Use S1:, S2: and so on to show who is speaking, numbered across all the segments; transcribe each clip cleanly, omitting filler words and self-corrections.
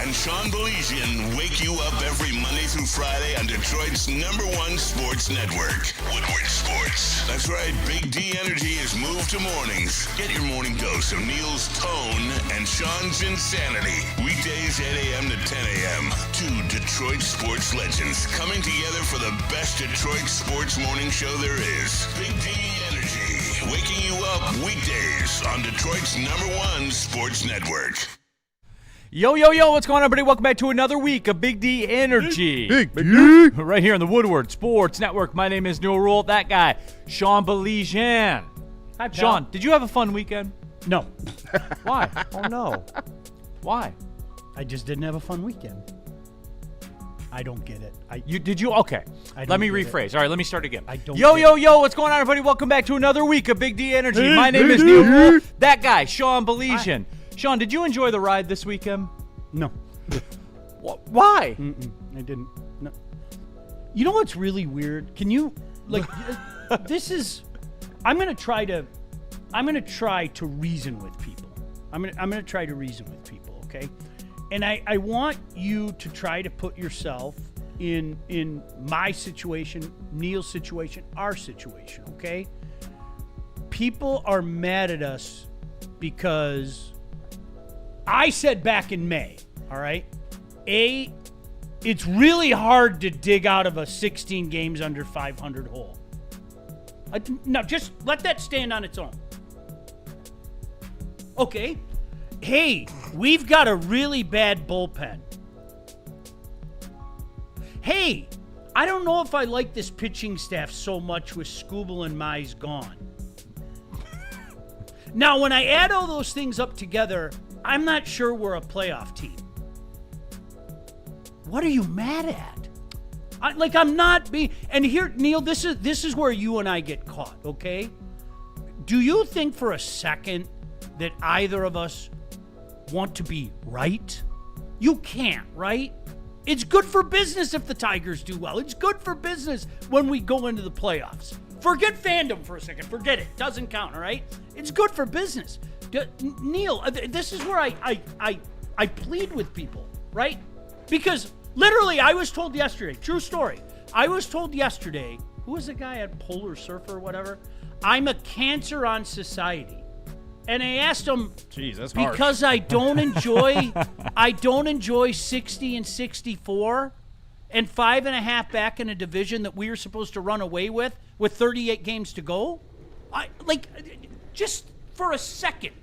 S1: and Sean Baligian wake you up every Monday through Friday on Detroit's #1 sports network, Woodward Sports. That's right, Big D Energy has moved to mornings. Get your morning dose of Neal's tone and Sean's insanity. Weekdays 8 a.m. to 10 a.m. Two Detroit sports legends coming together for the best Detroit sports morning show there is. Big D Energy, waking you up weekdays on Detroit's #1 sports network.
S2: Yo, what's going on, everybody? Welcome back to another week of Big D Energy.
S3: Big D.
S2: Right here on the Woodward Sports Network. My name is Neal Ruhl. That guy, Sean Baligian.
S4: Hi, pal.
S2: Sean, did you have a fun weekend?
S4: No.
S2: Why?
S4: Oh, no.
S2: Why?
S4: I just didn't have a fun weekend. I don't get it.
S2: Did you? Okay.
S4: I
S2: Let me
S4: don't get
S2: rephrase. All right, let me start again.
S4: I don't
S2: Yo,
S4: get it.
S2: what's going on, everybody? Welcome back to another week of Big D Energy.
S3: Hey,
S2: My name
S3: Big
S2: is
S3: D.
S2: Neal Ruhl. That guy, Sean Baligian. Sean, did you enjoy the ride this weekend?
S4: No.
S2: Why?
S4: I didn't. No. You know what's really weird? Can you, this is, I'm going to try to reason with people. I'm going to try to reason with people, okay? And I want you to try to put yourself in my situation, Neal's situation, our situation, okay? People are mad at us because I said back in May, all right, it's really hard to dig out of a 16 games under 500 hole. Now, just let that stand on its own. Okay. Hey, we've got a really bad bullpen. Hey, I don't know if I like this pitching staff so much with Skubal and Mize gone. Now, when I add all those things up together, I'm not sure we're a playoff team. What are you mad at? I'm not being... And here, Neal, this is where you and I get caught, okay? Do you think for a second that either of us want to be right? You can't, right? It's good for business if the Tigers do well. It's good for business when we go into the playoffs. Forget fandom for a second. Forget it. Doesn't count, all right? It's good for business. Neal, this is where I plead with people, right? Because literally I was told yesterday, true story, I was told yesterday, who was the guy at Polar Surfer or whatever? I'm a cancer on society. And I asked him,
S3: Jeez, that's harsh.
S4: because I don't enjoy 60 and 64 and 5.5 back in a division that we were supposed to run away with 38 games to go. Just for a second,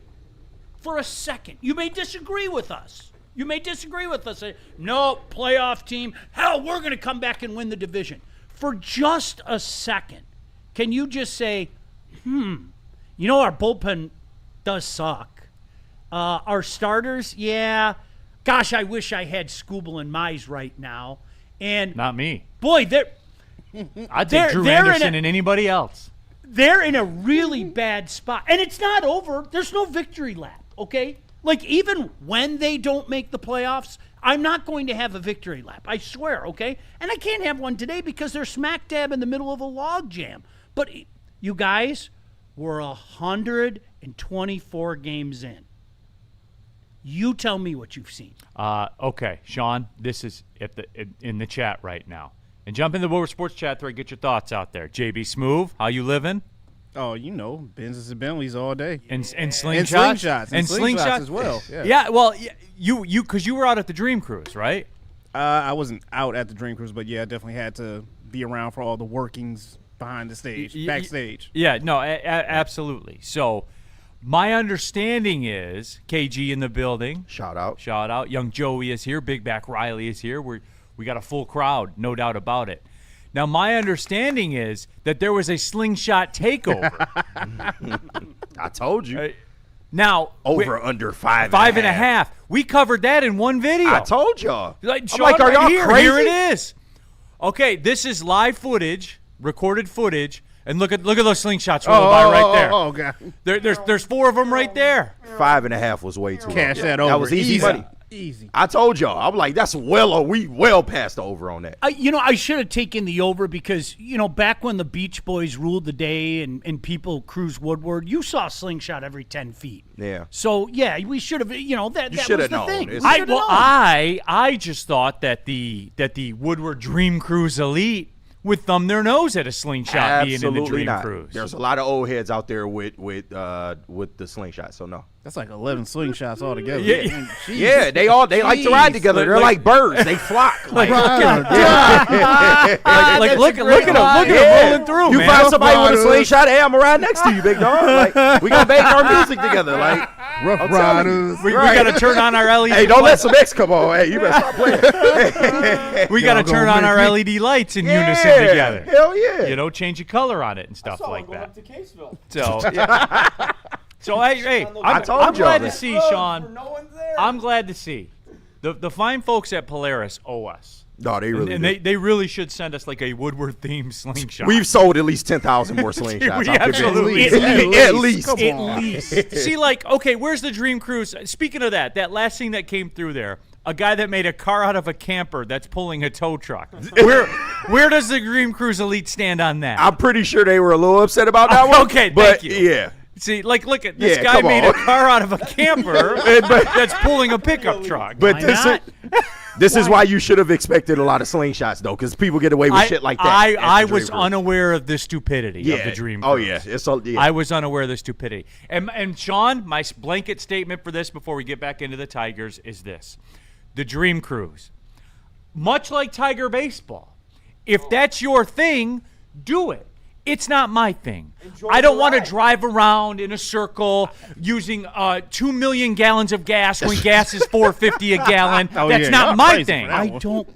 S4: you may disagree with us. No, playoff team. Hell, we're going to come back and win the division. For just a second, can you just say, our bullpen does suck. Our starters, yeah. Gosh, I wish I had Skubal and Mize right now. And
S2: Not me.
S4: boy,
S2: I'd take Drew Anderson and anybody else.
S4: they're in a really bad spot. And it's not over. There's no victory lap, okay? Even when they don't make the playoffs, I'm not going to have a victory lap. I swear, okay? And I can't have one today because they're smack dab in the middle of a log jam. But you guys, we're 124 games in. You tell me what you've seen.
S2: Okay, Sean, this is in the chat right now. And jump in the Woodward Sports chat thread, get your thoughts out there. JB Smooth, how you living?
S3: Oh, Benzes and Bentleys all day.
S2: And slingshots?
S3: And slingshots as well.
S2: Yeah, well, you because you were out at the Dream Cruise, right?
S3: I wasn't out at the Dream Cruise, but yeah, I definitely had to be around for all the workings behind the stage, backstage.
S2: Yeah, no, absolutely. So my understanding is KG in the building.
S5: Shout out.
S2: Young Joey is here. Big Back Riley is here. We got a full crowd, no doubt about it. Now, my understanding is that there was a slingshot takeover.
S5: I told you.
S2: Under
S5: 5.5.
S2: We covered that in one video.
S5: I told y'all.
S2: Sean,
S5: are y'all crazy?
S2: Here it is. Okay, this is live footage, recorded footage, and look at those slingshots rolling by right there.
S3: Oh, God.
S2: There's 4 of them right there.
S5: 5.5 was way too
S3: Cash
S5: low.
S3: that over.
S5: That was easy money.
S3: Easy.
S5: I told y'all. I'm like, we well past the over on that.
S4: I should have taken the over because, back when the Beach Boys ruled the day and people cruised Woodward, you saw a slingshot every 10 feet.
S5: Yeah.
S4: So, yeah, we should have, that was
S5: should
S4: the
S5: have known.
S4: thing.
S5: It's-
S4: We should have known.
S2: I just thought that the Woodward Dream Cruise Elite would thumb their nose at a slingshot being in the
S5: Absolutely
S2: Dream
S5: not.
S2: Cruise.
S5: There's a lot of old heads out there with the slingshot, so no.
S3: That's like 11 slingshots altogether.
S2: Yeah.
S3: Man, jeez.
S5: Yeah, they like to ride together. They're like birds. They flock. Like,
S2: Look at him rolling through,
S5: you
S2: man.
S5: find somebody with a slingshot, hey, I'm gonna ride next to you, big dog. Like, we gonna make our music together. Like,
S3: Rough
S5: I'm telling you.
S3: Riders.
S2: We got to turn on our LED.
S5: Hey, don't let some X come on. Hey, you better stop playing.
S2: We got to
S3: Y'all
S2: turn
S3: gonna
S2: on our
S3: make
S2: LED lights in unison together.
S5: Hell yeah.
S2: Change the color on it and stuff like that.
S6: Up to Caseville.
S2: So, yeah. So hey,
S5: I told
S2: I'm
S5: y'all
S2: glad
S5: that.
S2: to see,
S6: For
S2: Sean.
S6: no one's there.
S2: I'm glad to see. The fine folks at Polaris owe us.
S5: No, they really
S2: And
S5: do.
S2: they really should send us like a Woodward-themed slingshot.
S5: We've sold at least 10,000 more slingshots.
S2: We
S5: I'm convinced.
S2: absolutely-
S5: At least.
S3: Come
S4: At
S3: on.
S4: least.
S2: See, okay, where's the Dream Cruise? Speaking of that last thing that came through there, a guy that made a car out of a camper that's pulling a tow truck. Where does the Dream Cruise Elite stand on that?
S5: I'm pretty sure they were a little upset about that one.
S2: Okay,
S5: but
S2: thank you.
S5: yeah.
S2: See, look at this
S5: Yeah,
S2: guy
S5: come
S2: made
S5: on.
S2: a car out of a camper that's pulling a pickup truck.
S5: But
S4: Why
S5: this is why you should have expected a lot of slingshots, though, because people get away with shit like that. at
S2: I
S5: the
S2: was
S5: Dream Cruise.
S2: unaware of the stupidity of the Dream Cruise.
S5: Oh, yeah. It's yeah.
S2: I was unaware of the stupidity. And Sean, my blanket statement for this before we get back into the Tigers is this. The Dream Cruise, much like Tiger Baseball, if that's your thing, do it. It's not my thing. I don't want to drive around in a circle using 2 million gallons of gas when gas is $4.50 a gallon.
S3: Oh,
S2: That's
S3: yeah,
S2: not
S3: y'all
S2: my
S3: crazy
S2: thing.
S3: for that
S4: I
S3: one.
S4: don't.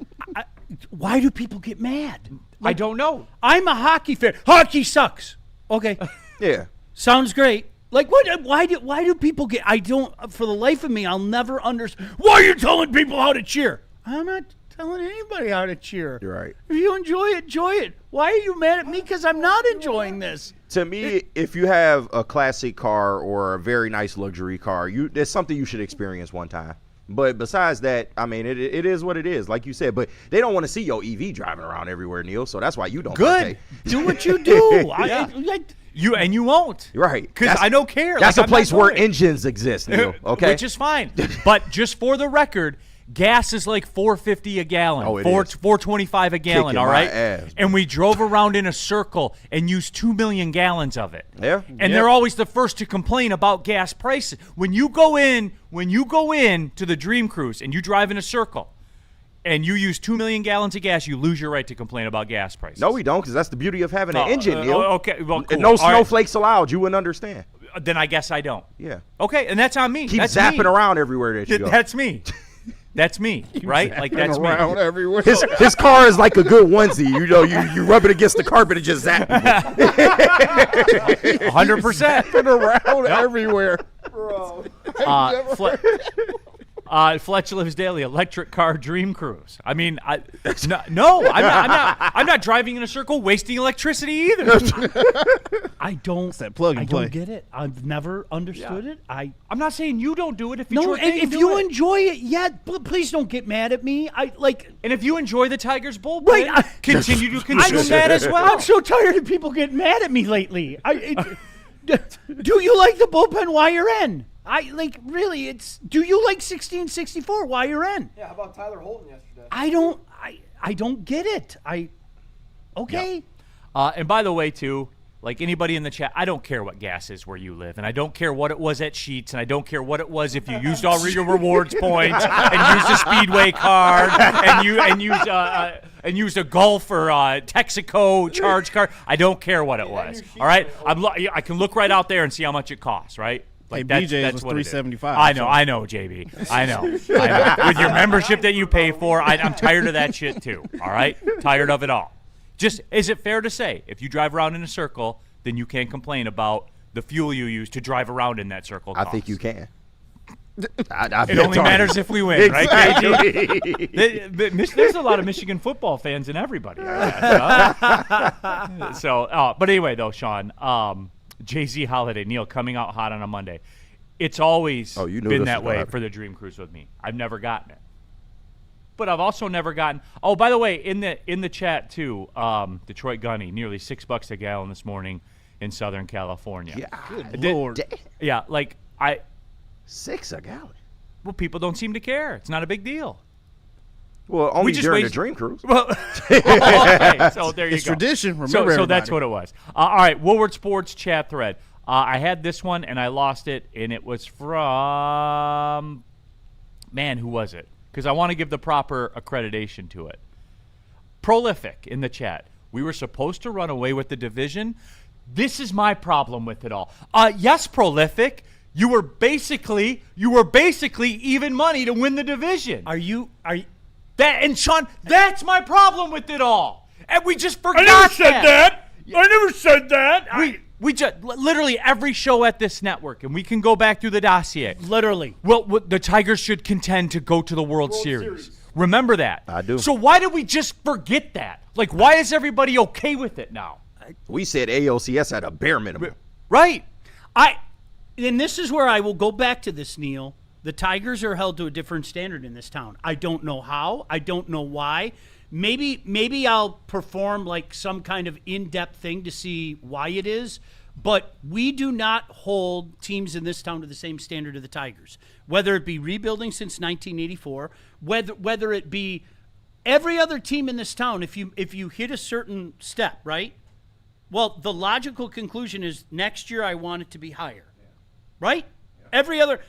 S4: Why do people get mad?
S2: I don't know.
S4: I'm a hockey fan. Hockey sucks. Okay,
S5: Yeah.
S4: sounds great. Like what? Why do people get? I don't. For the life of me, I'll never understand. Why are you telling people how to cheer? I'm not telling anybody how to cheer.
S5: You're right.
S4: If you enjoy it, enjoy it. Why are you mad at me? Because I'm not enjoying this.
S5: To me, if you have a classic car or a very nice luxury car, it's something you should experience one time. But besides that, I mean, it is what it is, like you said. But they don't want to see your EV driving around everywhere, Neal. So that's why you don't.
S2: Good.
S5: partake.
S4: Do what you do.
S2: You won't.
S5: Right.
S2: Because
S5: That's-
S2: I don't care.
S5: That's
S2: Like,
S5: a
S2: I'm not
S5: place where
S2: going.
S5: engines exist, Neal. Okay.
S2: Which is fine. But just for the record, gas is like $4.50 a gallon.
S5: Oh, it is.
S2: $4.25 a gallon,
S5: Kicking
S2: all
S5: my
S2: right?
S5: ass.
S2: And we drove around in a circle and used 2 million gallons of it.
S5: Yeah.
S2: And they're always the first to complain about gas prices. When you go in to the Dream Cruise and you drive in a circle and you use 2 million gallons of gas, you lose your right to complain about gas prices.
S5: No, we don't, because that's the beauty of having an engine, Neal.
S2: Okay, well, cool.
S5: No
S2: All right.
S5: snowflakes allowed. You wouldn't understand.
S2: Then I guess I don't.
S5: Yeah.
S2: Okay, and that's on me.
S5: Keep
S2: that's
S5: zapping
S2: me.
S5: around everywhere that you go.
S2: That's me. That's me, right? Like that's me.
S3: around everywhere.
S5: His car is like a good onesie. You rub it against the carpet and just zap people.
S2: 100%.
S3: around everywhere.
S6: Bro.
S2: Fletch Lives Daily, electric car Dream Cruise. I mean, I'm not driving in a circle wasting electricity either.
S4: I don't.
S3: that plug and
S4: I
S3: play.
S4: don't get it. I've never understood it.
S2: I'm not saying you don't do it if it's
S4: No,
S2: your thing.
S4: if
S2: do
S4: you
S2: it.
S4: enjoy it, please don't get mad at me.
S2: And if you enjoy the Tigers bullpen,
S4: Right,
S2: continue to consume that as well.
S4: I'm so tired of people getting mad at me lately. Do you like the bullpen while you're in? Really, do you like 1664 while you're in?
S6: Yeah, how about Tyler Holton yesterday?
S4: I don't get it. Okay.
S2: And by the way, too, like anybody in the chat, I don't care what gas is where you live, and I don't care what it was at Sheetz, and I don't care what it was if you used all your rewards points and used a Speedway card and used a Gulf or Texaco charge card. I don't care what it was. All right, I can look right out there and see how much it costs. Right.
S3: Hey,
S2: Like
S3: BJ's was
S2: what it is.
S3: $3.75.
S2: I know, JB. I know. With your membership that you pay for, I'm tired of that shit too. All right, tired of it all. Just, is it fair to say, if you drive around in a circle, then you can't complain about the fuel you use to drive around in that circle?
S5: I think you can.
S2: It only matters if we win, right, KG? There's a lot of Michigan football fans in everybody. I guess, but anyway, though, Sean, Jay-Z holiday, Neal, coming out hot on a Monday. It's always
S5: you knew
S2: been
S5: this
S2: that
S5: was
S2: way
S5: happening.
S2: for the Dream Cruise with me. I've never gotten it. But I've also never gotten. Oh, by the way, in the chat too, Detroit Gunny, nearly $6 a gallon this morning in Southern California.
S5: Yeah.
S3: Good Lord.
S2: Yeah, like
S5: $6 a gallon.
S2: well, people don't seem to care. It's not a big deal.
S5: Well, only
S2: just
S5: during the
S2: waste-
S5: Dream Cruise.
S2: Well, okay, so there you
S3: It's
S2: go.
S3: tradition. Remember,
S2: So that's
S3: everybody.
S2: what it was. All right, Woodward Sports chat thread. I had this one and I lost it, and it was from who was it? Because I want to give the proper accreditation to it. Prolific in the chat. We were supposed to run away with the division. This is my problem with it all. Yes, Prolific. You were basically even money to win the division.
S4: Are you
S2: That and Sean, that's my problem with it all. And we just forgot
S4: I never said that.
S2: I never said that. We just literally every show at this network, and we can go back through the dossier.
S4: literally?
S2: Well, the Tigers should contend to go to the World Series. Remember that.
S5: I do.
S2: So why did we just forget that? Like, why is everybody okay with it now?
S5: We said ALCS at a bare minimum.
S2: Right.
S4: And this is where I will go back to this, Neal. The Tigers are held to a different standard in this town. I don't know how. I don't know why. Maybe I'll perform like some kind of in-depth thing to see why it is. But we do not hold teams in this town to the same standard of the Tigers. Whether it be rebuilding since 1984, whether it be every other team in this town, if you hit a certain step, right? Well, the logical conclusion is next year I want it to be higher. Right? Every other,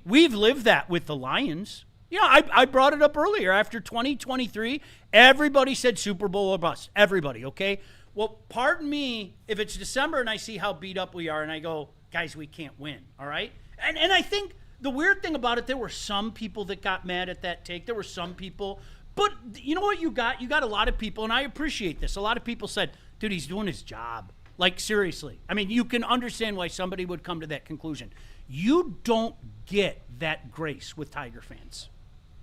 S4: we've lived that with the Lions. You know, I brought it up earlier. After 2023, everybody said Super Bowl or bust. Everybody, okay? Well, pardon me if it's December and I see how beat up we are and I go, guys, we can't win, all right? And I think the weird thing about it, there were some people that got mad at that take. There were some people. But you know what you got? You got a lot of people, and I appreciate this. A lot of people said, dude, he's doing his job. Like, seriously. You can understand why somebody would come to that conclusion. You don't get that grace with Tiger fans.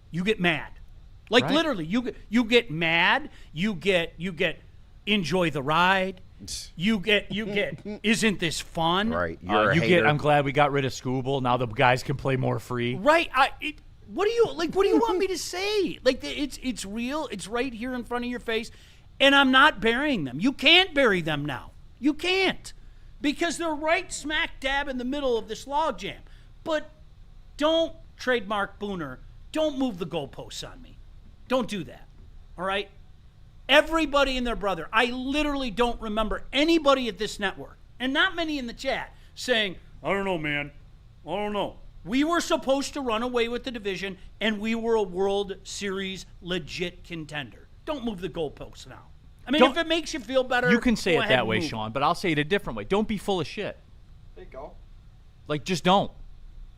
S4: You get mad. Like,
S2: Right.
S4: literally, you get mad. You get enjoy the ride. You get isn't this fun?
S5: Right. You're a
S2: you
S5: hater.
S2: get. I'm glad we got rid of Scooble. Now the guys can play more free.
S4: Right. What do you want me to say? Like, it's real. It's right here in front of your face, and I'm not burying them. You can't bury them now. You can't, because they're right smack dab in the middle of this logjam. But don't trademark Booner. Don't move the goalposts on me. Don't do that. All right. Everybody and their brother. I literally don't remember anybody at this network, and not many in the chat, saying, I don't know, man. I don't know. We were supposed to run away with the division, and we were a World Series legit contender. Don't move the goalposts now. If it makes you feel better,
S2: You can say
S4: go
S2: it
S4: ahead
S2: that
S4: and
S2: way,
S4: move.
S2: Sean, but I'll say it a different way. Don't be full of shit.
S6: There you go.
S2: Like, just don't.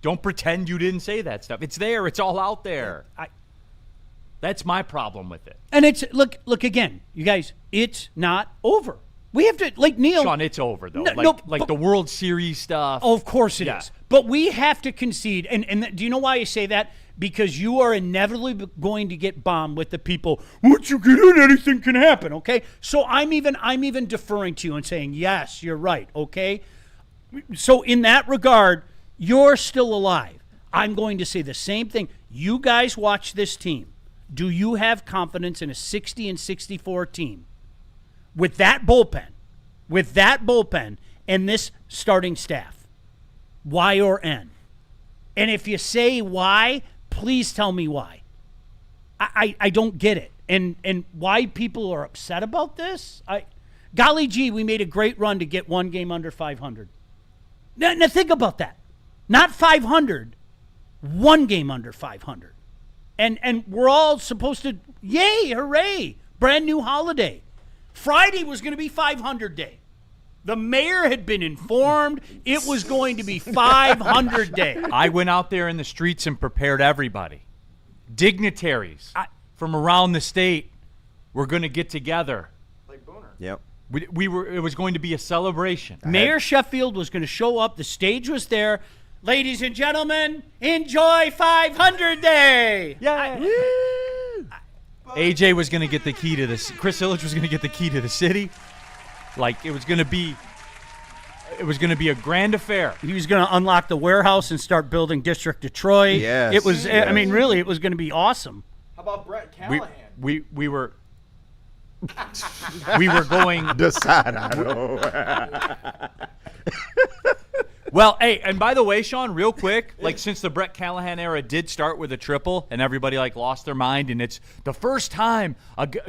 S2: Don't pretend you didn't say that stuff. It's there. It's all out there. That's my problem with it.
S4: And it's look again, you guys. It's not over. We have to, like Neal.
S2: Sean, it's over, though.
S4: No,
S2: like the World Series stuff.
S4: Oh, of course it is.
S2: Yeah.
S4: But we have to concede. And do you know why I say that? Because you are inevitably going to get bombed with the people. Once you get in, anything can happen. Okay. So I'm even deferring to you and saying, yes, you're right. Okay. So in that regard, you're still alive. I'm going to say the same thing. You guys watch this team. Do you have confidence in a 60-64 team with that bullpen, and this starting staff? Y or N? And if you say why, please tell me why. I don't get it. And why people are upset about this? Golly gee, we made a great run to get one game under 500. Now think about that. Not 500, one game under 500. And we're all supposed to, yay, hooray, brand new holiday. Friday was going to be 500 day. The mayor had been informed it was going to be 500 day.
S2: I went out there in the streets and prepared everybody. Dignitaries from around the state were going to get together.
S6: Like Booner.
S5: Yep.
S2: It was going to be a celebration.
S4: Mayor Sheffield was going to show up. The stage was there. Ladies and gentlemen, enjoy 500 day.
S2: Yeah. AJ was going to get the key to this. Chris Illich was going to get the key to the city. Like, it was going to be. It was going to be a grand affair.
S4: He was going to unlock the warehouse and start building District Detroit.
S5: Yes.
S4: It was.
S5: Yes.
S4: I mean, really, it was going to be awesome.
S6: How about Brett Callahan?
S2: We were we were going.
S5: Decide. I know.
S2: Well, hey, and by the way, Sean, real quick, like since the Brett Callahan era did start with a triple, and everybody like lost their mind, and it's the first time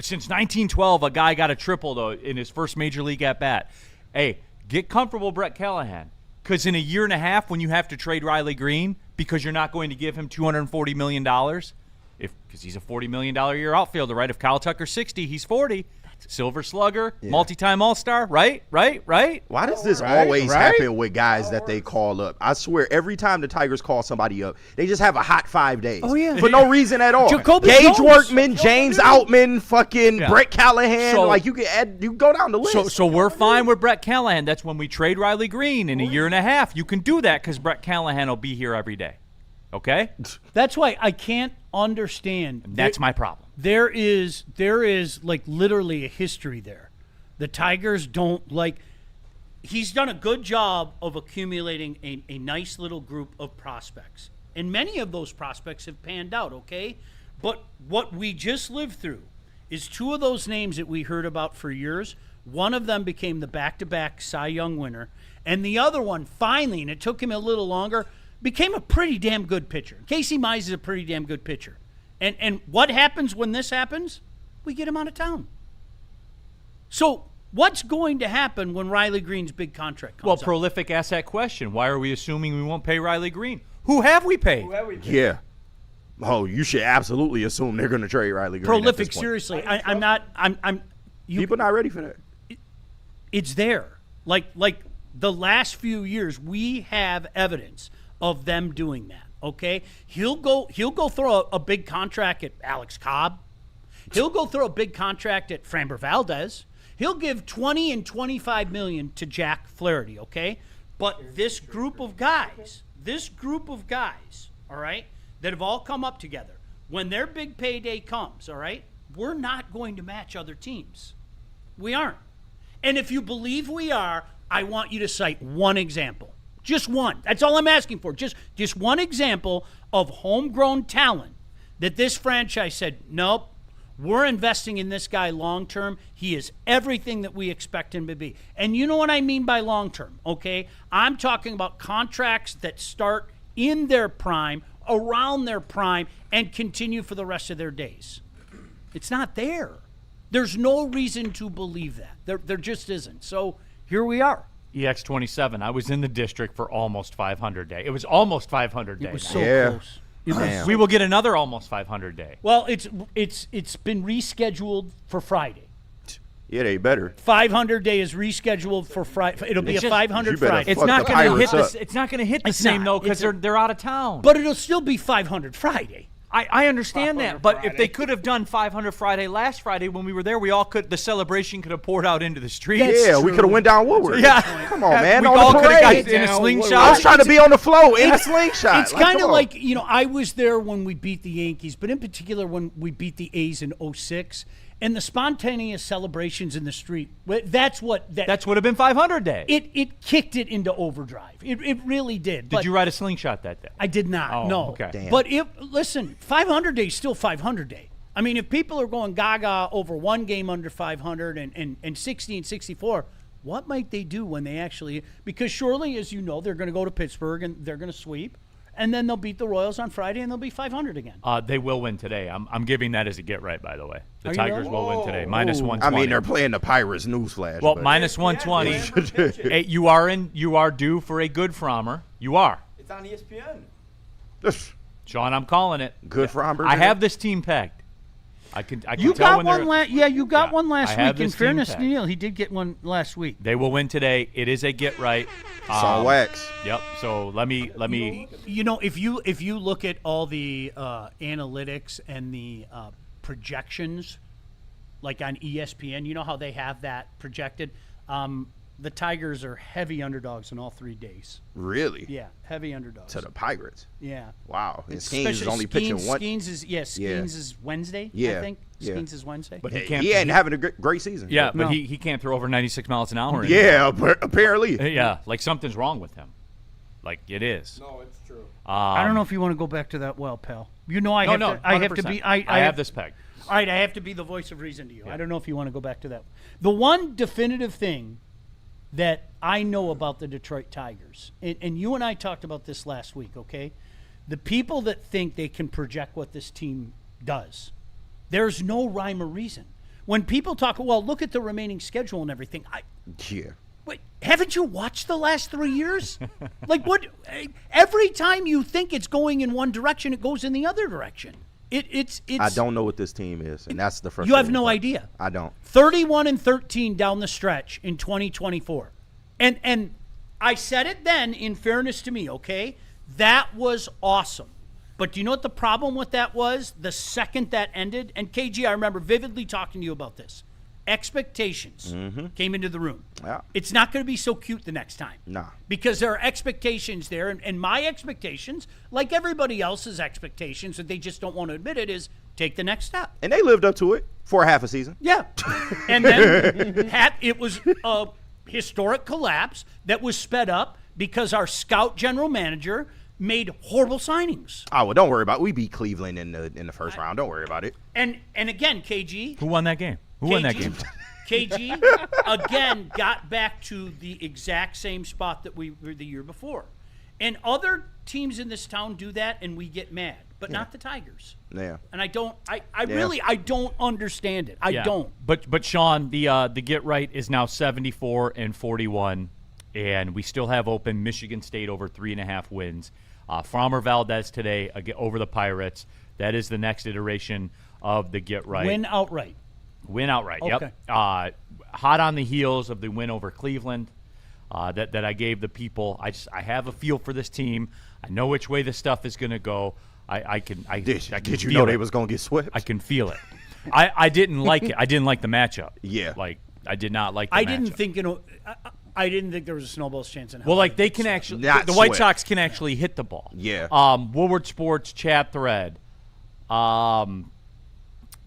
S2: since 1912 a guy got a triple though in his first major league at bat. Hey, get comfortable, Brett Callahan, because in a year and a half, when you have to trade Riley Green because you're not going to give him $240 million, because he's a $40 million a year outfielder, right? If Kyle Tucker's 60, he's 40. Silver Slugger, multi-time All-Star, right?
S5: Why does this always happen with guys that they call up? I swear, every time the Tigers call somebody up, they just have a hot 5 days.
S4: Oh, yeah.
S5: For no reason at all.
S4: Jacoby
S5: Gage
S4: Jones.
S5: Workman, James Outman, fucking
S2: Yeah.
S5: Brett Callahan.
S2: So-
S5: Like, you can go down the list.
S2: So we're fine with Brett Callahan. That's when we trade Riley Green in a year and a half. You can do that because Brett Callahan will be here every day. Okay?
S4: That's why I can't understand.
S2: That's my problem.
S4: There is like literally a history there. The Tigers don't like. He's done a good job of accumulating a nice little group of prospects, and many of those prospects have panned out. Okay, but what we just lived through is two of those names that we heard about for years. One of them became the back-to-back Cy Young winner, and the other one finally, and it took him a little longer, became a pretty damn good pitcher. Casey Mize is a pretty damn good pitcher. And what happens when this happens? We get him out of town. So what's going to happen when Riley Green's big contract comes
S2: Well,
S4: up?
S2: Prolific asked that question. Why are we assuming we won't pay Riley Green? Who have we paid?
S5: Yeah. Oh, you should absolutely assume they're going to trade Riley Green.
S4: Prolific,
S5: at this point.
S4: seriously. I'm not.
S5: People not ready for that.
S4: It's there. Like the last few years, we have evidence of them doing that. Okay, he'll go throw a big contract at Alex Cobb. He'll go throw a big contract at Framber Valdez. He'll give $20 and $25 million to Jack Flaherty. Okay, but this group of guys, all right, that have all come up together, when their big payday comes, all right, we're not going to match other teams. We aren't. And if you believe we are, I want you to cite one example. Just one. That's all I'm asking for. Just one example of homegrown talent that this franchise said, nope, we're investing in this guy long term. He is everything that we expect him to be. And you know what I mean by long term, okay? I'm talking about contracts that start in their prime, around their prime, and continue for the rest of their days. It's not there. There's no reason to believe that. There just isn't. So here we are.
S2: EX27. I was in the district for almost 500 day. It was almost 500 days.
S4: It was so
S5: Yeah.
S4: close. It was
S5: Damn.
S2: We will get another almost 500 day.
S4: Well, it's been rescheduled for Friday.
S5: Yeah, they better.
S4: 500 day is rescheduled for Friday. It'll be
S2: It's
S4: a
S2: just-
S4: 500
S5: You better
S4: Friday.
S2: It's
S5: Fuck
S2: not
S5: the
S2: going to hit
S5: Pirates
S2: this.
S5: up.
S2: It's not going to hit the
S4: It's
S2: same
S4: not.
S2: though because
S4: It's
S2: they're out of town.
S4: But it'll still be 500 Friday.
S2: I understand that, but if they could have done 500 Friday last Friday when we were there, we all could. The celebration could have poured out into the streets.
S5: Yeah, we could have went down Woodward.
S2: Yeah.
S5: Come on, man.
S2: We
S5: On
S2: all
S5: the
S2: could have
S5: parade.
S2: got in a
S5: I
S2: slingshot.
S5: was trying to be on the flow in a slingshot.
S4: It's kind
S5: come
S4: of
S5: on.
S4: like, I was there when we beat the Yankees, but in particular when we beat the A's in 06. And the spontaneous celebrations in the street, that's what
S2: That would have been 500 day.
S4: it kicked it into overdrive. It really did.
S2: Did you ride a slingshot that day?
S4: I did not.
S2: Oh,
S4: no.
S2: okay.
S5: Damn.
S4: But listen, 500 day is still 500 day. I mean, if people are going gaga over one game under 500 and 60 and 64, what might they do when they actually? Because surely, as you know, they're going to go to Pittsburgh and they're going to sweep, and then they'll beat the Royals on Friday and they'll be 500 again.
S2: They will win today. I'm giving that as a get right, by the way. The
S4: Are you
S2: Tigers
S4: really?
S2: will win today. Minus
S5: I
S2: 120.
S5: mean, they're playing the Pirates. Newsflash.
S2: well,
S5: but-
S2: minus 120. Hey, you are due for a good Frommer. You are.
S6: It's on ESPN.
S2: Sean, I'm calling it.
S5: Good for Humber.
S2: I have this team pegged. I can
S4: You
S2: tell
S4: got
S2: when
S4: one
S2: they're.
S4: you got
S2: Yeah,
S4: one
S2: I
S4: last
S2: have
S4: week. In
S2: this team
S4: fairness to
S2: pegged.
S4: Neal, he did get one last week.
S2: They will win today. It is a get right.
S5: It's on wax.
S2: Yep. So let me.
S4: If you look at all the analytics and the projections, like on ESPN, you know how they have that projected. the Tigers are heavy underdogs in all 3 days.
S5: Really?
S4: Yeah, heavy underdogs.
S5: To the Pirates.
S4: Yeah.
S5: Wow. And Skeens is
S4: Especially
S5: only pitching one.
S4: Skeens is Wednesday, I
S5: Yeah,
S4: think.
S5: yeah.
S4: Skeens is Wednesday.
S2: But he
S5: He
S2: can't.
S5: ain't having a great season.
S2: Yeah, but
S4: No.
S2: he can't throw over 96 miles an hour. anymore.
S5: Yeah, apparently.
S2: Yeah, like something's wrong with him. Like it is.
S6: No, it's true.
S4: I don't know if you want to go back to that well, pal. You know I have to
S2: 100%.
S4: be
S2: I have this pegged.
S4: All right, I have to be the voice of reason to you. I don't know if you want to go back to that. The one definitive thing that I know about the Detroit Tigers, and you and I talked about this last week, okay? The people that think they can project what this team does, there's no rhyme or reason. When people talk, well, look at the remaining schedule and everything.
S5: Yeah.
S4: Wait, haven't you watched the last 3 years? Like what? Every time you think it's going in one direction, it goes in the other direction. It's.
S5: I don't know what this team is, and that's the first.
S4: You have no idea.
S5: I don't.
S4: 31-13 down the stretch in 2024, and I said it then. In fairness to me, okay, that was awesome. But do you know what the problem with that was? The second that ended, and KG, I remember vividly talking to you about this. Expectations came into the room.
S5: Yeah.
S4: It's not going to be so cute the next time.
S5: Nah.
S4: Because there are expectations there, and my expectations, like everybody else's expectations, that they just don't want to admit it, is take the next step.
S5: And they lived up to it for half a season.
S4: Yeah. And then it was a historic collapse that was sped up because our scout general manager made horrible signings.
S5: Oh, well, don't worry about it. We beat Cleveland in the first round. Don't worry about it.
S4: And again, KG.
S2: Who won that game? Who won that game?
S4: KG, again, got back to the exact same spot that we were the year before. And other teams in this town do that, and we get mad. But not the Tigers.
S5: Yeah.
S4: And I don't I don't understand it. I don't.
S2: But Sean, the get right is now 74-41, and we still have open Michigan State over 3.5 wins. Framber Valdez today over the Pirates. That is the next iteration of the get right.
S4: Win outright.
S2: Win outright.
S4: Okay.
S2: Yep. Hot on the heels of the win over Cleveland. That I gave the people. I have a feel for this team. I know which way this stuff is going to go. I can
S5: Did you
S2: feel
S5: know
S2: it.
S5: they was gonna get swept?
S2: I can feel it. I didn't like it. I didn't like the matchup.
S5: Yeah.
S2: Like I did not like the
S4: I
S2: matchup.
S4: didn't think I didn't think there was a snowball's chance in hell.
S2: Well, like they can actually
S5: Not
S2: the White
S5: swept.
S2: Sox can actually hit the ball.
S5: Yeah.
S2: Woodward Sports chat thread.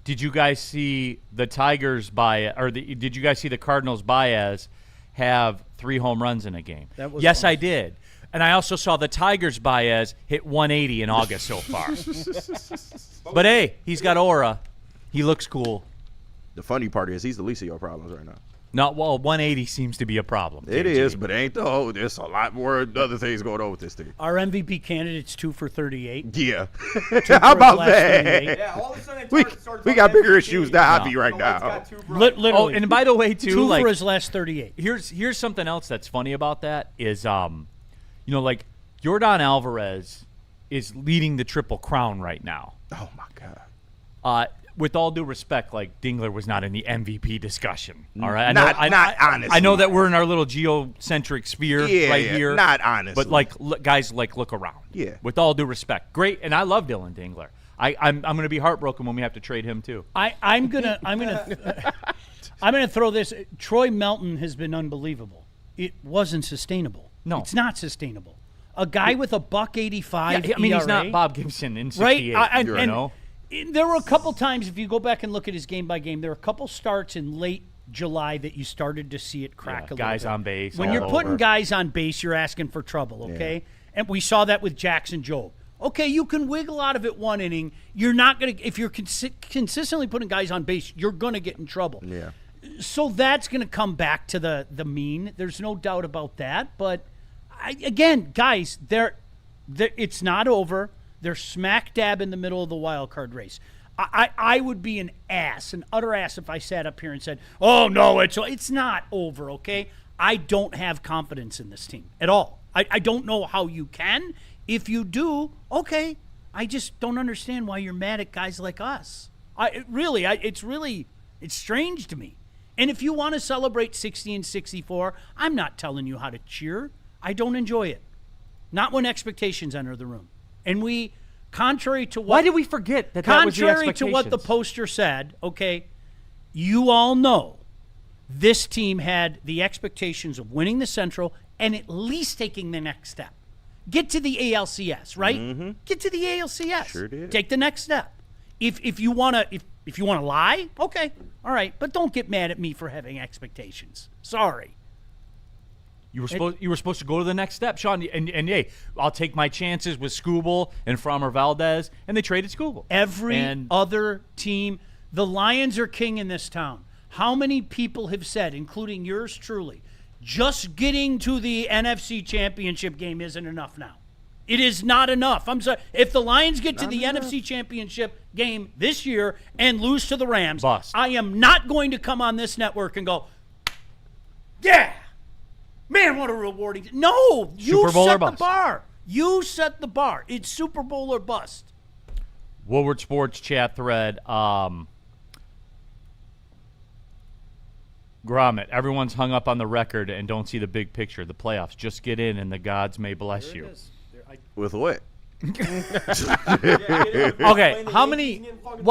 S2: Did you guys see the Tigers did you guys see the Cardinals Baez have 3 home runs in a game?
S4: That was
S2: yes,
S4: awesome.
S2: I did. And I also saw the Tigers Baez hit 180 in August so far. But hey, he's got aura. He looks cool.
S5: The funny part is he's the least of your problems right now.
S2: Not well. 180 seems to be a problem.
S5: It
S2: KG.
S5: is, but it ain't though. There's a lot more other things going on with this team.
S4: Our MVP candidate's 2 for 38.
S5: Yeah.
S4: for
S5: How about
S4: his last
S5: that?
S4: 38.
S6: Yeah, all of a sudden it
S5: We
S6: starts
S5: we
S6: on
S5: got bigger
S6: MVP.
S5: issues than I be right
S6: No one's
S5: now.
S6: got 2 bright.
S4: Literally.
S2: Oh, and by the way, too,
S4: 2
S2: like
S4: for his last 38.
S2: here's something else that's funny about that is like Yordan Alvarez is leading the Triple Crown right now.
S5: Oh my God.
S2: With all due respect, like Dingler was not in the MVP discussion. All right,
S5: Not honestly.
S2: I know that we're in our little geocentric sphere right here.
S5: Not honestly.
S2: But like, guys, like look around.
S5: Yeah.
S2: With all due respect, great, and I love Dylan Dingler. I'm gonna be heartbroken when we have to trade him too.
S4: I'm gonna throw this. Troy Melton has been unbelievable. It wasn't sustainable.
S2: No.
S4: It's not sustainable. A guy with a $1.85.
S2: Yeah, I mean, he's
S4: ERA,
S2: not Bob Gibson in
S4: right?
S2: 68.
S4: And
S2: you know?
S4: there were a couple times, if you go back and look at his game by game, there were a couple starts in late July that you started to see it crack a little
S2: guys
S4: bit.
S2: on base.
S4: When
S2: all
S4: you're putting
S2: over.
S4: guys on base, you're asking for trouble, okay? And we saw that with Jackson Jobe. Okay, you can wiggle out of it one inning. You're not going to – if you're consistently putting guys on base, you're going to get in trouble.
S5: Yeah.
S4: So that's going to come back to the mean. There's no doubt about that. But, again, guys, it's not over. They're smack dab in the middle of the wild card race. I would be an utter ass, if I sat up here and said, oh, no, it's not over, okay? I don't have confidence in this team at all. I don't know how you can. If you do, okay. I just don't understand why you're mad at guys like us. It's strange to me. And if you want to celebrate 60 and 64, I'm not telling you how to cheer. I don't enjoy it. Not when expectations enter the room. And we, contrary to what...
S2: Why did we forget that was the
S4: Contrary to what the
S2: expectations?
S4: poster said, okay, you all know this team had the expectations of winning the Central and at least taking the next step. Get to the ALCS, right?
S5: Mm-hmm.
S4: Get to the ALCS.
S5: Sure did.
S4: Take the next step. If you wanna lie, okay, all right, but don't get mad at me for having expectations. Sorry.
S2: You were supposed to go to the next step, Sean. And hey, I'll take my chances with Skubal and Frammer Valdez, and they traded Skubal.
S4: Every other team, the Lions are king in this town. How many people have said, including yours truly, just getting to the NFC Championship game isn't enough now? It is not enough. I'm sorry. If the Lions get to the NFC Championship game this year and lose to the Rams,
S2: Bust.
S4: I am not going to come on this network and go, yeah, man, what a rewarding. No, you
S2: Super Bowl or
S4: set the
S2: bust.
S4: bar. You set the bar. It's Super Bowl or bust.
S2: Woodward Sports chat thread. Gromit, everyone's hung up on the record and don't see the big picture. The playoffs. Just get in and the gods may bless you.
S5: With what?
S2: Okay, how many
S5: being funny.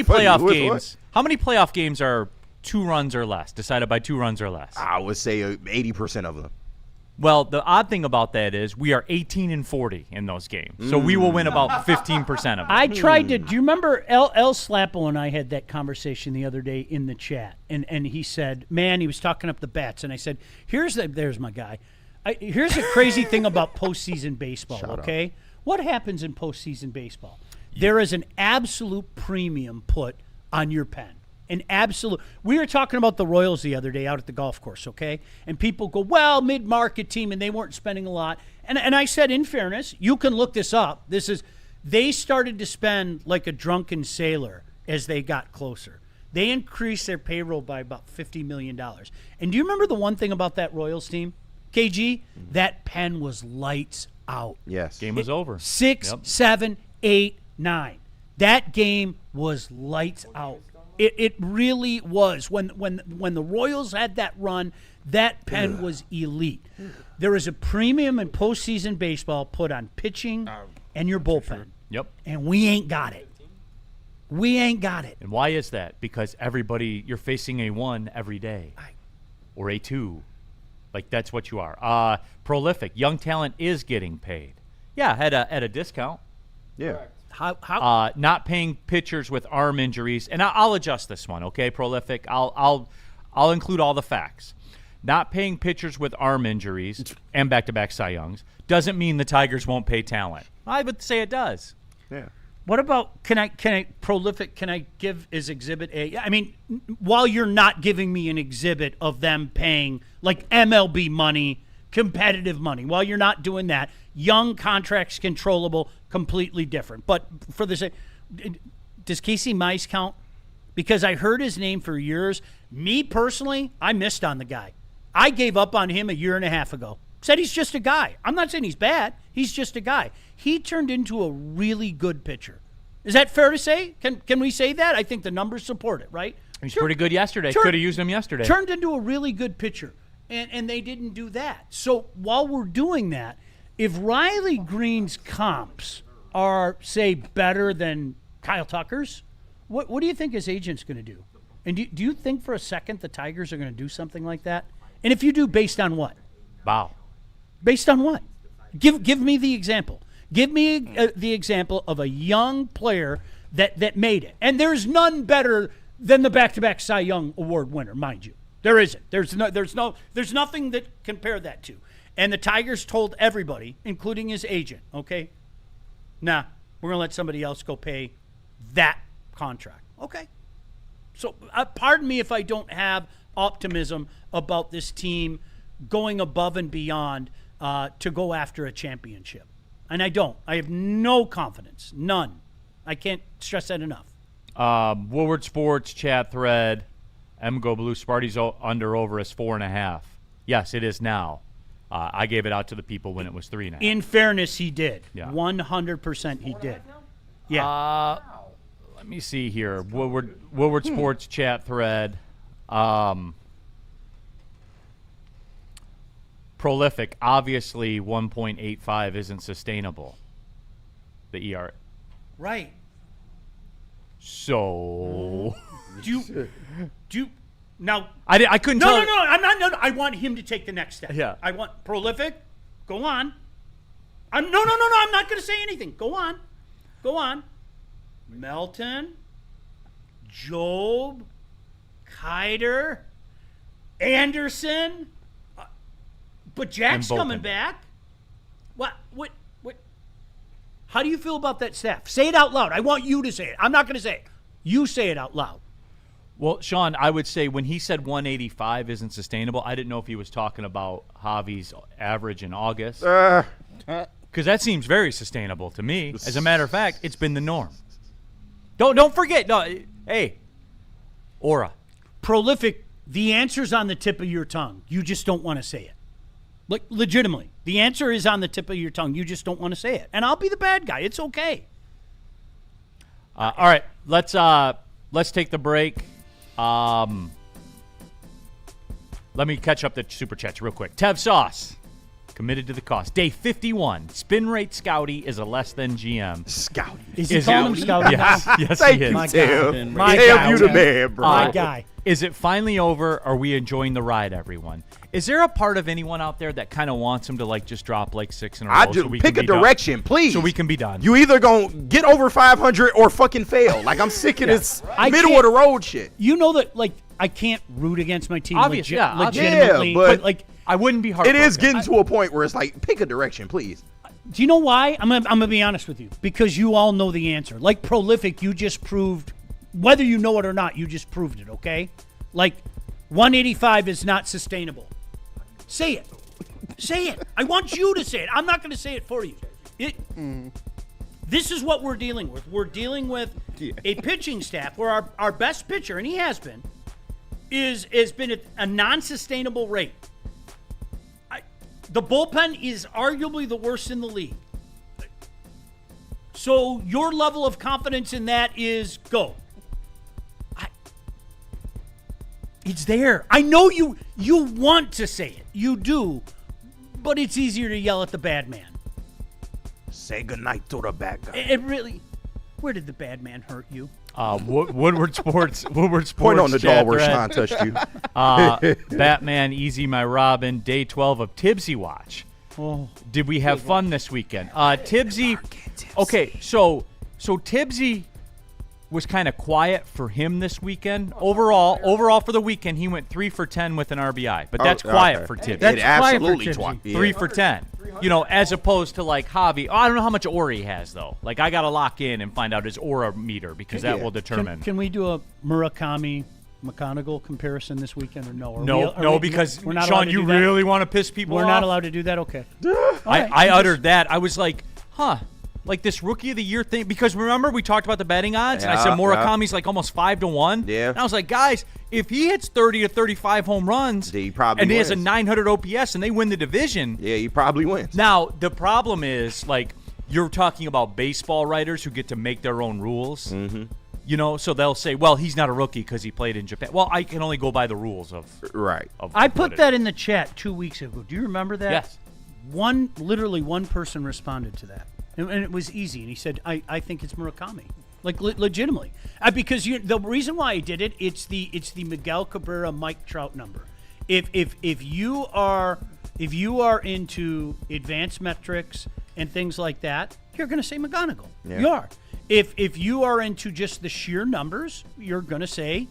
S2: playoff
S5: With
S2: games? How many playoff games are 2 runs or less, decided by 2 runs or less?
S5: I would say 80% of them.
S2: Well, the odd thing about that is we are 18-40 in those games, so we will win about 15% of them.
S4: I tried to. Do you remember El Slappo and I had that conversation the other day in the chat, and he said, "Man, he was talking up the bats," and I said, "There's my guy. Here's the crazy thing about postseason baseball. Okay, what happens in postseason baseball? There is an absolute premium put on your pen." An absolute. We were talking about the Royals the other day out at the golf course, okay? And people go, well, mid-market team, and they weren't spending a lot. And I said, in fairness, you can look this up. They started to spend like a drunken sailor as they got closer. They increased their payroll by about $50 million. And do you remember the one thing about that Royals team, KG? That pen was lights out.
S5: Yes.
S2: Game was over.
S4: 6,
S2: Yep.
S4: 7, 8, 9. That game was lights out. It really was. When the Royals had that run, that pen was elite. There is a premium in postseason baseball put on pitching and your bullpen.
S2: Yep.
S4: And we ain't got it. We ain't got it.
S2: And why is that? Because you're facing a 1 every day, or a 2. Like, that's what you are. Prolific. Young talent is getting paid. Yeah, at a discount.
S5: Yeah.
S4: How
S2: Not paying pitchers with arm injuries, and I'll adjust this one, okay, Prolific. I'll include all the facts. Not paying pitchers with arm injuries and back-to-back Cy Youngs doesn't mean the Tigers won't pay talent. I would say it does.
S5: Yeah.
S4: What about can I Prolific? Can I give as Exhibit A? I mean, while you're not giving me an exhibit of them paying like MLB money, competitive money, while you're not doing that, young contracts, controllable, completely different. But for the sake, does Casey Mize count? Because I heard his name for years. Me personally, I missed on the guy. I gave up on him a year and a half ago. Said he's just a guy. I'm not saying he's bad. He's just a guy. He turned into a really good pitcher. Is that fair to say? Can we say that? I think the numbers support it, right?
S2: He's pretty good yesterday. Could have used him yesterday.
S4: Turned into a really good pitcher, and they didn't do that. So while we're doing that, if Riley Green's comps are, say, better than Kyle Tucker's, what do you think his agent's going to do? And do you think for a second the Tigers are going to do something like that? And if you do, based on what?
S2: Wow.
S4: Based on what? Give me the example. Give me the example of a young player that made it. And there's none better than the back-to-back Cy Young Award winner, mind you. There isn't. There's nothing that compare that to. And the Tigers told everybody, including his agent, okay, nah, we're going to let somebody else go pay that contract. Okay. So pardon me if I don't have optimism about this team going above and beyond to go after a championship. And I don't. I have no confidence. None. I can't stress that enough.
S2: Woodward Sports chat thread. Go Blue. Sparty's under/over is 4.5. Yes, it is now. I gave it out to the people when it was 3.5.
S4: In fairness, he did.
S2: Yeah.
S4: 100% he did. Yeah.
S2: Let me see here. Woodward Sports chat thread. Prolific. Obviously, 1.85 isn't sustainable. The ER.
S4: Right.
S2: So.
S4: Do Now,
S2: I couldn't tell.
S4: No, I'm not. No, I want him to take the next step.
S2: Yeah.
S4: I want prolific. Go on. No. I'm not going to say anything. Go on. Melton, Job, Kiter, Anderson, but Jack's
S2: And
S4: coming
S2: Bolton.
S4: back. What? How do you feel about that staff? Say it out loud. I want you to say it. I'm not going to say it. You say it out loud.
S2: Well, Sean, I would say when he said 185 isn't sustainable, I didn't know if he was talking about Javi's average in August. Because that seems very sustainable to me. As a matter of fact, it's been the norm. Don't forget. No, hey, Aura.
S4: Prolific, the answer's on the tip of your tongue. You just don't want to say it. Like, legitimately. The answer is on the tip of your tongue. You just don't want to say it. And I'll be the bad guy. It's okay.
S2: All right, let's take the break. Let me catch up the super chats real quick. Tev Sauce, committed to the cost. Day 51. Spin rate Scouty is a less than GM.
S5: Scouty.
S4: Is he calling him Scouty
S2: Yes,
S4: now?
S2: yes,
S5: Thank
S2: he is.
S5: you,
S4: My
S5: Tim.
S4: God. My
S5: Tim,
S4: God.
S5: you the man, bro.
S4: My guy.
S2: Is it finally over? Are we enjoying the ride, everyone? Is there a part of anyone out there that kind of wants him to just drop 6 in a row?
S5: I just
S2: we
S5: pick
S2: can
S5: a
S2: be done?
S5: direction, please.
S2: So we can be done.
S5: You either gonna get over 500 or fucking fail. I'm sick of this
S4: I
S5: middle
S4: can't-
S5: of the road shit.
S4: You know that, I can't root against my team
S2: Obviously, yeah,
S4: legitimately.
S5: Yeah,
S4: but,
S2: I wouldn't be
S5: It
S2: heartbroken.
S5: is getting to a point where it's pick a direction, please.
S4: do you know why? I'm gonna be honest with you. Because you all know the answer. Like Prolific, you just proved, whether you know it or not, you just proved it, okay? 185 is not sustainable. Say it. Say it. I want you to say it. I'm not going to say it for you. This is what we're dealing with. We're dealing with a pitching staff where our best pitcher, and he has been at a non-sustainable rate. The bullpen is arguably the worst in the league. So your level of confidence in that is go. It's there. I know you want to say it. You do. But it's easier to yell at the bad man.
S5: Say goodnight to the bad guy.
S4: It really. Where did the bad man hurt you?
S2: Woodward Sports. Woodward Sports.
S5: Point on the
S2: chat
S5: door where
S2: thread.
S5: Sean touched you.
S2: Batman, Easy My Robin, Day 12 of Tibbsy Watch.
S4: Oh.
S2: Did we have fun this weekend? Tibbsy. Okay, so Tibbsy was kind of quiet for him this weekend. Overall for the weekend, he went 3 for 10 with an RBI. But that's quiet
S5: okay.
S2: for Tibbsy.
S4: That's
S5: It
S4: quiet for
S5: absolutely
S4: Tibbsy.
S5: yeah.
S2: 3 for 10. As opposed to Javi. I don't know how much aura he has, though. I got to lock in and find out his aura meter because that
S5: Yeah.
S2: will determine.
S4: Can we do a Murakami McConaughey comparison this weekend or no?
S2: Because
S4: we're not allowed
S2: Sean,
S4: to
S2: you
S4: do that?
S2: really want to piss people
S4: We're
S2: off?
S4: not allowed to do that? Okay.
S2: I uttered that. I was like, this rookie of the year thing, because remember we talked about the betting odds, and I said
S5: Yeah,
S2: Murakami's almost 5-1.
S5: Yeah.
S2: And I was like, guys, if he hits 30 to 35 home runs,
S5: He probably
S2: and he has a
S5: wins.
S2: 900 OPS, and they win the division.
S5: Yeah, he probably wins.
S2: Now the problem is you're talking about baseball writers who get to make their own rules. Mm-hmm. So they'll say, well, he's not a rookie because he played in Japan. Well, I can only go by the rules of.
S5: Right.
S4: I
S2: what
S4: put
S2: it
S4: that
S2: is.
S4: in the chat 2 weeks ago. Do you remember that?
S2: Yes.
S4: Literally one person responded to that, and it was easy. And he said, "I think it's Murakami, legitimately, because the reason why I did it, it's the Miguel Cabrera, Mike Trout number. If you are into advanced metrics and things like that, you're going to say McGonigal.
S5: Yeah.
S4: You are. If you are into just the sheer numbers, you're going to say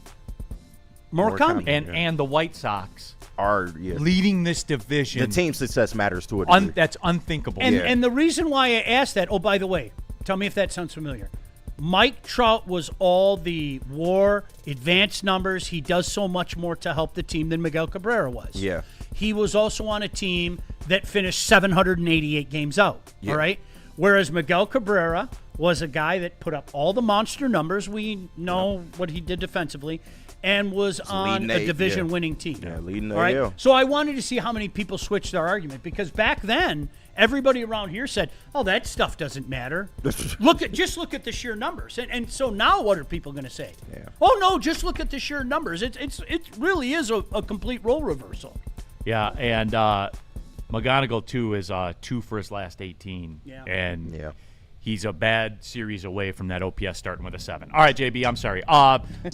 S4: Murakami.
S2: And the White Sox
S5: Are
S2: leading this division.
S5: the team success matters to a degree.
S2: That's unthinkable.
S4: And the reason why I asked that, oh, by the way, tell me if that sounds familiar. Mike Trout was all the WAR, advanced numbers. He does so much more to help the team than Miguel Cabrera was.
S5: Yeah.
S4: He was also on a team that finished 788 games out,
S5: Yeah.
S4: all right? Whereas Miguel Cabrera was a guy that put up all the monster numbers. We know what he did defensively, and was on
S5: leading
S4: a division-winning
S5: yeah.
S4: team.
S5: Yeah, leading
S4: all right?
S5: AL.
S4: So I wanted to see how many people switched their argument, because back then, everybody around here said, "Oh, that stuff doesn't matter. look at the sheer numbers." And so now, what are people going to say?
S5: Yeah.
S4: Oh no, just look at the sheer numbers. It really is a complete role reversal.
S2: Yeah, and McGonigal too is 2 for his last 18.
S4: Yeah.
S2: And
S5: Yeah.
S2: he's a bad series away from that OPS starting with a 7. All right, JB, I'm sorry.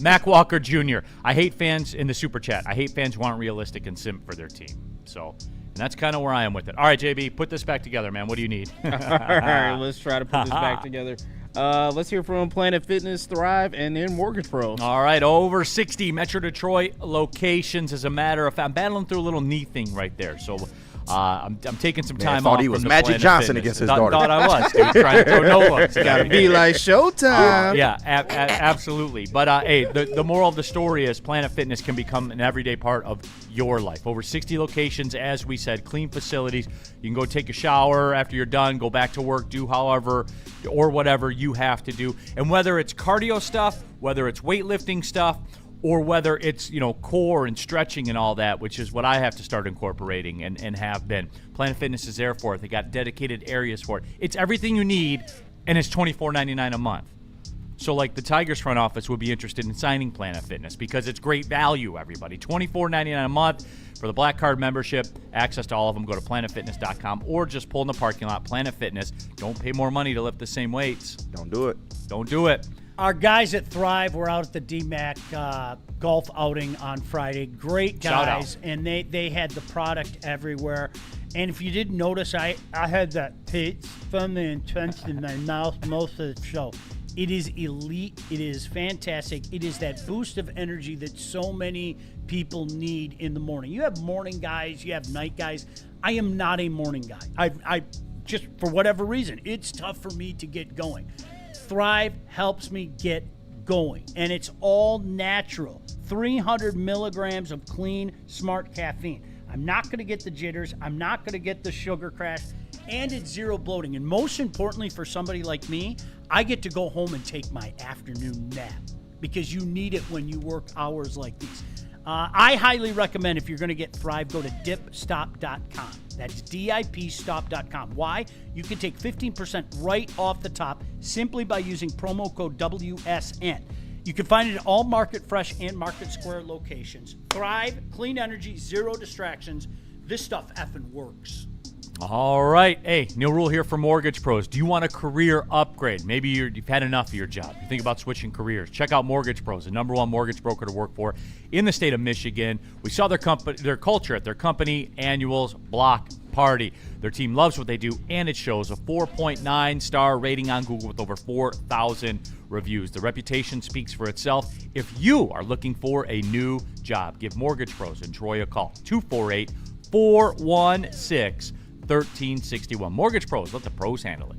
S2: Mac Walker Jr. I hate fans in the Super Chat. I hate fans who aren't realistic and simp for their team. So, and that's kind of where I am with it. All right, JB, put this back together, man. What do you need?
S3: All right, let's try to put this back together. Let's hear from Planet Fitness, Thrive, and then Mortgage Pros.
S2: All right, over 60 Metro Detroit locations. As a matter of fact, I'm battling through a little knee thing right there. So I'm taking some time off.
S5: Thought he was Magic Johnson against his daughter.
S2: Thought I was, dude, trying to throw Nova.
S3: Gotta be like Showtime.
S2: Yeah, absolutely. But hey, the moral of the story is Planet Fitness can become an everyday part of your life. Over 60 locations, as we said, clean facilities. You can go take a shower after you're done, go back to work, do however or whatever you have to do. And whether it's cardio stuff, whether it's weightlifting stuff, or whether it's, core and stretching and all that, which is what I have to start incorporating and have been. Planet Fitness is there for it. They got dedicated areas for it. It's everything you need, and it's $24.99 a month. So, like, the Tigers front office would be interested in signing Planet Fitness because it's great value, everybody. $24.99 a month for the Black Card membership. Access to all of them. Go to planetfitness.com or just pull in the parking lot. Planet Fitness. Don't pay more money to lift the same weights.
S5: Don't do it.
S2: Don't do it.
S4: Our guys at Thrive were out at the DMAC golf outing on Friday. Great guys, and they had the product everywhere. And if you didn't notice, I had that taste from the intense in my mouth most of the show. It is elite. It is fantastic. It is that boost of energy that so many people need in the morning. You have morning guys. You have night guys. I am not a morning guy. I just, for whatever reason, it's tough for me to get going. Thrive helps me get going, and it's all natural. 300 milligrams of clean, smart caffeine. I'm not going to get the jitters. I'm not going to get the sugar crash, and it's zero bloating. And most importantly, for somebody like me, I get to go home and take my afternoon nap because you need it when you work hours like these. I highly recommend, if you're going to get Thrive, go to dipstop.com. That's dipstop.com. Why? You can take 15% right off the top simply by using promo code WSN. You can find it at all Market Fresh and Market Square locations. Thrive, clean energy, zero distractions. This stuff effing works.
S2: All right. Hey, Neal Ruhl here for Mortgage Pros. Do you want a career upgrade? Maybe you've had enough of your job. You think about switching careers. Check out Mortgage Pros, the #1 mortgage broker to work for in the state of Michigan. We saw their culture at their company annuals block party. Their team loves what they do, and it shows. A 4.9-star rating on Google with over 4,000 reviews. The reputation speaks for itself. If you are looking for a new job, give Mortgage Pros in Troy a call. 248-416-1361. Mortgage Pros, let the pros handle it.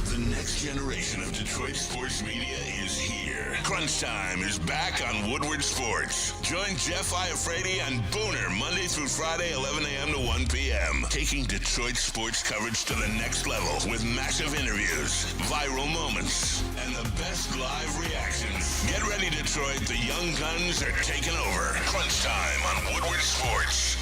S1: The next generation of Detroit sports media is here. Crunch Time is back on Woodward Sports. Join Jeff Iafrate and Booner Monday through Friday, 11 a.m. to 1 p.m. Taking Detroit sports coverage to the next level with massive interviews, viral moments, and the best live reactions. Get ready, Detroit. The young guns are taking over. Crunch Time on Woodward Sports.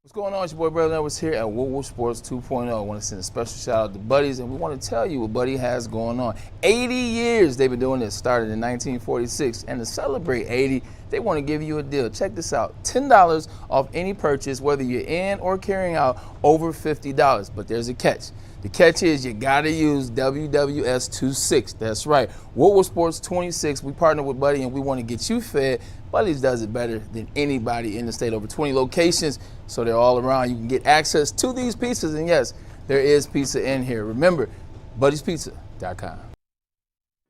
S7: What's going on? It's your boy Braylon was here at Woodward Sports 2.0. I want to send a special shout out to Buddies, and we want to tell you what Buddy has going on. 80 years they've been doing this, started in 1946, and to celebrate 80, they want to give you a deal. Check this out, $10 off any purchase, whether you're in or carrying out over $50. But there's a catch. The catch is you got to use WWS26. That's right, Woodward Sports 26. We partner with Buddy, and we want to get you fed. Buddy's does it better than anybody in the state. Over 20 locations, so they're all around. You can get access to these pizzas, and yes, there is pizza in here. Remember, Buddy'sPizza.com.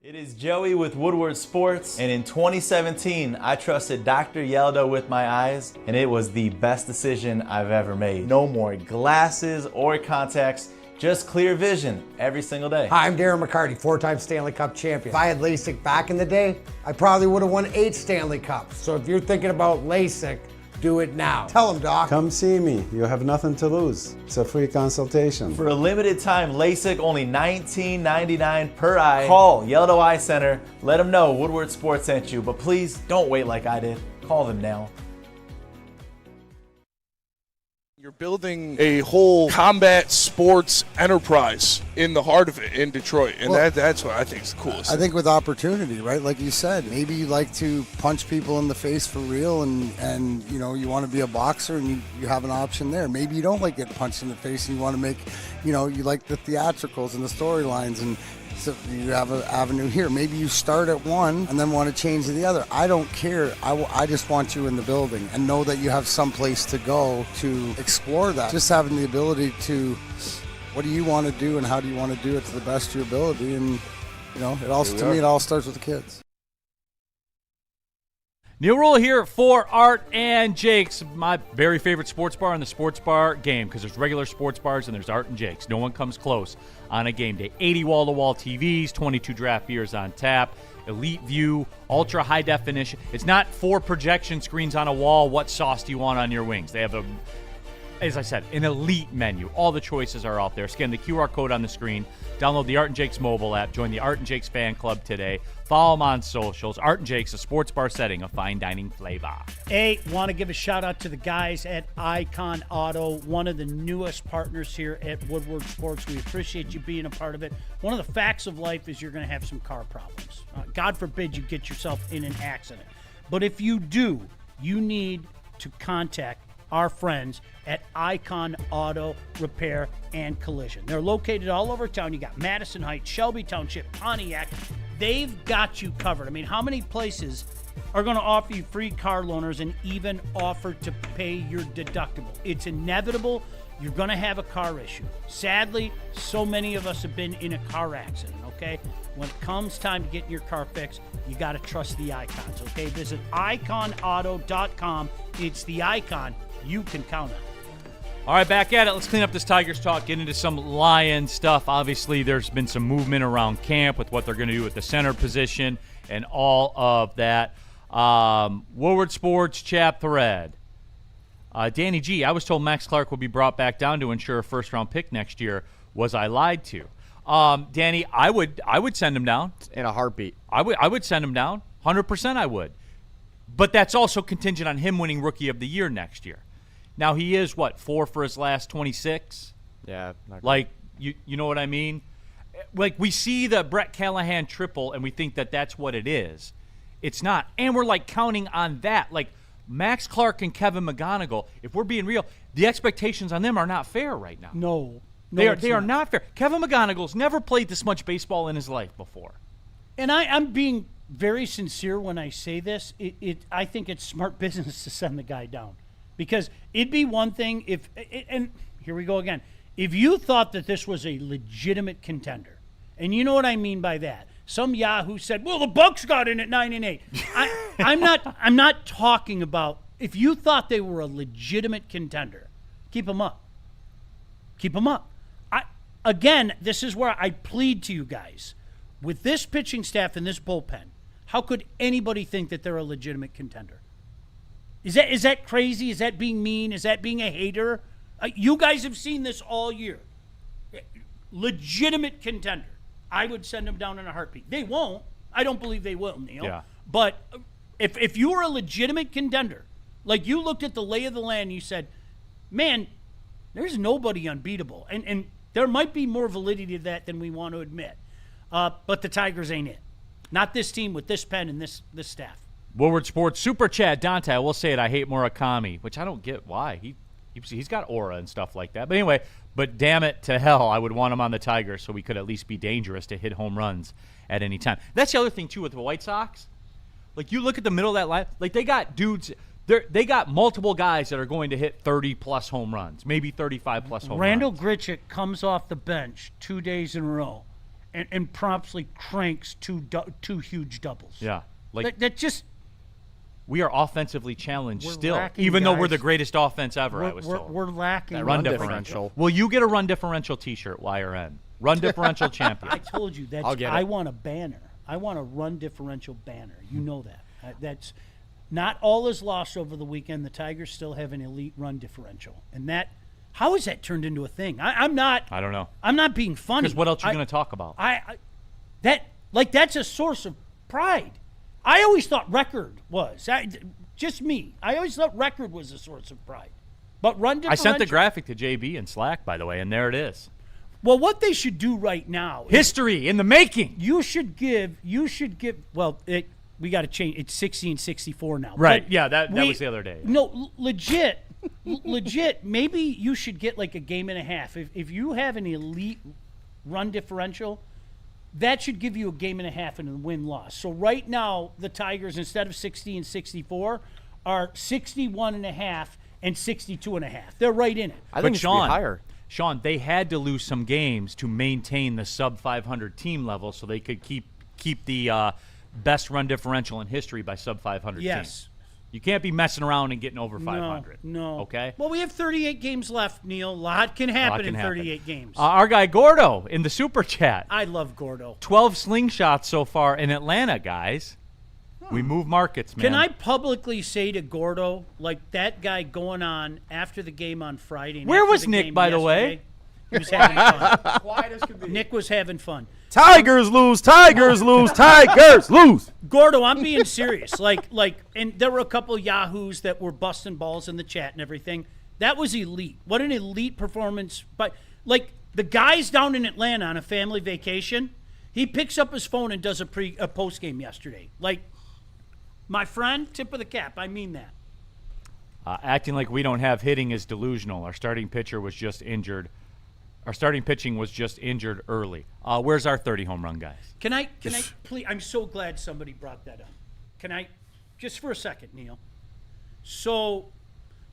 S6: It is Joey with Woodward Sports, and in 2017, I trusted Dr. Yelda with my eyes, and it was the best decision I've ever made. No more glasses or contacts, just clear vision every single day.
S8: Hi, I'm Darren McCarty, 4-time Stanley Cup champion. If I had LASIK back in the day, I probably would have won 8 Stanley Cups. So if you're thinking about LASIK, do it now. Tell them, Doc.
S9: Come see me. You have nothing to lose. It's a free consultation.
S6: For a limited time, LASIK only $19.99 per eye. Call Yeldo Eye Center. Let them know Woodward Sports sent you, but please don't wait like I did. Call them now.
S10: You're building a whole combat sports enterprise in the heart of it in Detroit, and that's what I think is the coolest.
S11: I think with opportunity, right? Like you said, maybe you like to punch people in the face for real, and you know, you want to be a boxer, and you have an option there. Maybe you don't like getting punched in the face, and you want to make, you know, you like the theatricals and the storylines, and so you have an avenue here. Maybe you start at one and then want to change to the other. I don't care. I just want you in the building and know that you have some place to go to explore that. Just having the ability to, what do you want to do and how do you want to do it to the best of your ability? And, you know, it all starts with the kids.
S2: Neal Ruhl here for Art and Jake's, my very favorite sports bar in the sports bar game, because there's regular sports bars and there's Art and Jake's. No one comes close on a game day. 80 wall-to-wall TVs, 22 draft beers on tap, elite view, ultra high definition. It's not 4 projection screens on a wall. What sauce do you want on your wings? They have as I said, an elite menu. All the choices are out there. Scan the QR code on the screen. Download the Art and Jake's mobile app. Join the Art and Jake's fan club today. Follow them on socials. Art and Jake's, a sports bar setting, a fine dining flavor.
S4: Hey, want to give a shout out to the guys at Icon Auto, one of the newest partners here at Woodward Sports. We appreciate you being a part of it. One of the facts of life is you're going to have some car problems. God forbid you get yourself in an accident. But if you do, you need to contact our friends at Icon Auto Repair and Collision. They're located all over town. You got Madison Heights, Shelby Township, Pontiac. They've got you covered. I mean, how many places are going to offer you free car loaners and even offer to pay your deductible? It's inevitable. You're going to have a car issue. Sadly, so many of us have been in a car accident, okay? When it comes time to getting your car fixed, you got to trust the Icons, okay? Visit iconauto.com. It's the Icon you can count on.
S2: All right, back at it. Let's clean up this Tigers talk, get into some Lions stuff. Obviously, there's been some movement around camp with what they're going to do with the center position and all of that. Woodward Sports chat thread. Danny G, I was told Max Clark will be brought back down to ensure a first-round pick next year. Was I lied to? Danny, I would send him down.
S12: In a heartbeat.
S2: I would send him down. 100% I would. But that's also contingent on him winning Rookie of the Year next year. Now, he is, 4 for his last 26?
S12: Yeah.
S2: Like, you know what I mean? Like, we see the Brett Callahan triple, and we think that that's what it is. It's not. And we're, counting on that. Like, Max Clark and Kevin McGonigal, if we're being real, the expectations on them are not fair right now.
S4: No.
S2: They are not fair. Kevin McGonigal's never played this much baseball in his life before.
S4: And I'm being very sincere when I say this. I think it's smart business to send the guy down. Because it'd be one thing if, and here we go again, if you thought that this was a legitimate contender, and you know what I mean by that. Some Yahoo said, well, the Bucks got in at 9-8. I'm not talking about, if you thought they were a legitimate contender, keep them up. Keep them up. Again, this is where I plead to you guys. With this pitching staff and this bullpen, how could anybody think that they're a legitimate contender? Is that crazy? Is that being mean? Is that being a hater? You guys have seen this all year. Legitimate contender. I would send them down in a heartbeat. They won't. I don't believe they will, Neal.
S2: Yeah.
S4: But if you were a legitimate contender, like you looked at the lay of the land, and you said, man, there's nobody unbeatable. And there might be more validity to that than we want to admit. But the Tigers ain't it. Not this team with this pen and this staff.
S2: Woodward Sports Super Chat, Dante, I will say it, I hate Murakami, which I don't get why. He's got aura and stuff like that. But anyway, damn it to hell, I would want him on the Tigers so we could at least be dangerous to hit home runs at any time. That's the other thing, too, with the White Sox. Like, you look at the middle of that line, like, they got dudes, they got multiple guys that are going to hit 30-plus home runs, maybe 35-plus home
S4: Randall
S2: runs.
S4: Grichuk comes off the bench 2 days in a row and promptly cranks two huge doubles.
S2: Yeah. Like,
S4: that just...
S2: We are offensively challenged still,
S4: lacking,
S2: even though
S4: guys.
S2: we're the greatest offense ever, I was told.
S4: We're lacking.
S2: That run differential. Will you get a run differential T-shirt, YRN? Run differential champion.
S4: I told you that. I want a banner. I want a run differential banner. You know that. That's not all is lost over the weekend. The Tigers still have an elite run differential, and that. How is that turned into a thing? I'm not.
S2: I don't know.
S4: I'm not being funny.
S2: Because what else are you going to talk about?
S4: That's a source of pride. I always thought record was. Just me. I always thought record was a source of pride. But run
S2: I
S4: differential.
S2: sent the graphic to JB in Slack, by the way, and there it is.
S4: Well, what they should do right now.
S2: History in the making.
S4: You should give. Well, we got to change. It's 60 and 64 now.
S2: Right.
S4: But
S2: yeah, that was the other day.
S4: No, legit. Maybe you should get like a game and a half. If you have an elite run differential, that should give you a game and a half in a win-loss. So right now, the Tigers, instead of 60 and 64, are 61 and a half and 62 and a half. They're right in it.
S5: I think it should be higher.
S2: Sean, they had to lose some games to maintain the sub 500 team level, so they could keep the best run differential in history by sub 500
S4: Yes.
S2: teams. You can't be messing around and getting over 500.
S4: No.
S2: Okay?
S4: Well, we have 38 games left, Neal. A lot can happen in 38 games.
S2: Our guy Gordo in the super chat.
S4: I love Gordo.
S2: 12 slingshots so far in Atlanta, guys. We move markets, man.
S4: Can I publicly say to Gordo, like that guy going on after the game on Friday? and
S2: Where
S4: after
S2: was
S4: the
S2: Nick,
S4: game
S2: by the way?
S4: He was having fun.
S3: Quiet as could be.
S4: Nick was having fun.
S5: Tigers lose, Tigers lose, Tigers lose.
S4: Gordo, I'm being serious. And there were a couple of yahoos that were busting balls in the chat and everything. That was elite. What an elite performance! But like the guy's down in Atlanta on a family vacation, he picks up his phone and does a post game yesterday. Like, my friend, tip of the cap. I mean that.
S2: Acting like we don't have hitting is delusional. Our starting pitcher was just injured. Our starting pitching was just injured early. Where's our 30 home run guys?
S4: Can I please? I'm so glad somebody brought that up. Can I, just for a second, Neal? So,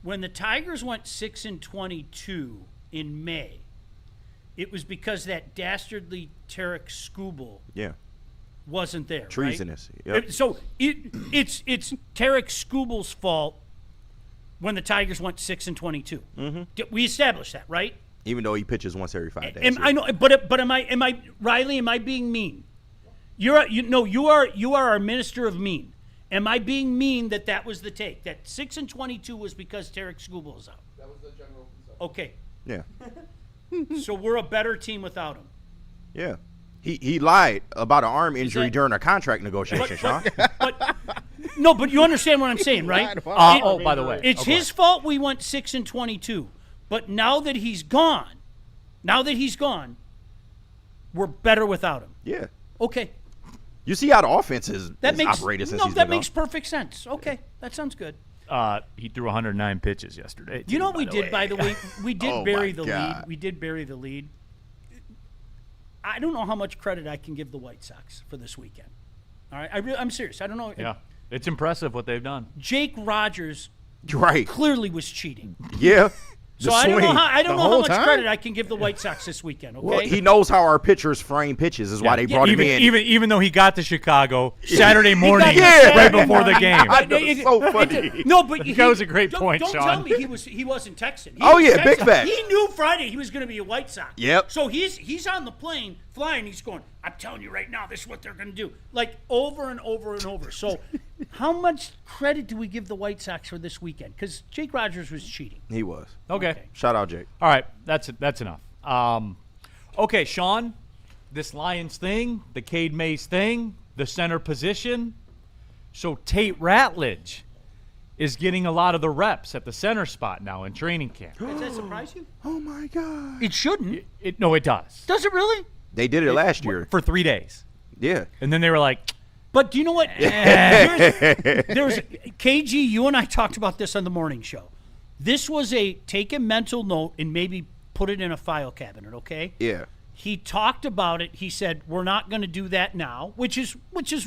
S4: when the Tigers went 6-22 in May, it was because that dastardly Tarek Skubal wasn't there.
S5: Treasonous.
S4: Right?
S5: Yep.
S4: So it's Tarek Skubal's fault when the Tigers went 6-22. Mm-hmm. We established that, right?
S5: Even though he pitches once every 5 days.
S4: I know, but am I Riley? Am I being mean? You are our minister of mean. Am I being mean that was the take? That 6-22 was because Tarek Skubal is out.
S7: That was the general concern.
S4: Okay.
S5: Yeah.
S4: So we're a better team without him.
S5: Yeah. He lied about an arm injury during a contract negotiation, Sean.
S4: But you understand what I'm saying, right?
S2: By the way.
S4: It's his fault we went 6-22. But now that he's gone, we're better without him.
S5: Yeah.
S4: Okay.
S5: You see how the offense is operated since he's been
S4: that makes perfect sense. Okay, that sounds good.
S2: He threw 109 pitches yesterday.
S4: You know what we did, by the way? We did bury the lead.
S5: God.
S4: We did bury the lead. I don't know how much credit I can give the White Sox for this weekend. All right, I'm serious. I don't know.
S2: Yeah, it's impressive what they've done.
S4: Jake Rogers
S5: Right.
S4: clearly was cheating.
S5: Yeah.
S4: So I don't know how much credit I can give the White Sox this weekend. Okay.
S5: Well, he knows how our pitchers frame pitches. Is why they brought him in.
S2: Even though he got to Chicago Saturday morning,
S5: Yeah.
S2: right before the game.
S5: I know, it's so funny.
S4: No, but
S2: That was a great point,
S4: don't
S2: Sean.
S4: tell me he wasn't texting. He
S5: Oh,
S4: was
S5: yeah, big
S4: texting.
S5: fact.
S4: He knew Friday he was going to be a White Sox.
S5: Yep.
S4: So he's on the plane flying. He's going, I'm telling you right now, this is what they're going to do. Like over and over and over. So how much credit do we give the White Sox for this weekend? Because Jake Rogers was cheating.
S5: He was.
S2: Okay.
S5: Shout out, Jake.
S2: All right, that's enough. Okay, Sean, this Lions thing, the Cade Mays thing, the center position. So Tate Ratledge is getting a lot of the reps at the center spot now in training camp.
S4: Does that surprise you?
S5: Oh my God.
S4: It shouldn't.
S2: No, it does.
S4: Does it really?
S5: They did it last year.
S2: For 3 days.
S5: Yeah.
S2: And then they were like,
S4: But do you know what? There's KG, you and I talked about this on the morning show. This was take a mental note and maybe put it in a file cabinet, okay?
S5: Yeah.
S4: He talked about it. He said, we're not going to do that now, which is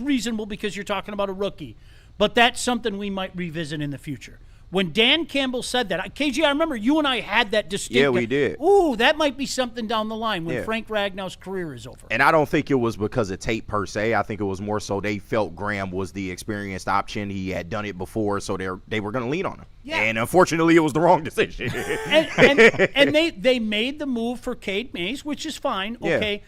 S4: reasonable because you're talking about a rookie. But that's something we might revisit in the future. When Dan Campbell said that, KG, I remember you and I had that distinct.
S5: Yeah, we did.
S4: Ooh, that might be something down the line when
S5: Yeah.
S4: Frank Ragnow's career is over.
S5: And I don't think it was because of Tate per se. I think it was more so they felt Graham was the experienced option. He had done it before, so they were going to lean on him.
S4: Yeah.
S5: And unfortunately, it was the wrong decision.
S4: and they made the move for Cade Mays, which is fine, okay?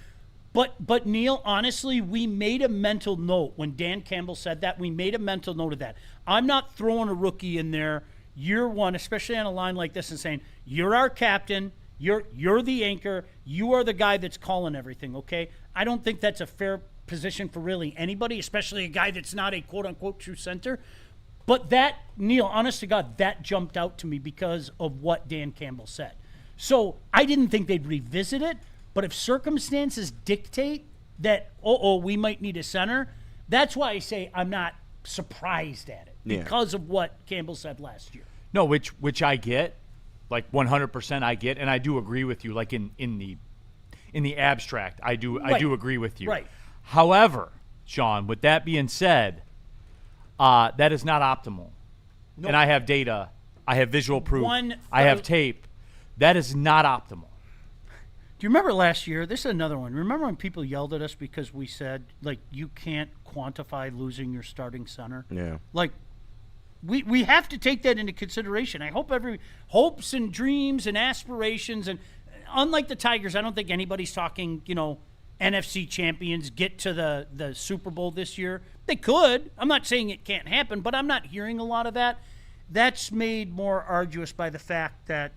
S5: Yeah.
S4: But Neal, honestly, we made a mental note when Dan Campbell said that. We made a mental note of that. I'm not throwing a rookie in there year one, especially on a line like this, and saying, you're our captain, you're the anchor, you are the guy that's calling everything, okay? I don't think that's a fair position for really anybody, especially a guy that's not a quote-unquote true center. But that, Neal, honest to God, that jumped out to me because of what Dan Campbell said. So I didn't think they'd revisit it, but if circumstances dictate that, we might need a center, that's why I say I'm not surprised at it because of what Campbell said last year.
S2: No, which I get, like 100% I get, and I do agree with you. Like in the abstract, I do agree with you.
S4: Right.
S2: However, Sean, with that being said, that is not optimal. No. And I have data, I have visual proof, I have tape. That is not optimal.
S4: Do you remember last year? This is another one. Remember when people yelled at us because we said, like, you can't quantify losing your starting center?
S5: Yeah.
S4: Like, we have to take that into consideration. I hope every hopes and dreams and aspirations, and unlike the Tigers, I don't think anybody's talking, NFC champions get to the Super Bowl this year. They could. I'm not saying it can't happen, but I'm not hearing a lot of that. That's made more arduous by the fact that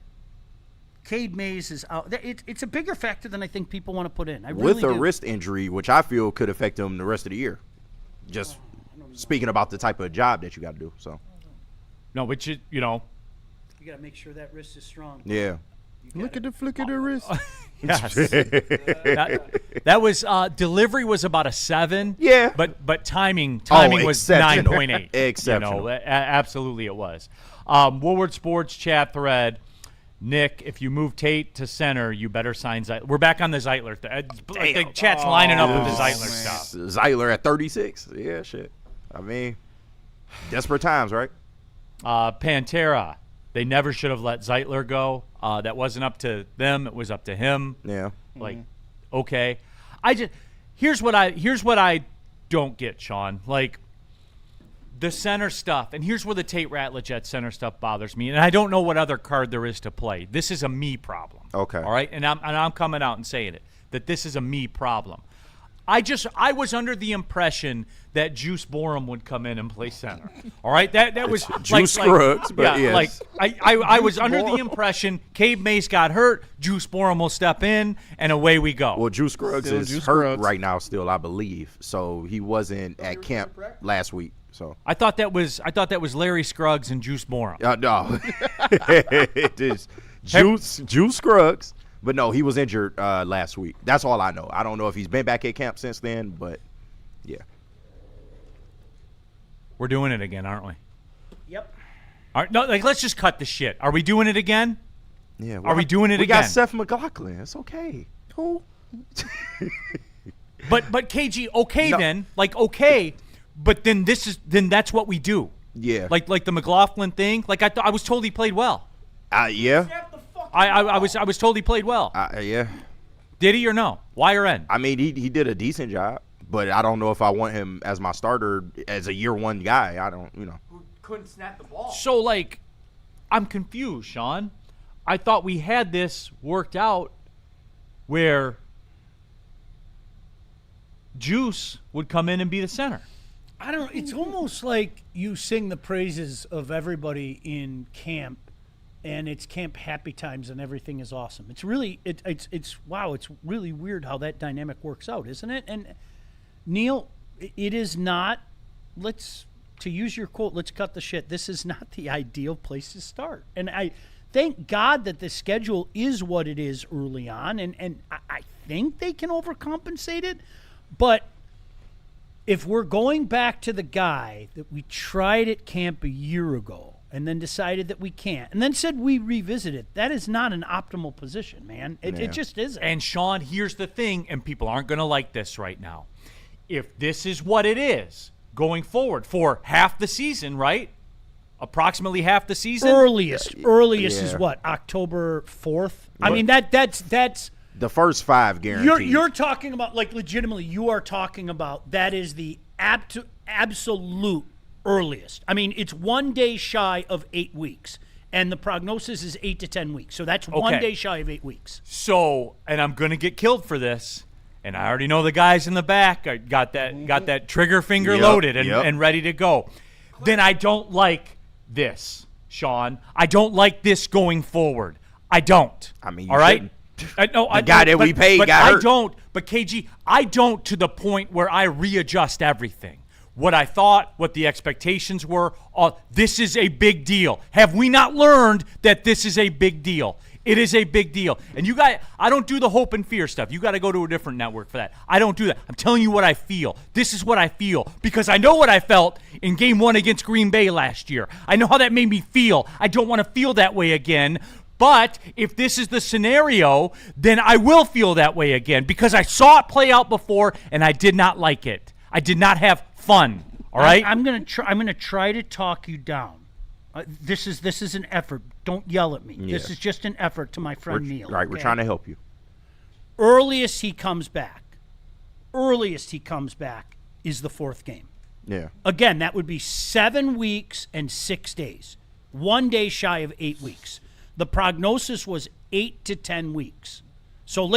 S4: Cade Mays is out. It's a bigger factor than I think people want to put in.
S5: With a wrist injury, which I feel could affect him the rest of the year. Just speaking about the type of job that you got to do. So,
S2: no, which is,
S4: you got to make sure that wrist is strong.
S5: Yeah.
S3: Look at the flick of the wrist.
S2: Yes. that was delivery was about a 7.
S5: Yeah.
S2: But timing was 9.8.
S5: Exceptional.
S2: Absolutely it was. Woodward Sports chat thread. Nick, if you move Tate to center, you better sign Zeitler. We're back on the Zeitler. The chat's lining up with the Zeitler stuff.
S5: Zeitler at 36. Yeah, shit. I mean, desperate times, right?
S2: Pantera. They never should have let Zeitler go. That wasn't up to them. It was up to him.
S5: Yeah.
S2: Like, okay. Here's what I don't get, Sean. Like, the center stuff, and here's where the Tate Ratledge at center stuff bothers me, and I don't know what other card there is to play. This is a me problem.
S5: Okay.
S2: All right? And I'm coming out and saying it, that this is a me problem. I was under the impression that Juice Borum would come in and play center. All right? That was
S5: Juice Scruggs, but yes.
S2: I was under the impression Cade Mays got hurt, Juice Borum will step in, and away we go.
S5: Well, Juice Scruggs is hurt right now still, I believe. So he wasn't at camp last week. So
S2: I thought that was Larry Scruggs and Juice Borum.
S5: No, it is Juice Scruggs, but no, he was injured last week. That's all I know. I don't know if he's been back at camp since then, but yeah,
S2: we're doing it again, aren't we?
S4: Yep.
S2: All right, no, let's just cut the shit. Are we doing it again?
S5: Yeah.
S2: Are we doing it again?
S5: We got Seth McLaughlin. It's okay. Cool.
S2: but KG, okay no. Then, like okay. But then that's what we do.
S5: Yeah.
S2: Like the McLaughlin thing. Like I was told he played well.
S5: Yeah.
S2: I was told he played well.
S5: Yeah.
S2: Did he or no? Y or N?
S5: I mean, he did a decent job, but I don't know if I want him as my starter as a year one guy. I don't,
S2: Who couldn't snap the ball. So like, I'm confused, Sean. I thought we had this worked out where Juice would come in and be the center.
S4: I don't know. It's almost like you sing the praises of everybody in camp, and it's camp happy times, and everything is awesome. It's really it's wow. It's really weird how that dynamic works out, isn't it? And Neal, it is not. To use your quote, let's cut the shit. This is not the ideal place to start, and I thank God that the schedule is what it is early on, and I think they can overcompensate it, but. If we're going back to the guy that we tried at camp a year ago and then decided that we can't and then said we revisit it, that is not an optimal position, man. It just isn't.
S2: And, Sean, here's the thing, and people aren't going to like this right now. If this is what it is going forward for half the season, right? Approximately half the season?
S4: Earliest is what? October 4th? I mean, that's
S5: the first 5 guaranteed.
S4: You're talking about, like, legitimately, you are talking about that is the absolute earliest. I mean, it's 1 day shy of 8 weeks, and the prognosis is 8 to 10 weeks. So that's 1 day shy of 8 weeks.
S2: So, and I'm going to get killed for this, and I already know the guys in the back got that trigger finger loaded and ready to go. Then I don't like this, Sean. I don't like this going forward. I don't.
S5: I mean,
S2: all right? The
S5: guy that we paid got hurt.
S2: I don't. But KG, I don't to the point where I readjust everything. what I thought, what the expectations were. This is a big deal. Have we not learned that this is a big deal? It is a big deal. And you guys, I don't do the hope and fear stuff. You got to go to a different network for that. I don't do that. I'm telling you what I feel. This is what I feel because I know what I felt in Game 1 against Green Bay last year. I know how that made me feel. I don't want to feel that way again. But if this is the scenario, then I will feel that way again because I saw it play out before and I did not like it. I did not have fun. All right?
S4: I'm gonna try to talk you down. This is an effort. Don't yell at me.
S5: Yeah.
S4: This is just an effort to my friend Neal.
S5: Right, we're trying to help you.
S4: Earliest he comes back is the 4th game.
S5: Yeah.
S4: Again, that would be 7 weeks and 6 days. 1 day shy of 8 weeks. The prognosis was 8 to 10 weeks. So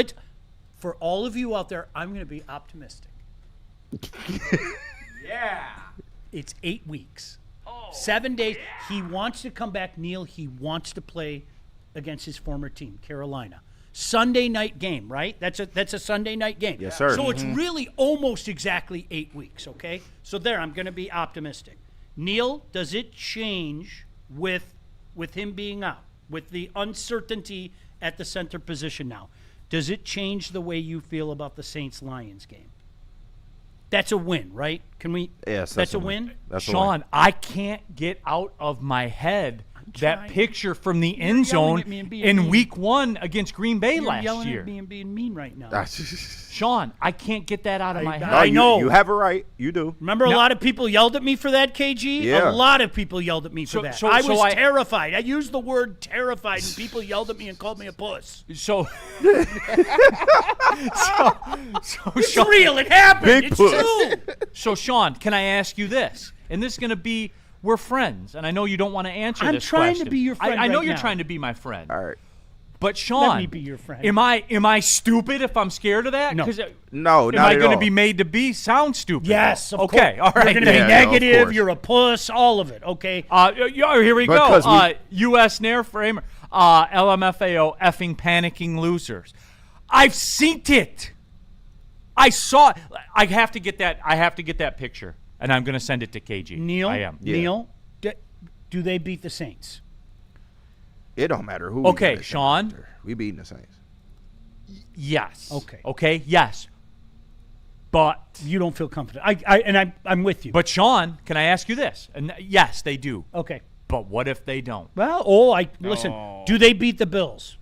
S4: for all of you out there, I'm going to be optimistic. Yeah. It's 8 weeks. 7 days. Yeah. He wants to come back, Neal. He wants to play against his former team, Carolina. Sunday night game, right? That's a Sunday night game.
S5: Yes, sir.
S4: So it's really almost exactly 8 weeks, okay? So there, I'm going to be optimistic. Neal, does it change with him being out, with the uncertainty at the center position now? Does it change the way you feel about the Saints-Lions game? That's a win, right? Can we?
S5: Yes,
S4: that's a win.
S5: That's
S2: Sean,
S5: a win.
S2: I can't get out of my head that picture from the end zone in Week 1 against Green Bay last
S4: yelling
S2: year.
S4: At me and being mean right now.
S2: Sean, I can't get that out of my head.
S5: No,
S4: I know.
S5: You have a right. You do.
S4: Remember, a lot of people yelled at me for that, KG?
S5: Yeah.
S4: A lot of people yelled at me for that. I was terrified. I used the word terrified, and people yelled at me and called me a puss.
S2: So
S4: It's real. It happened.
S5: Big
S4: it's
S5: puss.
S4: true.
S2: So, Sean, can I ask you this? And this is going to be, we're friends, and I know you don't want to answer
S4: I'm
S2: this
S4: trying
S2: question.
S4: to be your friend
S2: I know
S4: right
S2: you're
S4: now.
S2: trying to be my friend.
S5: All right.
S2: But Sean,
S4: Let me be your friend.
S2: Am I stupid if I'm scared of that?
S4: No.
S2: 'Cause,
S5: No,
S2: am
S5: not
S2: I
S5: at
S2: going to
S5: all.
S2: be made to sound stupid?
S4: Yes, of
S2: okay,
S4: course.
S2: all right.
S4: You're going to
S5: Yeah,
S4: be
S5: no, of
S4: negative.
S5: course.
S4: You're a puss. All of it. Okay.
S2: Here we go.
S5: Because
S2: U.S. Nairframer, LMFAO, effing panicking losers. I've seen it. I saw it. I have to get that picture, and I'm going to send it to KG.
S4: Neal.
S2: I am.
S5: Yeah.
S4: Neal. Do they beat the Saints?
S5: It don't matter who.
S2: Okay,
S5: we got
S2: Sean.
S5: after. We beating the Saints.
S2: Yes.
S4: Okay.
S2: Okay. Yes. But
S4: You don't feel confident. I'm with you.
S2: But Sean, can I ask you this? And yes, they do.
S4: Okay.
S2: But what if they don't?
S4: Well, listen. Do they beat the Bills?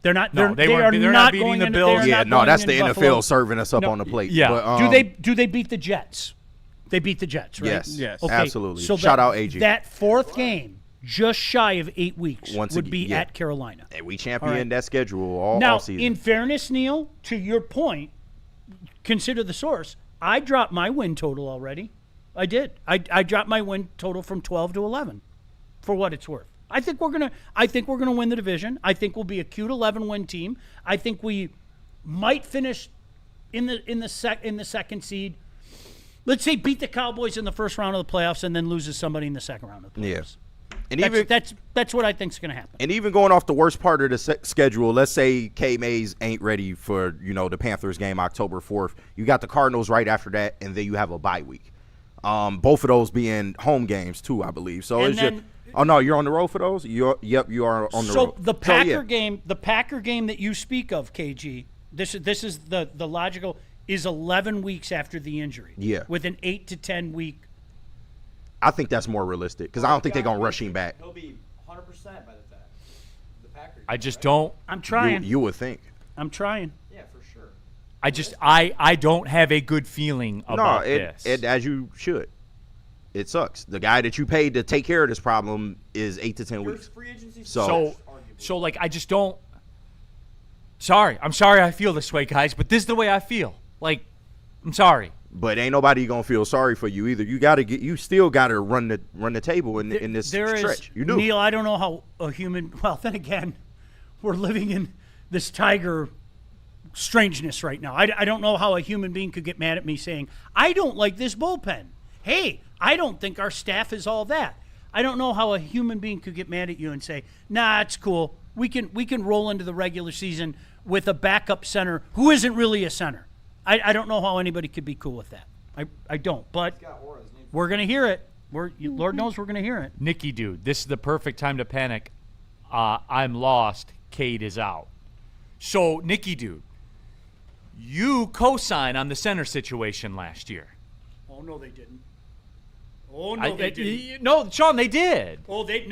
S4: They're not.
S2: No,
S4: they're
S2: they're not beating
S4: going
S2: the
S4: into-
S2: Bills.
S4: they're
S5: Yeah,
S4: not
S5: no,
S4: going
S5: that's the
S4: into
S5: NFL
S4: Buffalo.
S5: serving us up
S4: No.
S5: on the plate.
S2: Yeah.
S5: But,
S4: Do they beat the Jets? They beat the Jets, right?
S5: Yes.
S3: Yes.
S4: Okay.
S5: Absolutely.
S4: So
S5: Shout out AG.
S4: That 4th game, just shy of 8 weeks,
S5: Once
S4: would
S5: again,
S4: be
S5: yeah.
S4: at Carolina.
S5: And we championed
S4: All right.
S5: that schedule all
S4: Now,
S5: season.
S4: in fairness, Neal, to your point, consider the source. I dropped my win total already. I did. I dropped my win total from 12 to 11, for what it's worth. I think we're gonna win the division. I think we'll be a cute 11-win team. I think we might finish in the second seed. Let's say beat the Cowboys in the first round of the playoffs and then loses somebody in the second round of the playoffs.
S5: Yeah. And
S4: That's what I think is going to happen.
S5: And even going off the worst part of the schedule, let's say K. Mays ain't ready for the Panthers game October 4th. You got the Cardinals right after that, and then you have a bye week. Both of those being home games too, I believe. So
S4: And
S5: it's
S4: then-
S5: just. Oh no, you're on the road for those. You are on the road.
S4: So the Packer
S5: game.
S4: the Packer game that you speak of, KG. This is the logical is 11 weeks after the injury.
S5: Yeah.
S4: With an 8 to 10 week.
S5: I think that's more realistic because I don't think they're gonna rush him back.
S12: He'll be 100% by the time. The Packers.
S2: I just don't.
S4: I'm trying.
S5: You would think.
S4: I'm trying.
S12: Yeah, for sure.
S2: I don't have a good feeling about this.
S5: It as you should. It sucks. The guy that you paid to take care of this problem is 8 to 10 weeks.
S12: Free agency.
S2: So like I just don't. Sorry, I'm sorry I feel this way, guys, but this is the way I feel. Like, I'm sorry.
S5: But ain't nobody gonna feel sorry for you either. You still gotta run the table in this stretch. You do.
S4: Neal, I don't know how a human. Well, then again, we're living in this Tiger strangeness right now. I don't know how a human being could get mad at me saying I don't like this bullpen. Hey, I don't think our staff is all that. I don't know how a human being could get mad at you and say, nah, it's cool. We can roll into the regular season with a backup center who isn't really a center. I don't know how anybody could be cool with that. I don't. But
S12: He's got aura. His name's
S4: We're going to hear it. Lord knows we're going to hear it.
S2: Nicky, dude, this is the perfect time to panic. I'm lost. Cade is out. So, Nicky, dude, you co-sign on the center situation last year.
S4: Oh, no, they didn't. Oh, no, they didn't.
S2: No, Sean, they did.
S4: Oh, they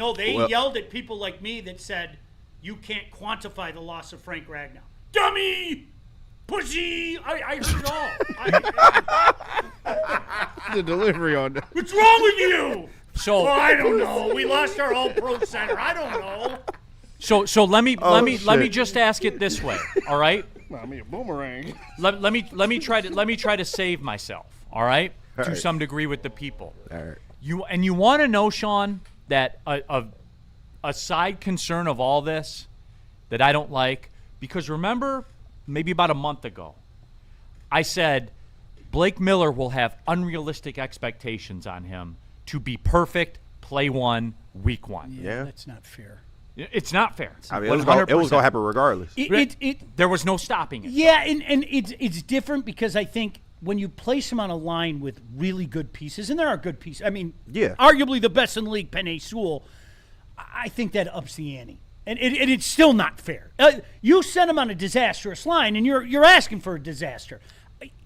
S4: yelled at people like me that said, you can't quantify the loss of Frank Ragnow. Dummy! Pussy! I heard it all.
S3: The delivery on that.
S4: What's wrong with you?
S2: So
S4: I don't know. We lost our all-pro center. I don't know.
S2: So let me just ask it this way. All right.
S3: I mean, a boomerang.
S2: Let me try to save myself. All right. To some degree with the people.
S5: All right.
S2: You want to know, Sean, that a side concern of all this that I don't like, because remember, maybe about a month ago, I said Blake Miller will have unrealistic expectations on him to be perfect play one, week one.
S5: Yeah.
S4: That's not fair.
S2: It's not fair.
S5: I mean, it was going to happen regardless.
S2: There was no stopping it.
S4: Yeah, and it's different because I think when you place him on a line with really good pieces, and there are good pieces. I mean, arguably the best in the league, Penei Sewell, I think that ups the ante. And it's still not fair. You send him on a disastrous line, and you're asking for a disaster.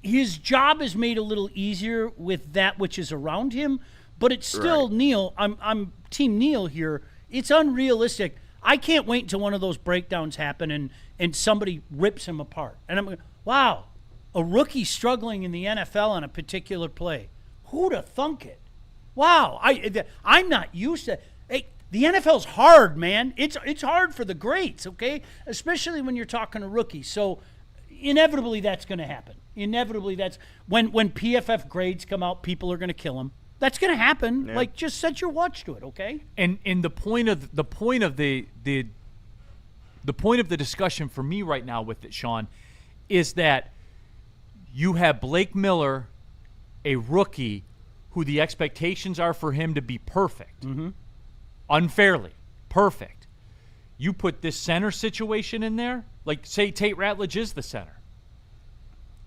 S4: His job is made a little easier with that which is around him, but it's still Neal. I'm Team Neal here. It's unrealistic. I can't wait until one of those breakdowns happen and somebody rips him apart. And I'm like, wow, a rookie struggling in the NFL on a particular play. Who'd have thunk it? Wow, I'm not used to. Hey, the NFL's hard, man. It's hard for the greats, okay? Especially when you're talking to rookies. So inevitably that's going to happen. Inevitably that's when PFF grades come out, people are going to kill them. That's going to happen. Yeah. Like, just set your watch to it, okay?
S2: And the point of the discussion for me right now with it, Sean, is that you have Blake Miller, a rookie, who the expectations are for him to be perfect.
S4: Mm-hmm.
S2: Unfairly perfect. You put this center situation in there, like say Tate Ratledge is the center.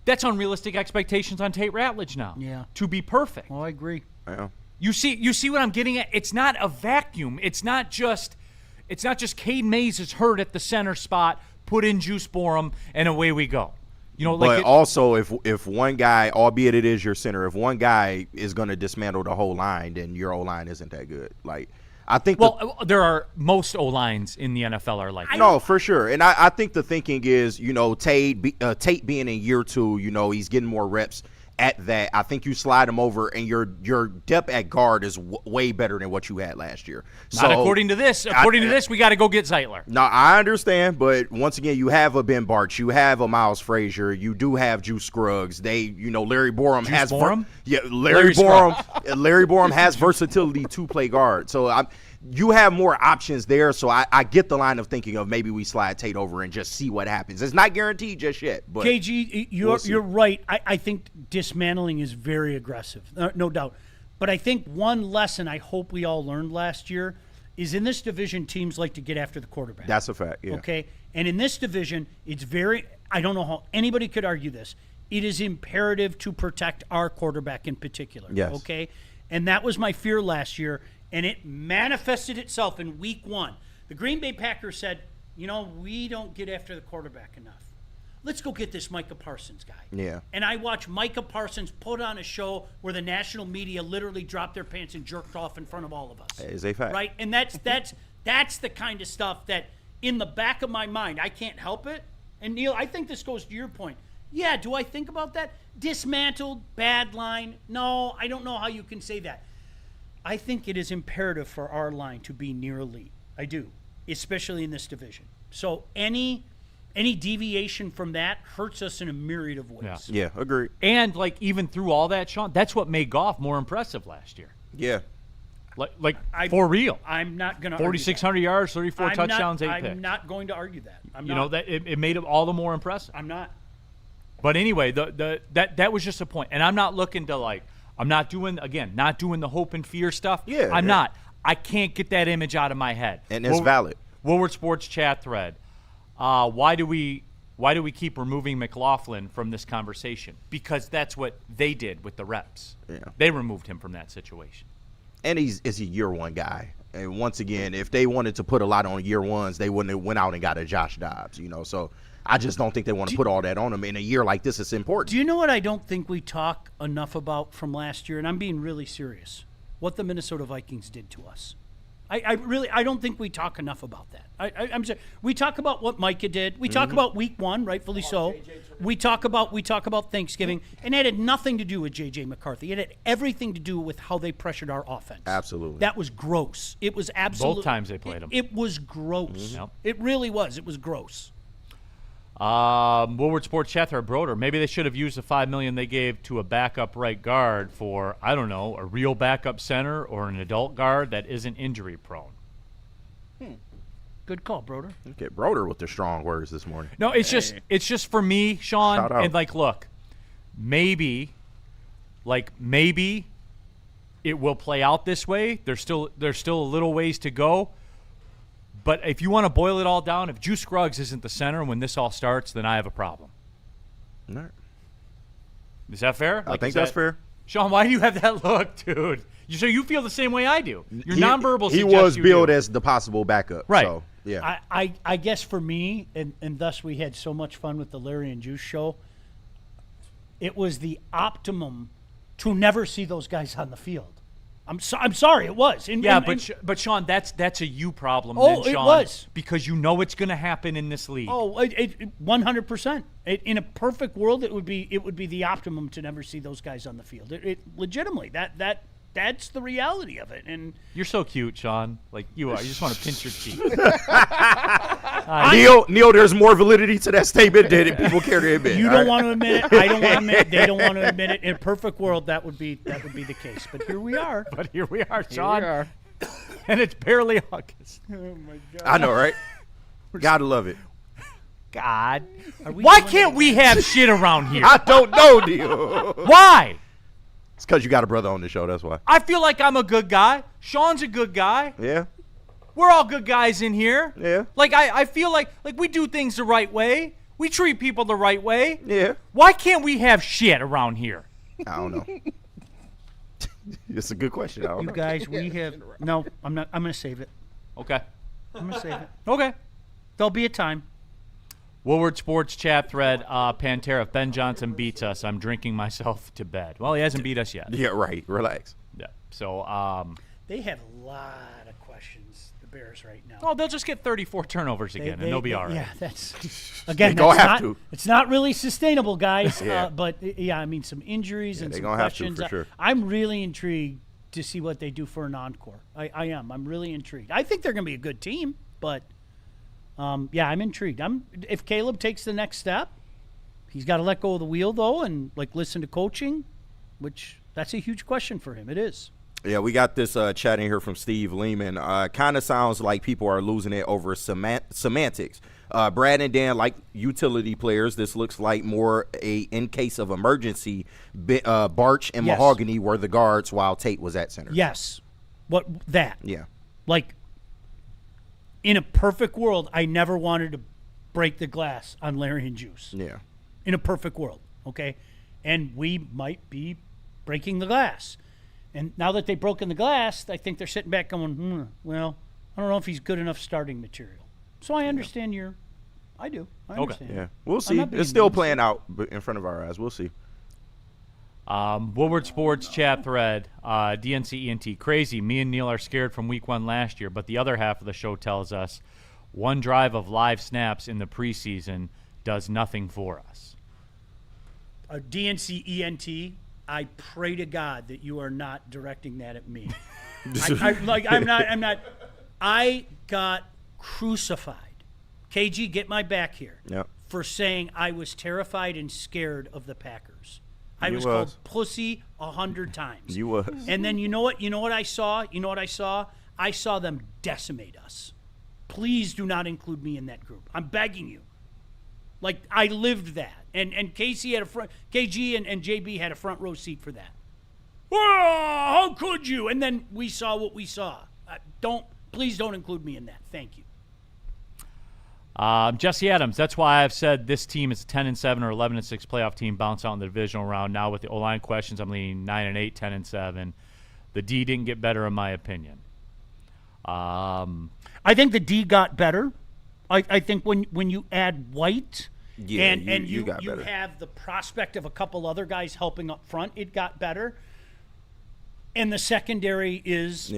S2: That's unrealistic expectations on Tate Ratledge now.
S4: Yeah.
S2: To be perfect.
S4: Well, I agree.
S5: Yeah.
S2: You see what I'm getting at? It's not a vacuum. It's not just Cade Mays is hurt at the center spot, put in Juice Borum, and away we go. You know,
S5: but also if one guy, albeit it is your center, if one guy is going to dismantle the whole line, then your O-line isn't that good. Like, I think
S2: there are most O-lines in the NFL are like that.
S5: No, for sure. And I think the thinking is, you know, Tate being in year 2, you know, he's getting more reps at that. I think you slide him over and your depth at guard is way better than what you had last year.
S2: Not according to this. According to this, we got to go get Zeitler.
S5: No, I understand, but once again, you have a Ben Barch, you have a Miles Frazier, you do have Juice Scruggs. Larry Borum has
S2: Borum?
S5: Larry Borum has versatility to play guard. So you have more options there, so I get the line of thinking of maybe we slide Tate over and just see what happens. It's not guaranteed just yet. But
S4: KG, you're right. I think dismantling is very aggressive, no doubt. But I think one lesson I hope we all learned last year is in this division, teams like to get after the quarterback.
S5: That's a fact, yeah.
S4: Okay? And in this division, it's I don't know how anybody could argue this. It is imperative to protect our quarterback in particular.
S5: Yes.
S4: Okay? And that was my fear last year. And it manifested itself in week 1. The Green Bay Packers said, we don't get after the quarterback enough. Let's go get this Micah Parsons guy.
S5: Yeah.
S4: And I watched Micah Parsons put on a show where the national media literally dropped their pants and jerked off in front of all of us.
S5: That is a fact.
S4: Right? And that's the kind of stuff that in the back of my mind, I can't help it. And Neal, I think this goes to your point. Yeah, do I think about that? Dismantled, bad line? No, I don't know how you can say that. I think it is imperative for our line to be near elite. I do, especially in this division. So any deviation from that hurts us in a myriad of ways.
S5: Yeah, agreed.
S2: And even through all that, Sean, that's what made Goff more impressive last year.
S5: Yeah.
S2: For real.
S4: I'm not going to
S2: 4,600 yards, 34 touchdowns, 8 picks.
S4: I'm not going to argue that.
S2: It made it all the more impressive.
S4: I'm not.
S2: But anyway, that was just a point. And I'm not looking to I'm not doing the hope and fear stuff.
S5: Yeah.
S2: I'm not. I can't get that image out of my head.
S5: And it's valid.
S2: Woodward Sports chat thread. Why do we Why do we keep removing McLaughlin from this conversation? Because that's what they did with the reps.
S5: Yeah.
S2: They removed him from that situation.
S5: And he's a year one guy. And once again, if they wanted to put a lot on year ones, they wouldn't have went out and got a Josh Dobbs, So I just don't think they want to put all that on him. In a year like this, it's important.
S4: Do you know what I don't think we talk enough about from last year? And I'm being really serious. What the Minnesota Vikings did to us. I don't think we talk enough about that. I'm sorry. We talk about what Micah did. We talk about week 1, rightfully so. We talk about Thanksgiving, and it had nothing to do with J.J. McCarthy. It had everything to do with how they pressured our offense.
S5: Absolutely.
S4: That was gross. It was absolutely.
S2: Both times they played them.
S4: It was gross.
S2: Yep.
S4: It really was. It was gross.
S2: Woodward Sports chat thread, Broder. Maybe they should have used the $5 million they gave to a backup right guard for, I don't know, a real backup center or an adult guard that isn't injury prone.
S4: Good call, Broder.
S5: Okay, Broder with the strong words this morning.
S2: No, it's just for me, Sean.
S5: Shout out.
S2: And look, maybe it will play out this way. There's still a little ways to go. But if you want to boil it all down, if Juice Scruggs isn't the center when this all starts, then I have a problem.
S5: All right.
S2: Is that fair?
S5: I think that's fair.
S2: Sean, why do you have that look, dude? So you feel the same way I do. Your nonverbal
S5: He
S2: suggests
S5: was
S2: you
S5: billed
S2: do.
S5: as the possible backup.
S2: Right.
S5: So, yeah.
S4: I guess for me, and thus we had so much fun with the Larry and Juice show, it was the optimum to never see those guys on the field. I'm sorry, it was.
S2: But Sean, that's a you problem.
S4: Oh,
S2: then, Sean,
S4: it was.
S2: because you know it's going to happen in this league.
S4: Oh, 100%. In a perfect world, it would be the optimum to never see those guys on the field. It legitimately that's the reality of it. And
S2: You're so cute, Sean. Like you are. You just want to pinch your cheek.
S5: Neal, there's more validity to that statement than people care to admit.
S4: You don't want to admit it. I don't want to admit it. They don't want to admit it. In a perfect world, that would be the case. But here we are.
S2: But here we are, Sean. And it's barely August.
S4: Oh my God.
S5: I know, right? Gotta love it.
S2: God. Why can't we have shit around here?
S5: I don't know, Neal.
S2: Why?
S5: It's because you got a brother on the show. That's why.
S2: I feel like I'm a good guy. Sean's a good guy.
S5: Yeah.
S2: We're all good guys in here.
S5: Yeah.
S2: Like I feel like we do things the right way. We treat people the right way.
S5: Yeah.
S2: Why can't we have shit around here?
S5: I don't know. It's a good question. I don't
S4: You
S5: know.
S4: guys, we have no. I'm not. I'm going to save it.
S2: Okay.
S4: I'm going to save it.
S2: Okay.
S4: There'll be a time.
S2: Woodward Sports chat thread, Pantera, if Ben Johnson beats us, I'm drinking myself to bed. Well, he hasn't beat us yet.
S5: Yeah, right. Relax.
S2: Yeah. So,
S4: They have a lot of questions, the Bears, right now.
S2: they'll just get 34 turnovers again, and they'll be all right.
S4: Yeah, that's again.
S5: They gonna
S4: that's
S5: have
S4: not,
S5: to.
S4: It's not really sustainable, guys.
S5: Yeah.
S4: But yeah, I mean, some injuries and
S5: they
S4: some
S5: gonna have to,
S4: questions.
S5: for sure.
S4: I'm really intrigued to see what they do for an encore. I am. I'm really intrigued. I think they're going to be a good team, but yeah, I'm intrigued. If Caleb takes the next step, he's got to let go of the wheel though, and listen to coaching, which that's a huge question for him. It is.
S5: Yeah, we got this chat in here from Steve Lehman. Kind of sounds like people are losing it over semantics. Brad and Dan like utility players. This looks like more in case of emergency. Barch and
S4: Yes.
S5: Mahogany were the guards while Tate was at center.
S4: Yes. What that?
S5: Yeah.
S4: In a perfect world, I never wanted to break the glass on Larry and Juice.
S5: Yeah.
S4: In a perfect world, okay? And we might be breaking the glass. And now that they've broken the glass, I think they're sitting back going, well, I don't know if he's good enough starting material. So I understand I do. I understand.
S5: Yeah. We'll
S4: I'm
S5: see.
S4: not being
S5: It's still
S4: mean.
S5: playing out in front of our eyes. We'll see.
S2: Woodward Sports chat thread, DNC ENT. Crazy. Me and Neal are scared from week 1 last year, but the other half of the show tells us one drive of live snaps in the preseason does nothing for us.
S4: DNC ENT, I pray to God that you are not directing that at me. I'm not. I got crucified. KG, get my back here.
S5: Yep.
S4: For saying I was terrified and scared of the Packers. I
S5: You
S4: was
S5: was.
S4: called pussy 100 times.
S5: You was.
S4: And then you know what? You know what I saw? You know what I saw? I saw them decimate us. Please do not include me in that group. I'm begging you. I lived that. And Casey had KG and JB had a front row seat for that. How could you? And then we saw what we saw. Please don't include me in that. Thank you.
S2: Jesse Adams, that's why I've said this team is a 10-7 or 11-6 playoff team, bounce out in the divisional round. Now with the O-line questions, I'm leaning 9-8, 10-7. The D didn't get better in my opinion.
S4: I think the D got better. I think when you add White and you have the prospect of a couple other guys helping up front, it got better. And the secondary is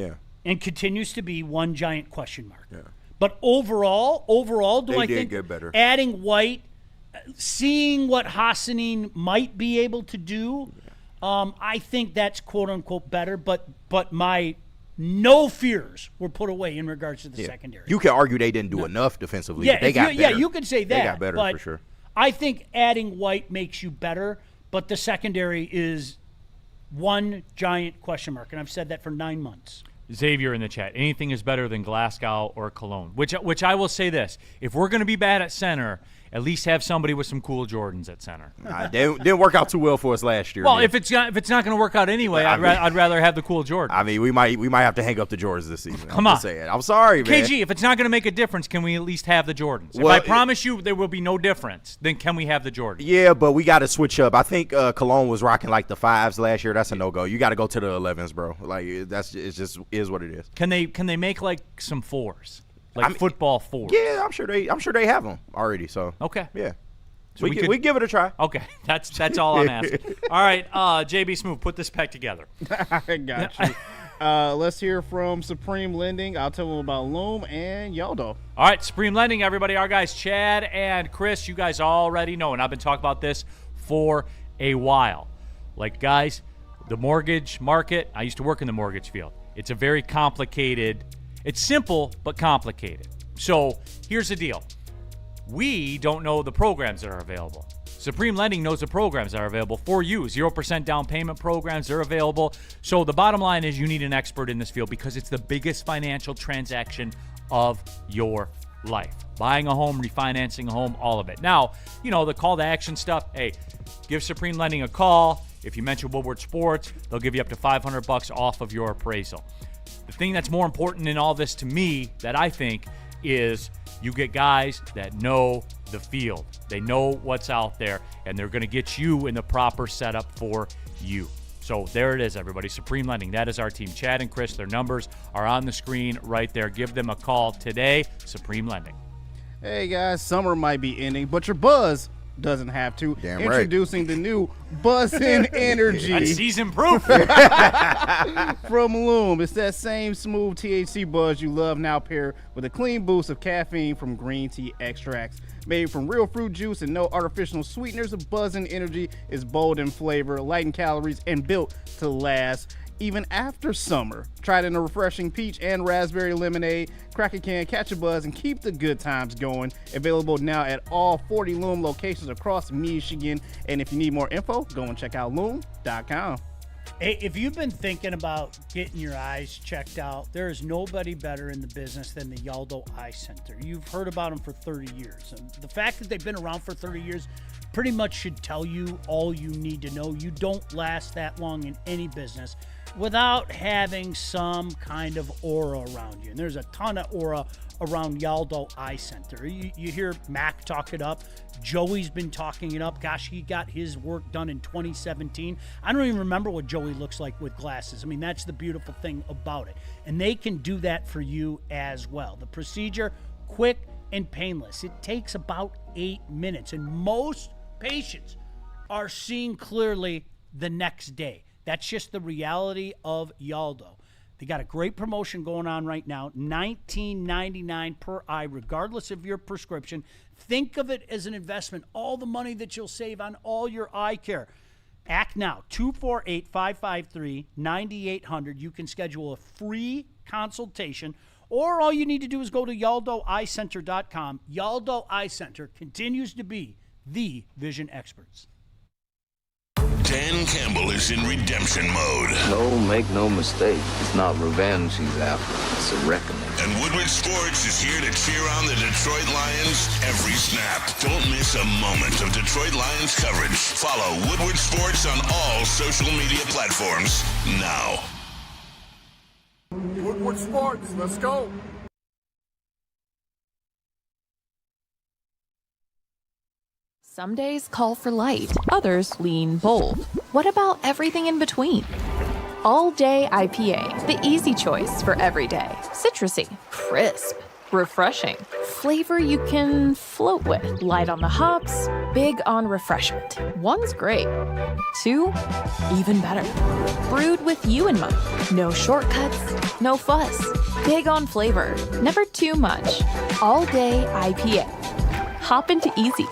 S4: and continues to be one giant question mark.
S5: Yeah.
S4: But overall, I think
S5: get better.
S4: Adding White, seeing what Hassanin might be able to do, I think that's quote unquote better. But my no fears were put away in regards to the secondary.
S5: You can argue they didn't do enough defensively. But they got better.
S4: Yeah, you could say that.
S5: They got better
S4: but
S5: for sure.
S4: I think adding White makes you better, but the secondary is one giant question mark, and I've said that for 9 months.
S2: Xavier in the chat. Anything is better than Glasgow or Cologne. Which I will say this: if we're going to be bad at center, at least have somebody with some cool Jordans at center.
S5: They didn't work out too well for us last year.
S2: Well,
S5: man.
S2: if it's not going to work out anyway, I'd rather have the cool Jordans.
S5: I mean, we might have to hang up the Jordans this season.
S2: Come on,
S5: I'm sorry, man.
S2: KG. If it's not going to make a difference, can we at least have the Jordans?
S5: Well,
S2: if I promise you there will be no difference, then can we have the Jordans?
S5: Yeah, but we got to switch up. I think Cologne was rocking like the 5s last year. That's a no go. You got to go to the 11s, bro. Like it just is what it is.
S2: Can they make like some 4s, like football 4s?
S5: Yeah, I'm sure they have them already. So
S2: okay,
S5: yeah.
S2: So
S5: we give it a try.
S2: Okay, that's all I'm asking. All right, JB Smooth, put this pack together.
S3: I got you. Let's hear from Supreme Lending. I'll tell them about Loom and Yaldo.
S2: All right, Supreme Lending, everybody. Our guys, Chad and Chris, you guys already know, and I've been talking about this for a while. Like, guys, the mortgage market, I used to work in the mortgage field. It's a very complicated, it's simple but complicated. So here's the deal. We don't know the programs that are available. Supreme Lending knows the programs that are available for you. 0% down payment programs are available. So the bottom line is you need an expert in this field because it's the biggest financial transaction of your life. Buying a home, refinancing a home, all of it. Now, the call to action stuff, hey, give Supreme Lending a call. If you mention Woodward Sports, they'll give you up to $500 off of your appraisal. The thing that's more important in all this to me that I think is you get guys that know the field. They know what's out there, and they're going to get you in the proper setup for you. So there it is, everybody. Supreme Lending, that is our team. Chad and Chris, their numbers are on the screen right there. Give them a call today. Supreme Lending.
S3: Hey, guys, summer might be ending, but your buzz doesn't have to.
S5: Damn
S3: Introducing the new Buzzin' Energy.
S2: That's season proof.
S3: From Loom. It's that same smooth THC buzz you love, now paired with a clean boost of caffeine from green tea extracts. Made from real fruit juice and no artificial sweeteners, Buzzin' Energy is bold in flavor, light in calories, and built to last even after summer. Try it in a refreshing peach and raspberry lemonade. Crack a can, catch a buzz, and keep the good times going. Available now at all 40 Loom locations across Michigan. And if you need more info, go and check out loom.com.
S4: Hey, if you've been thinking about getting your eyes checked out, there is nobody better in the business than the Yaldo Eye Center. You've heard about them for 30 years. And the fact that they've been around for 30 years pretty much should tell you all you need to know. You don't last that long in any business without having some kind of aura around you. And there's a ton of aura around Yaldo Eye Center. You hear Mac talk it up. Joey's been talking it up. Gosh, he got his work done in 2017. I don't even remember what Joey looks like with glasses. I mean, that's the beautiful thing about it. And they can do that for you as well. The procedure, quick and painless. It takes about 8 minutes. And most patients are seeing clearly the next day. That's just the reality of Yaldo. They got a great promotion going on right now, $19.99 per eye, regardless of your prescription. Think of it as an investment, all the money that you'll save on all your eye care. Act now, 248-553-9800. You can schedule a free consultation, or all you need to do is go to YaldoEyeCenter.com. Yaldo Eye Center continues to be the vision experts.
S1: Dan Campbell is in redemption mode.
S13: No, make no mistake. It's not revenge he's after. It's a reckoning.
S1: And Woodward Sports is here to cheer on the Detroit Lions every snap. Don't miss a moment of Detroit Lions coverage. Follow Woodward Sports on all social media platforms now.
S14: Woodward Sports, let's go. Some days call for light, others lean bold. What about everything in between? All Day IPA, the easy choice for every day. Citrusy, crisp, refreshing. Flavor you can float with. Light on the hops, big on refreshment. One's great. Two, even better. Brewed with you in mind. No shortcuts, no fuss. Big on flavor, never too much. All Day IPA. Hop into easy.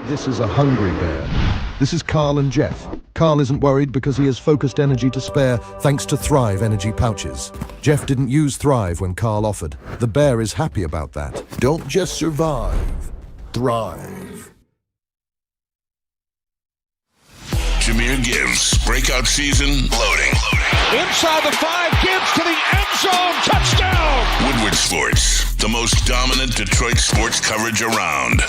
S15: This is a hungry bear. This is Carl and Jeff. Carl isn't worried because he has focused energy to spare thanks to Thrive energy pouches. Jeff didn't use Thrive when Carl offered. The bear is happy about that. Don't just survive. Thrive.
S1: Jahmyr Gibbs, breakout season, loading.
S16: Inside the 5, Gibbs to the end zone, touchdown!
S1: Woodward Sports, the most dominant Detroit sports coverage around.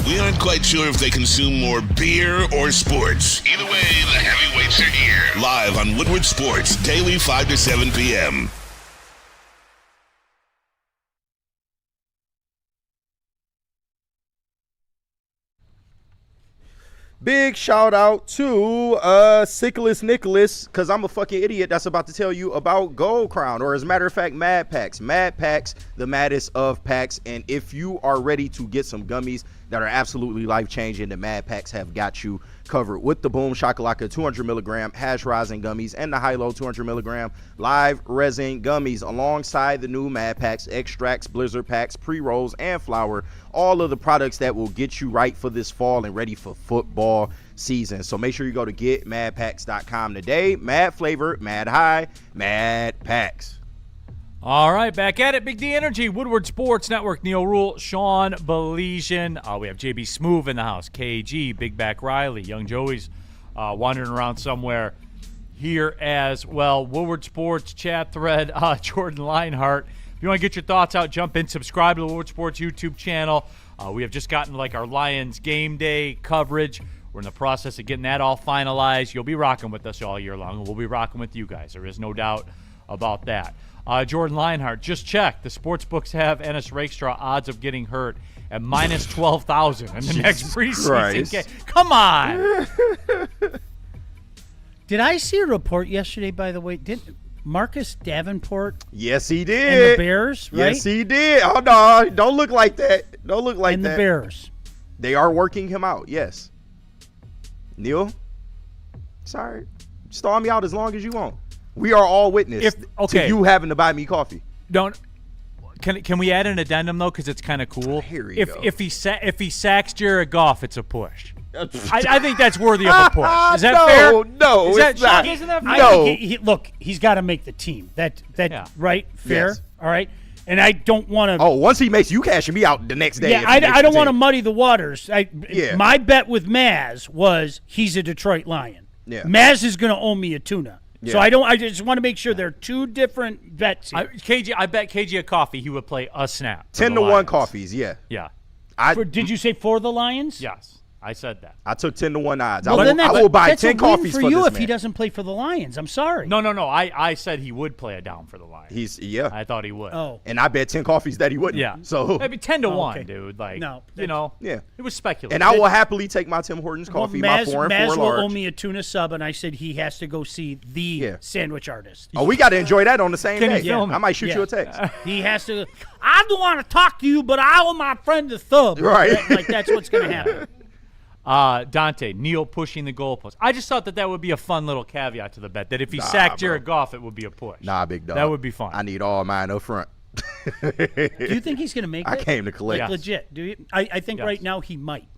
S1: We aren't quite sure if they consume more beer or sports. Either way, the heavyweights are here. Live on Woodward Sports, daily 5 to 7 p.m.
S5: Big shout out to Sickless Nicholas, because I'm a fucking idiot that's about to tell you about Gold Crown, or as a matter of fact, Mad Packs. Mad Packs, the maddest of packs. And if you are ready to get some gummies that are absolutely life-changing, the Mad Packs have got you covered with the Boom Shakalaka 200 milligram hash rosin gummies and the High-Low 200 milligram live resin gummies, alongside the new Mad Packs, extracts, blizzard packs, pre-rolls, and flour. All of the products that will get you right for this fall and ready for football season. So make sure you go to getmadpacks.com today. Mad flavor, mad high, Mad Packs.
S2: All right, back at it. Big D Energy, Woodward Sports Network, Neal, Ruhl, Sean, Baligian. We have JB Smoove in the house, KG, Big Back Riley, Young Joey's wandering around somewhere here as well. Woodward Sports chat thread, Jordan Lionheart. If you want to get your thoughts out, jump in, subscribe to the Woodward Sports YouTube channel. We have just gotten like our Lions game day coverage. We're in the process of getting that all finalized. You'll be rocking with us all year long, and we'll be rocking with you guys. There is no doubt about that. Jordan Lionheart, just check. The sports books have Ennis Rakestraw odds of getting hurt at minus 12,000 in the next preseason game. Come on.
S4: Did I see a report yesterday, by the way? Did Marcus Davenport?
S5: Yes, he did.
S4: And the Bears, right?
S5: Yes, he did. Oh, no. Don't look like that. Don't look like
S4: and
S5: that.
S4: And the Bears.
S5: They are working him out, yes. Neal? Sorry. Stall me out as long as you want. We are all witness to you having to buy me coffee.
S2: Can we add an addendum though, because it's kind of cool?
S5: Here we go.
S2: If he sacks Jared Goff, it's a push. I think that's worthy of a push. Is that fair?
S5: No,
S2: it's not.
S4: Isn't that fair? No. Look, he's got to make the team. Right? Fair.
S5: Yes.
S4: All right. And I don't want to.
S5: Oh, once he makes you cashing me out the next day.
S4: Yeah, I don't want to muddy the waters. My bet with Maz was he's a Detroit Lion.
S5: Yeah.
S4: Maz is going to owe me a tuna. Yeah. So I just want to make sure they're two different bets here.
S2: I bet KG a coffee he would play a snap.
S5: 10-1 coffees, yeah.
S2: Yeah.
S4: Did you say for the Lions?
S2: Yes. I said that.
S5: I took 10-1 odds.
S4: Well,
S5: I will buy 10 coffees
S4: for
S5: you
S4: this
S5: if
S4: man. He doesn't play for the Lions. I'm sorry.
S2: No. I said he would play a down for the Lions. I thought he would.
S4: Oh.
S5: And I bet 10 coffees that he wouldn't.
S2: Yeah.
S5: So
S2: maybe 10-1, dude. Like,
S4: no,
S5: yeah.
S2: It was speculative.
S5: And I will happily take my Tim Hortons coffee, my 4 and 4
S4: Maz
S5: large.
S4: will owe me a tuna sub, and I said he has to go see the sandwich artist.
S5: Oh, we got to enjoy that on the same day.
S2: Film
S5: I might shoot you a text.
S4: He has to. I don't want to talk to you, but I owe my friend the sub.
S5: Right.
S4: Like that's what's going to happen.
S2: Dante, Neal pushing the goalpost. I just thought that would be a fun little caveat to the bet, that if he sacked Jared Goff, it would be a push.
S5: Nah, big dog.
S2: That would be fun.
S5: I need all mine up front.
S4: Do you think he's going to make it?
S5: I came to collect.
S2: Yes.
S4: Legit. Do you? I think right now he might.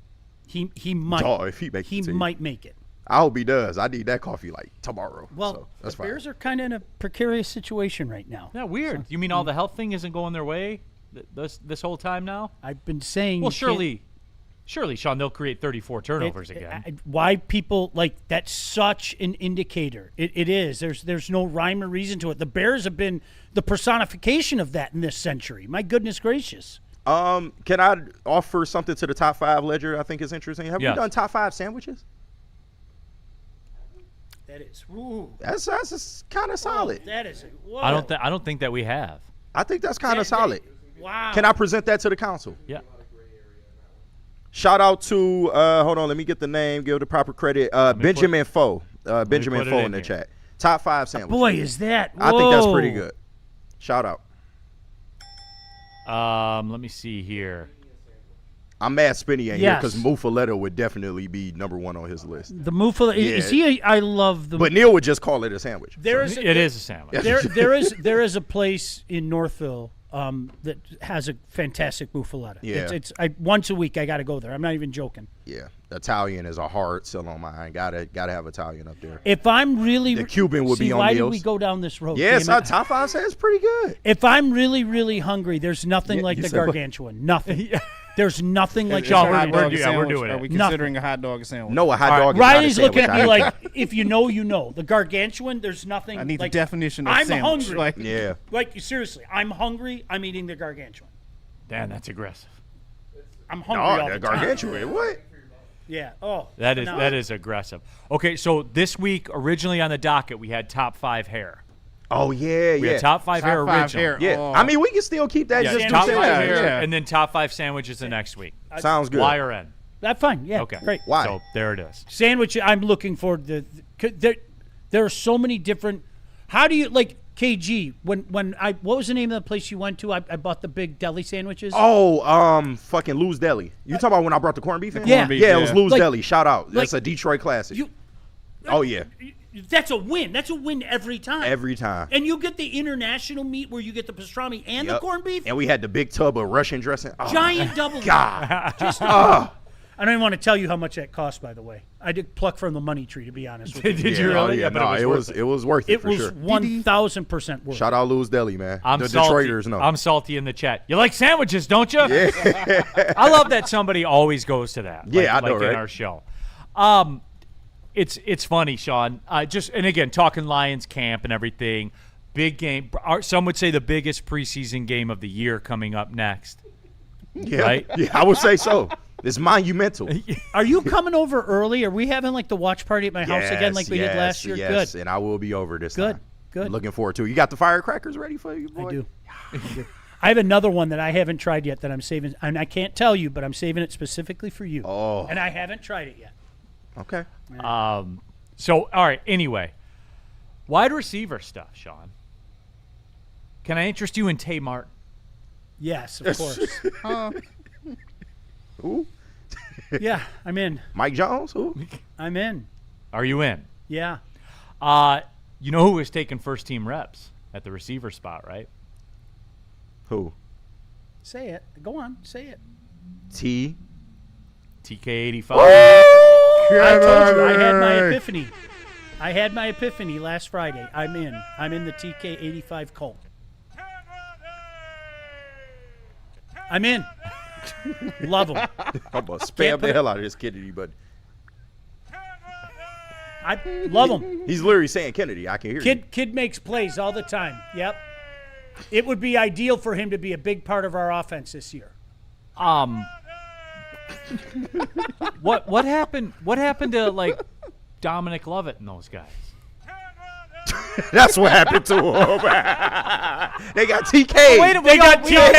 S4: He might.
S5: Dog, if he
S4: might make it.
S5: I hope he does. I need that coffee like tomorrow.
S4: Well,
S5: so that's
S4: the
S5: fine.
S4: Bears are kind of in a precarious situation right now.
S2: Yeah, weird. You mean all the health thing isn't going their way this whole time now?
S4: I've been saying.
S2: Well, surely, Sean, they'll create 34 turnovers again.
S4: Why people that's such an indicator. It is. There's no rhyme or reason to it. The Bears have been the personification of that in this century. My goodness gracious.
S5: Can I offer something to the top 5 ledger? I think is interesting. Have we done top 5 sandwiches?
S4: That is. Ooh.
S5: That's kind of solid.
S4: That is. Whoa.
S2: I don't think that we have.
S5: I think that's kind of solid.
S4: Wow.
S5: Can I present that to the council?
S2: Yeah.
S5: Shout out to hold on, let me get the name, give the proper credit. Benjamin Foe. Benjamin Foe in the chat. Top 5 sandwiches.
S4: Boy, is that. Whoa.
S5: I think that's pretty good. Shout out.
S2: Let me see here.
S5: I'm mad Spinny ain't here because Muffaletta would definitely be number 1 on his list.
S4: The Muffaletta is he? I love the.
S5: But Neal would just call it a sandwich.
S2: It is a sandwich.
S4: There is a place in Northville that has a fantastic Muffaletta.
S5: Yeah.
S4: It's once a week I got to go there. I'm not even joking.
S5: Yeah, Italian is a hard sell on mine. Gotta have Italian up there.
S4: If I'm really
S5: the Cuban would be on
S4: why
S5: Neal's.
S4: did we go down this road?
S5: Yes, our top 5 says pretty good.
S4: If I'm really, really hungry, there's nothing like the gargantuan. Nothing. There's nothing like
S2: Sean,
S3: we're
S2: doing it.
S3: Are we considering a hot dog sandwich?
S5: No, a hot dog is
S4: Riley's
S5: not a
S4: looking
S5: sandwich.
S4: at me like, if you know, you know. The gargantuan, there's nothing.
S3: I need
S4: like,
S3: the definition of
S4: I'm
S3: sandwich.
S4: hungry. Like, seriously, I'm hungry. I'm eating the gargantuan.
S2: Damn, that's aggressive.
S4: I'm hungry all the time.
S5: Gargantuan, what?
S4: Yeah. Oh.
S2: That is aggressive. Okay, so this week, originally on the docket, we had top 5 hair.
S5: Oh yeah,
S2: We had top 5 hair original.
S5: Yeah, I mean we can still keep that.
S2: Yeah,
S5: just
S2: top 5
S5: 2
S2: hair,
S5: yeah.
S2: and then top 5 sandwiches the next week.
S5: Sounds good.
S2: Y or N?
S4: That's fine. Yeah.
S2: Okay.
S4: Great.
S5: Why?
S2: So there it is.
S4: Sandwich. I'm looking for there are so many different. How do you like KG? When what was the name of the place you went to? I bought the big deli sandwiches.
S5: Oh, fucking Lou's Deli. You talking about when I brought the corned beef in?
S4: Yeah.
S5: It was Lou's
S4: Like-
S5: Deli. Shout out. That's
S4: like-
S5: a Detroit classic. Oh yeah,
S4: That's a win. That's a win every time.
S5: every time.
S4: And you get the international meat where you get the pastrami and the
S5: Yep.
S4: corned beef.
S5: And we had the big tub of Russian dressing. Oh,
S4: Giant double.
S5: God.
S4: Just
S5: Oh.
S4: I don't even want to tell you how much that cost, by the way. I did pluck from the money tree, to be honest with you.
S2: Did you really?
S5: Yeah,
S2: but
S5: no,
S2: it was
S5: worth it
S4: It
S5: for
S4: was
S5: sure.
S4: 1,000% worth it.
S5: Shout out Lou's Deli, man.
S2: I'm
S5: the
S2: salty.
S5: Detroiters know.
S2: I'm salty in the chat. You like sandwiches, don't you?
S5: Yeah.
S2: I love that somebody always goes to that.
S5: Yeah, I know,
S2: like
S5: right?
S2: in our show. It's funny, Sean. And again, talking Lions camp and everything. Big game. Some would say the biggest preseason game of the year coming up next.
S5: Yeah,
S2: right?
S5: Yeah, I would say so. It's monumental.
S4: Are you coming over early? Are we having like the watch party at my house again like we did last year?
S5: Yes,
S4: Good.
S5: and I will be over this time.
S4: Good.
S5: Looking forward to it. You got the firecrackers ready for you, boy?
S4: I do. I have another one that I haven't tried yet that I'm saving. And I can't tell you, but I'm saving it specifically for you.
S5: Oh.
S4: And I haven't tried it yet.
S5: Okay.
S2: So, all right, anyway. Wide receiver stuff, Sean. Can I interest you in Tay Martin?
S4: Yes, of course.
S5: Who?
S4: Yeah, I'm in.
S5: Mike Jones? Who?
S4: I'm in.
S2: Are you in?
S4: Yeah.
S2: You know who was taking first-team reps at the receiver spot, right?
S5: Who?
S4: Say it. Go on. Say it.
S2: TK85.
S4: I told you. I had my epiphany. I had my epiphany last Friday. I'm in. I'm in the TK85 cult. I'm in. Love him.
S5: I'm going to spam the hell out of this Kennedy, but
S4: I love him.
S5: he's literally saying Kennedy. I can hear you.
S4: Kid makes plays all the time. Yep. It would be ideal for him to be a big part of our offense this year.
S2: What happened? What happened to like Dominic Lovett and those guys?
S5: That's what happened to him. They got TK.
S2: Oh, wait a minute.
S5: They got TK.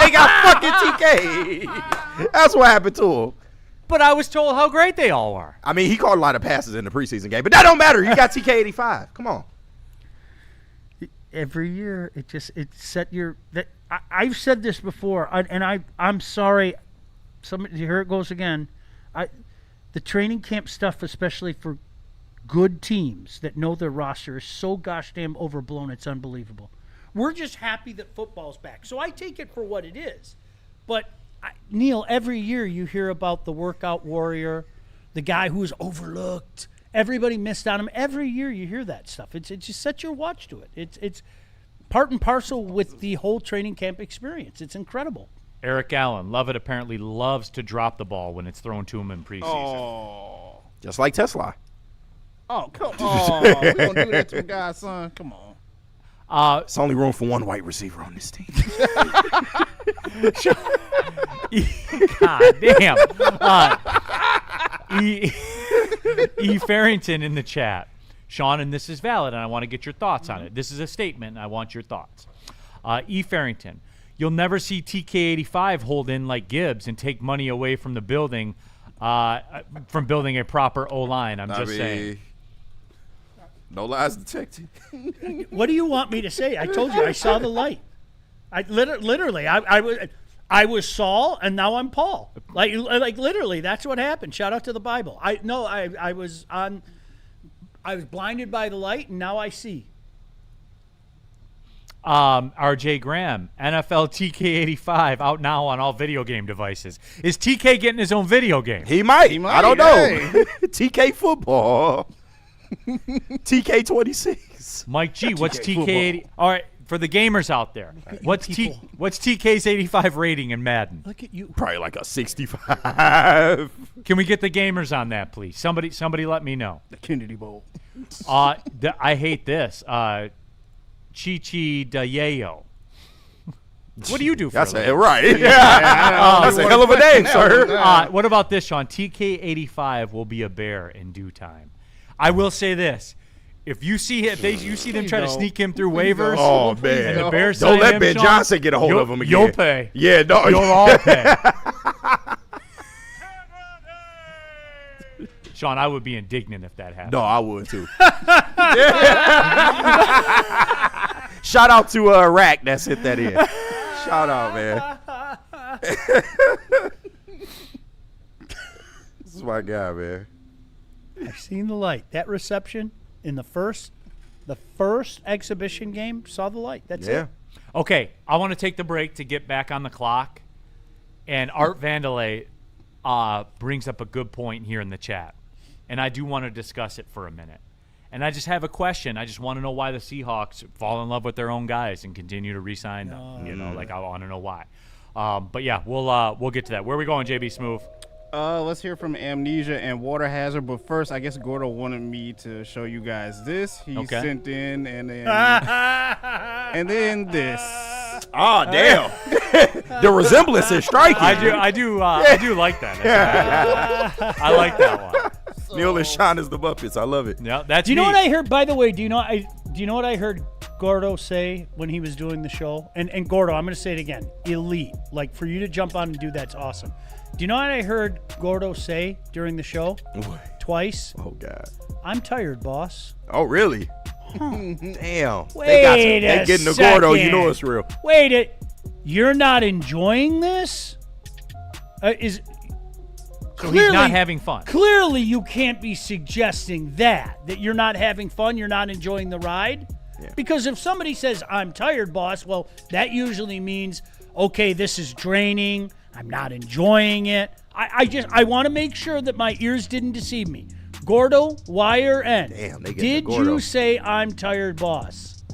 S5: They got fucking TK. That's what happened to him.
S2: But I was told how great they all are.
S5: I mean, he caught a lot of passes in the preseason game, but that don't matter. You got TK85. Come on.
S4: Every year, it set your. I've said this before, and I'm sorry. Here it goes again. The training camp stuff, especially for good teams that know their roster, is so gosh damn overblown, it's unbelievable. We're just happy that football's back. So I take it for what it is. But, Neal, every year you hear about the workout warrior, the guy who was overlooked. Everybody missed on him. Every year you hear that stuff. It's just set your watch to it. It's part and parcel with the whole training camp experience. It's incredible.
S2: Eric Allen, Lovett apparently loves to drop the ball when it's thrown to him in preseason.
S3: Oh,
S5: Just like Tesla.
S3: oh, come on. We don't do that to a guy, son. Come on.
S5: It's only room for one white receiver on this team.
S2: God damn. E. Farrington in the chat. Sean, and this is valid, and I want to get your thoughts on it. This is a statement, and I want your thoughts. E. Farrington, you'll never see TK85 hold in like Gibbs and take money away from the building, from building a proper O-line. I'm just saying.
S17: No lies detected.
S4: What do you want me to say? I told you I saw the light. I literally I was Saul and now I'm Paul. Like literally, that's what happened. Shout out to the Bible. I was blinded by the light and now I see.
S2: RJ Graham, NFL TK85 out now on all video game devices. Is TK getting his own video game?
S5: He might. I don't know. TK football. TK26.
S2: Mike G, what's TK80? All right, for the gamers out there, what's TK's 85 rating in Madden?
S4: Look at you.
S5: Probably like a 65.
S2: Can we get the gamers on that, please? Somebody let me know.
S3: The Kennedy Bowl.
S2: I hate this. Chichi Dayo. What do you do for
S5: That's
S2: a living?
S5: right. Yeah. That's a hell of a name, sir.
S2: What about this, Sean? TK85 will be a bear in due time. I will say this. If you see them try to sneak him through waivers,
S5: oh man,
S2: and the Bears
S5: don't
S2: sign
S5: let
S2: him,
S5: Ben
S2: Sean,
S5: Johnson get a hold of him again.
S2: You'll pay.
S5: Yeah, no,
S2: you'll all pay. Sean, I would be indignant if that happened.
S5: No, I would too. Shout out to Rack that sent that in. Shout out, man. This is my guy, man.
S4: I've seen the light. That reception in the first exhibition game saw the light. That's it.
S2: Okay, I want to take the break to get back on the clock. And Art Vandelay brings up a good point here in the chat. And I do want to discuss it for a minute. And I just have a question. I just want to know why the Seahawks fall in love with their own guys and continue to re-sign them. I want to know why. But yeah, we'll get to that. Where are we going, JB Smooth?
S3: Let's hear from Amnesia and Water Hazard. But first, I guess Gordo wanted me to show you guys this. He sent in and then this.
S5: Oh, damn. The resemblance is striking.
S2: I do like that. I like that one.
S5: Neal and Sean is the Muppets. I love it.
S2: Yeah, that's
S4: Do you know what I heard? By the way, do you know what I heard Gordo say when he was doing the show? And Gordo, I'm going to say it again. Elite. Like, for you to jump on and do that's awesome. Do you know what I heard Gordo say during the show?
S5: What?
S4: Twice.
S5: Oh, God.
S4: I'm tired, boss.
S5: Oh, really?
S4: Huh.
S5: Damn.
S4: They
S5: getting the Gordo. You know it's real.
S4: You're not enjoying this?
S2: So he's not having fun.
S4: Clearly, you can't be suggesting that you're not having fun, you're not enjoying the ride. Yeah. Because if somebody says, I'm tired, boss, well, that usually means, okay, this is draining. I'm not enjoying it. I want to make sure that my ears didn't deceive me. Gordo, Wire N.
S5: Damn, they get
S4: Did
S5: the Gordo.
S4: you say I'm tired, boss?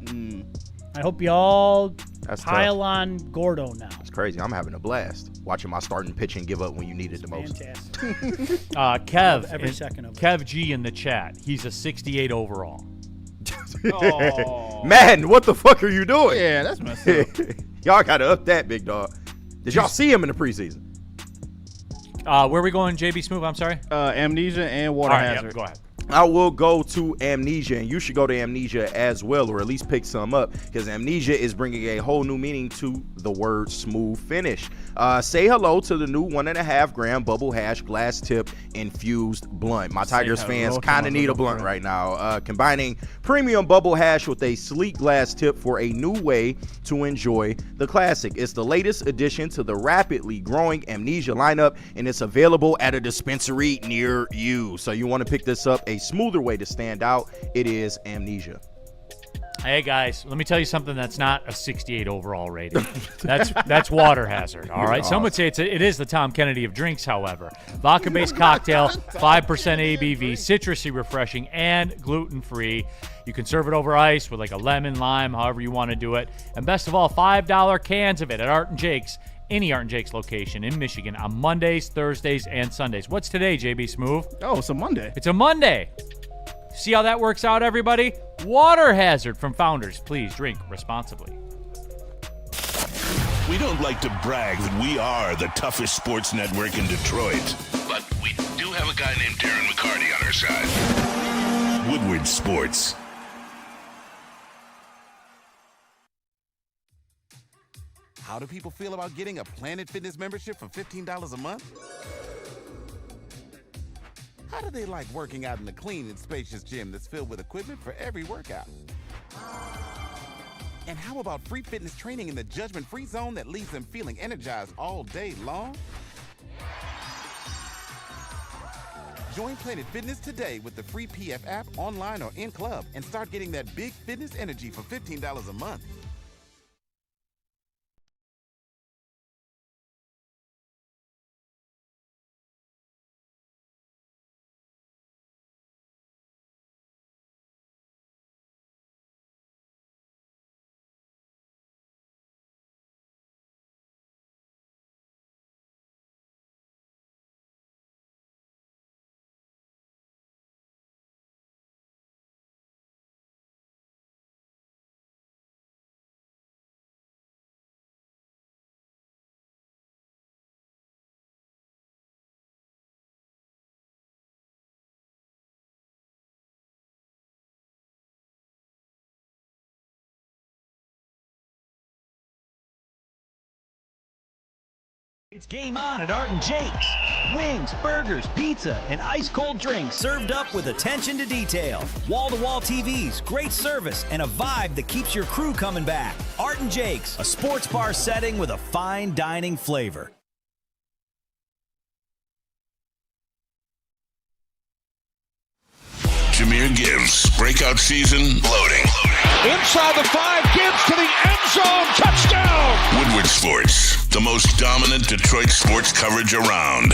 S4: I hope you all pile on Gordo now.
S5: It's crazy. I'm having a blast watching my starting pitching give up when you need it the most.
S4: Fantastic.
S2: Kev,
S4: every second of it.
S2: Kev G in the chat. He's a 68 overall.
S3: Oh.
S5: Man, what the fuck are you doing?
S3: Yeah, that's messed up.
S5: Y'all got to up that, big dog. Did y'all see him in the preseason?
S2: Where are we going, JB Smooth? I'm sorry.
S3: Amnesia and Water Hazard.
S2: Go ahead.
S5: I will go to Amnesia, and you should go to Amnesia as well, or at least pick some up, because Amnesia is bringing a whole new meaning to the word smooth finish. Say hello to the new 1.5 gram bubble hash glass tip infused blunt. My Tigers fans kind of need a blunt right now. Combining premium bubble hash with a sleek glass tip for a new way to enjoy the classic. It's the latest addition to the rapidly growing Amnesia lineup, and it's available at a dispensary near you. So you want to pick this up, a smoother way to stand out. It is Amnesia.
S2: Hey guys, let me tell you something that's not a 68 overall rating. That's water hazard. All right. Some would say it is the Tom Kennedy of drinks. However, vodka-based cocktail, 5% ABV, citrusy, refreshing, and gluten-free. You can serve it over ice with like a lemon, lime, however you want to do it. And best of all, $5 cans of it at Art and Jake's, any Art and Jake's location in Michigan on Mondays, Thursdays, and Sundays. What's today, JB Smooth?
S3: Oh, it's a Monday.
S2: It's a Monday. See how that works out, everybody? Water hazard from Founders. Please drink responsibly.
S1: We don't like to brag that we are the toughest sports network in Detroit, but we do have a guy named Darren McCarty on our side. Woodward Sports.
S18: How do people feel about getting a Planet Fitness membership for $15 a month? How do they like working out in a clean and spacious gym that's filled with equipment for every workout? And how about free fitness training in the judgment-free zone that leaves them feeling energized all day long? Join Planet Fitness today with the free PF app, online or in club, and start getting that big fitness energy for $15 a month.
S19: It's game on at Art and Jake's. Wings, burgers, pizza, and ice-cold drinks served up with attention to detail. Wall-to-wall TVs, great service, and a vibe that keeps your crew coming back. Art and Jake's, a sports bar setting with a fine dining flavor.
S1: Jahmyr Gibbs, breakout season, loading.
S16: Inside the 5, Gibbs to the end zone, touchdown!
S1: Woodward Sports, the most dominant Detroit sports coverage around.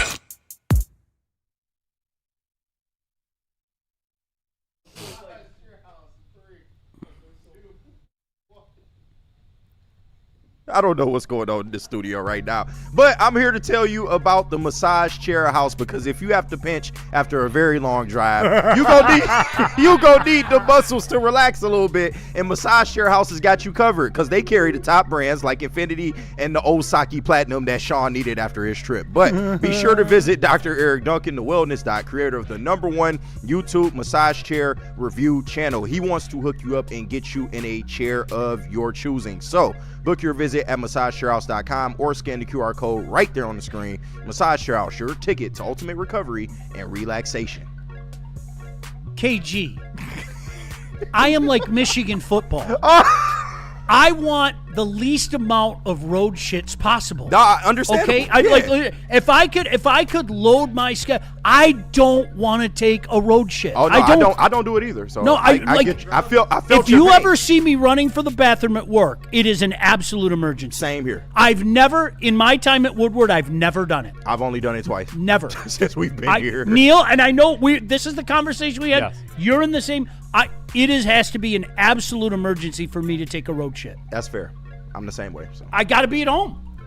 S5: I don't know what's going on in the studio right now, but I'm here to tell you about the Massage Chair House, because if you have to pinch after a very long drive, you gonna need the muscles to relax a little bit, and Massage Chair House has got you covered because they carry the top brands like Infinity and the Osaki Platinum that Sean needed after his trip. But be sure to visit Dr. Eric Duncan, the wellness doc, creator of the #1 YouTube massage chair review channel. He wants to hook you up and get you in a chair of your choosing. So book your visit at massagechairhouse.com or scan the QR code right there on the screen. Massage Chair House, your ticket to ultimate recovery and relaxation.
S4: KG, I am like Michigan football. I want the least amount of road shits possible.
S5: Understandable.
S4: Okay, like if I could load my schedule, I don't want to take a road shit.
S5: Oh no, I don't do it either. So
S4: no, I
S5: feel.
S4: If you ever see me running for the bathroom at work, it is an absolute emergency.
S5: Same here.
S4: I've never, in my time at Woodward, I've never done it.
S5: I've only done it twice.
S4: Never
S5: since we've been here.
S4: Neal, and I know this is the conversation we had.
S2: Yes.
S4: You're in the same. Has to be an absolute emergency for me to take a road shit.
S5: That's fair. I'm the same way. So.
S4: I got to be at home,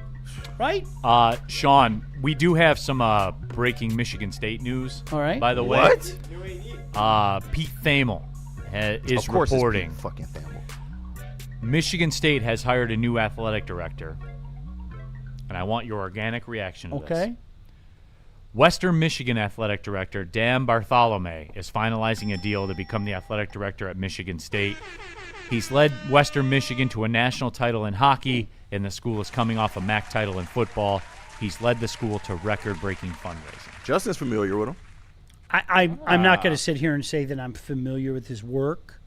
S4: right?
S2: Sean, we do have some breaking Michigan State news.
S4: All right.
S2: By the way, Pete Thamel is reporting.
S5: It's Pete fucking Thamel.
S2: Michigan State has hired a new athletic director, and I want your organic reaction to this.
S4: Okay.
S2: Western Michigan Athletic Director Dan Bartholomew is finalizing a deal to become the athletic director at Michigan State. He's led Western Michigan to a national title in hockey, and the school is coming off a MAC title in football. He's led the school to record-breaking fundraising.
S5: Justin's familiar with him.
S4: I'm not going to sit here and say that I'm familiar with his work,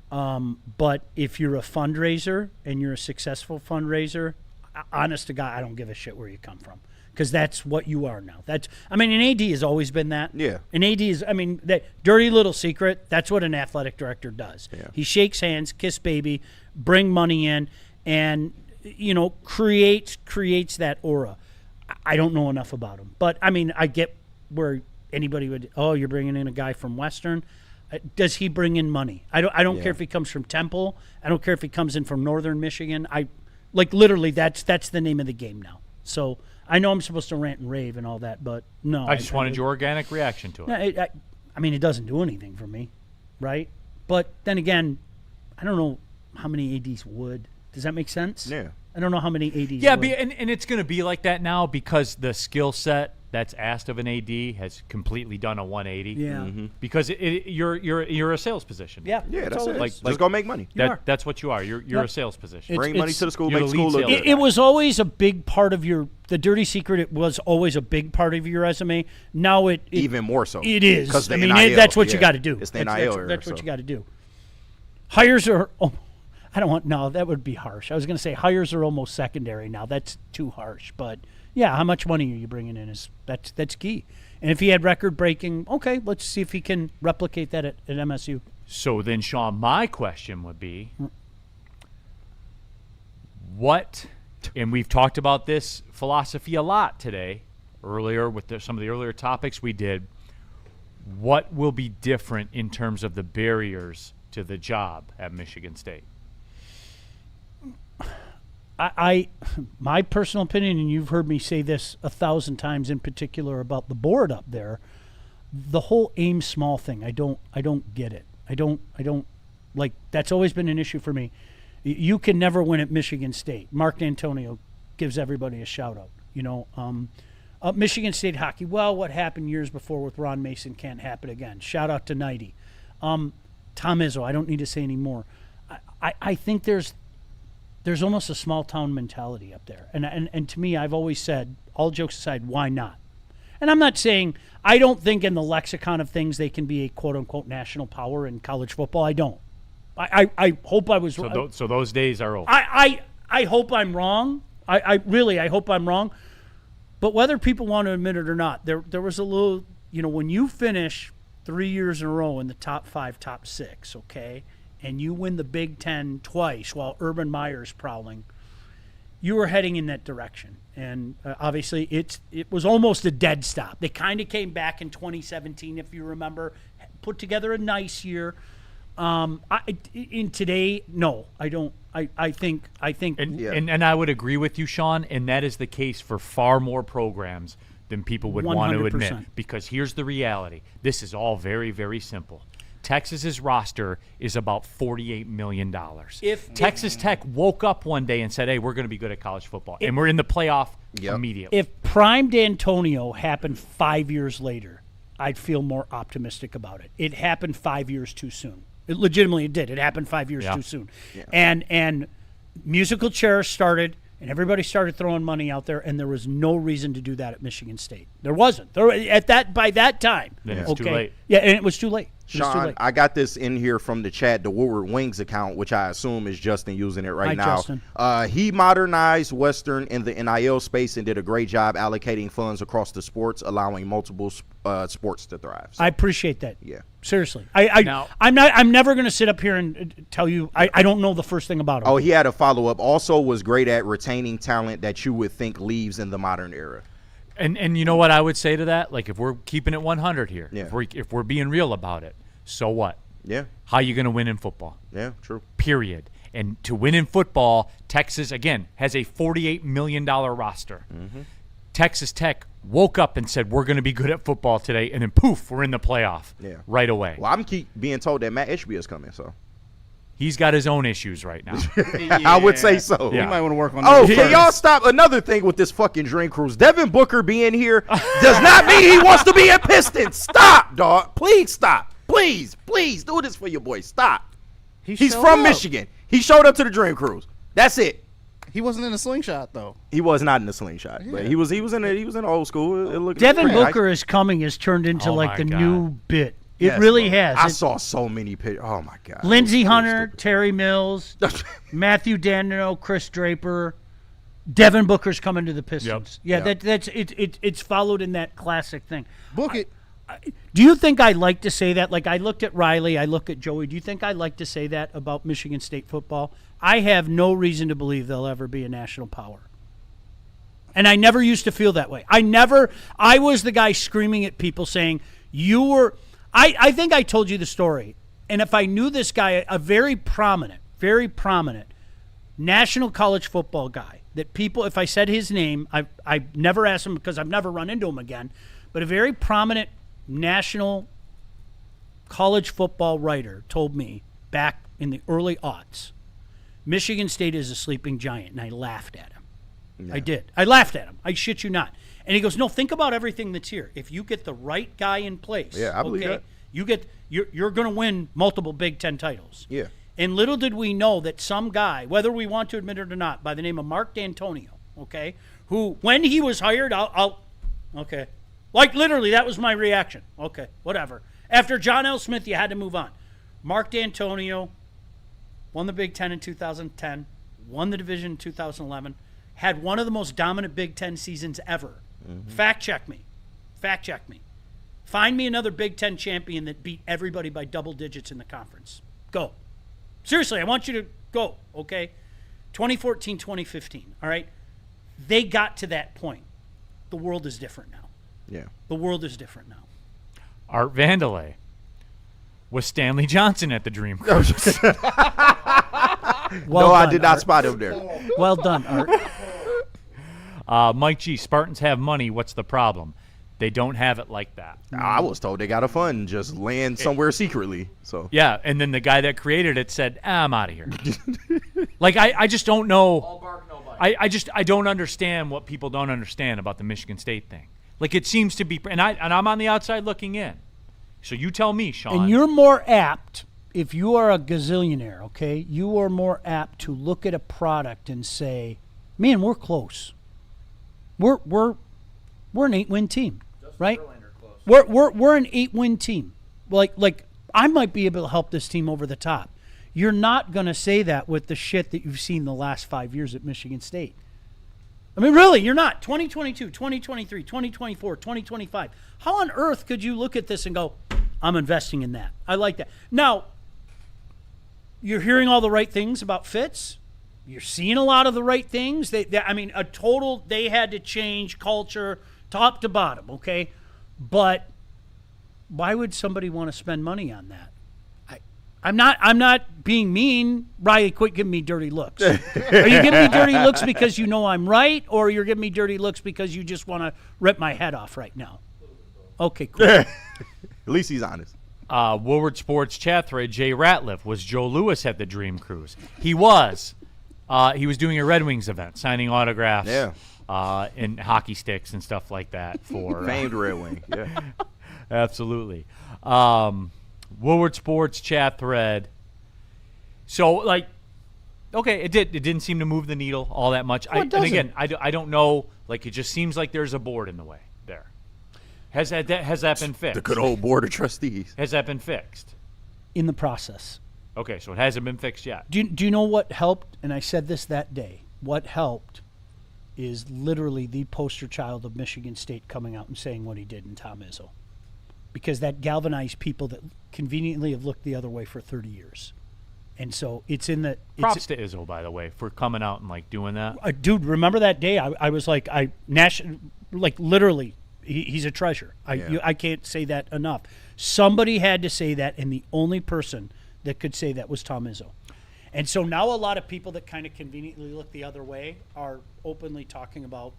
S4: but if you're a fundraiser and you're a successful fundraiser, honest to God, I don't give a shit where you come from, because that's what you are now. An AD has always been that.
S5: Yeah.
S4: An AD is, that dirty little secret, that's what an athletic director does. Yeah. He shakes hands, kiss baby, bring money in, and, creates that aura. I don't know enough about him. But, I get where anybody would, you're bringing in a guy from Western. Does he bring in money? I don't care if he comes from Temple. I don't care if he comes in from Northern Michigan. Literally, that's the name of the game now. So I know I'm supposed to rant and rave and all that, but no.
S2: I just wanted your organic reaction to it.
S4: It doesn't do anything for me, right? But then again, I don't know how many ADs would. Does that make sense?
S5: Yeah.
S4: I don't know how many ADs
S2: Yeah,
S4: would.
S2: and it's going to be like that now because the skill set that's asked of an AD has completely done a 180.
S4: Yeah. Mm-hmm.
S2: Because you're a sales position.
S4: Yeah.
S5: Yeah, that's it.
S2: Like,
S5: just go make money.
S2: That's what you are. You're a sales position.
S5: Bring money to the school, make
S2: the
S5: school
S2: lead
S5: look
S2: sales
S5: good.
S4: It was always a big part of the dirty secret. It was always a big part of your resume. Now it
S5: even more so.
S4: It is.
S5: Because NIL,
S4: that's what you got to do.
S5: It's the NIL era.
S4: That's what you got to do. Hires are. No, that would be harsh. I was going to say hires are almost secondary now. That's too harsh. But yeah, how much money are you bringing in that's key. And if he had record breaking, okay, let's see if he can replicate that at MSU.
S2: So then, Sean, my question would be, what? And we've talked about this philosophy a lot today, earlier with some of the earlier topics we did. What will be different in terms of the barriers to the job at Michigan State?
S4: My personal opinion, and you've heard me say this 1,000 times in particular about the board up there, the whole aim small thing, I don't get it. I don't like, that's always been an issue for me. You can never win at Michigan State. Mark D'Antonio gives everybody a shout out, Michigan State hockey, well, what happened years before with Ron Mason can't happen again. Shout out to Nighty. Tom Izzo, I don't need to say any more. I think there's almost a small town mentality up there. And to me, I've always said, all jokes aside, why not? And I'm not saying, I don't think in the lexicon of things they can be a quote-unquote national power in college football. I don't. I hope I was wrong.
S2: So those days are over.
S4: I hope I'm wrong. I really hope I'm wrong. But whether people want to admit it or not, there was a little, when you finish 3 years in a row in the top 5, top 6, okay, and you win the Big Ten twice while Urban Meyer's prowling, you were heading in that direction. And obviously it was almost a dead stop. They kind of came back in 2017, if you remember, put together a nice year. In today, no, I don't. I think.
S2: And I would agree with you, Sean, and that is the case for far more programs than people would want to admit.
S4: 100%.
S2: Because here's the reality. This is all very, very simple. Texas's roster is about $48 million. If Texas Tech woke up one day and said, hey, we're going to be good at college football, and we're in the playoff immediately.
S4: If Prime D'Antonio happened 5 years later, I'd feel more optimistic about it. It happened 5 years too soon. It legitimately did. It happened 5 years too soon. Yeah. And musical chairs started, and everybody started throwing money out there, and there was no reason to do that at Michigan State. There wasn't. By that time.
S2: Then it's too late.
S4: Yeah, and it was too late.
S5: Sean, I got this in here from the chat, the Woodward Wings account, which I assume is Justin using it right now.
S4: Justin.
S5: He modernized Western in the NIL space and did a great job allocating funds across the sports, allowing multiple sports to thrive. So,
S4: I appreciate that.
S5: Yeah.
S4: Seriously. I'm never going to sit up here and tell you I don't know the first thing about him.
S5: Oh, he had a follow-up. Also was great at retaining talent that you would think leaves in the modern era.
S2: And you know what I would say to that? Like, if we're keeping it 100 here,
S5: Yeah.
S2: if we're being real about it, so what?
S5: Yeah.
S2: How you going to win in football?
S5: Yeah, true.
S2: Period. And to win in football, Texas, again, has a $48 million roster.
S5: Mm-hmm.
S2: Texas Tech woke up and said, we're going to be good at football today, and then poof, we're in the playoff right away.
S5: Well, I'm keep being told that Matt Ishbia is coming, so.
S2: He's got his own issues right now.
S5: I would say so.
S3: You might want to work on
S5: Oh,
S3: that.
S5: can y'all stop? Another thing with this fucking Dream Cruise. Devin Booker being here does not mean he wants to be a Piston. Stop, dog. Please stop. Please do this for your boy. Stop. He's from Michigan. He showed up to the Dream Cruise. That's it.
S3: He wasn't in a slingshot though.
S5: He was not in the slingshot, but he was in old school. It looked
S4: Devin
S5: pretty
S4: Booker is coming has turned into
S2: Oh
S4: like
S2: my
S4: the
S2: God.
S4: new bit. It
S5: Yes,
S4: really
S5: bro.
S4: has.
S5: I
S4: It-
S5: saw so many pictures. Oh my God.
S4: Lindsey Hunter, Terry Mills, Matthew Daniel, Chris Draper, Devin Booker's coming to the Pistons. Yeah, that's it's followed in that classic thing.
S3: Book it.
S4: Do you think I like to say that? Like I looked at Riley, I look at Joey. Do you think I like to say that about Michigan State football? I have no reason to believe they'll ever be a national power. And I never used to feel that way. I was the guy screaming at people saying, you were, I think I told you the story. And if I knew this guy, a very prominent national college football guy, that people, if I said his name, I never asked him because I've never run into him again, but a very prominent national college football writer told me back in the early aughts, Michigan State is a sleeping giant, and I laughed at him.
S5: Yeah.
S4: I did. I laughed at him. I shit you not. And he goes, no, think about everything that's here. If you get the right guy in place,
S5: Yeah, I believe that.
S4: You're going to win multiple Big Ten titles.
S5: Yeah.
S4: And little did we know that some guy, whether we want to admit it or not, by the name of Mark D'Antonio, okay, who, when he was hired, okay. Like, literally, that was my reaction. Okay, whatever. After John L. Smith, you had to move on. Mark D'Antonio won the Big Ten in 2010, won the division in 2011, had one of the most dominant Big Ten seasons ever.
S5: Mm-hmm.
S4: Fact check me. Find me another Big Ten champion that beat everybody by double digits in the conference. Go. Seriously, I want you to go, okay? 2014, 2015, all right? They got to that point. The world is different now.
S5: Yeah.
S4: The world is different now.
S2: Art Vandelay was Stanley Johnson at the Dream Cruise.
S4: Well
S5: I
S4: done,
S5: did not
S4: Art.
S5: spot him there.
S4: Well done, Art.
S2: Mike G, Spartans have money. What's the problem? They don't have it like that.
S5: I was told they got a fund just land somewhere secretly. So
S2: Yeah, and then the guy that created it said, I'm out of here. Like, I just don't know.
S12: All bark, no bite.
S2: I don't understand what people don't understand about the Michigan State thing. Like, it seems to be, and I'm on the outside looking in. So you tell me, Sean.
S4: And you're more apt, if you are a gazillionaire, okay, you are more apt to look at a product and say, man, we're close. We're an 8-win team, right? We're an 8-win team. Like I might be able to help this team over the top. You're not going to say that with the shit that you've seen the last 5 years at Michigan State. I mean, really, you're not. 2022, 2023, 2024, 2025. How on earth could you look at this and go, I'm investing in that? I like that. Now, you're hearing all the right things about Fitz. You're seeing a lot of the right things. They had to change culture top to bottom, okay? But why would somebody want to spend money on that? I'm not being mean. Riley, quit giving me dirty looks. Are you giving me dirty looks because you know I'm right, or you're giving me dirty looks because you just want to rip my head off right now? Okay, cool.
S5: At least he's honest.
S2: Woodward Sports chat thread, Jay Ratliff. Was Joe Louis at the Dream Cruise? He was. He was doing a Red Wings event, signing autographs and hockey sticks and stuff like that for
S5: famed Red Wing. Yeah.
S2: Absolutely. Woodward Sports chat thread. So, like, okay, it didn't seem to move the needle all that much.
S4: Well, it
S2: and again, I don't know. Like, it just seems like there's a board in the way there. Has that been fixed?
S5: The good old board of trustees.
S2: Has that been fixed?
S4: In the process.
S2: Okay, so it hasn't been fixed yet.
S4: Do you know what helped? And I said this that day. What helped is literally the poster child of Michigan State coming out and saying what he did in Tom Izzo. Because that galvanized people that conveniently have looked the other way for 30 years. And so it's in the...
S2: Props to Izzo, by the way, for coming out and, like, doing that.
S4: Dude, remember that day? I was like, literally, he's a treasure. I can't say that enough. Somebody had to say that, and the only person that could say that was Tom Izzo. And so now a lot of people that kind of conveniently look the other way are openly talking about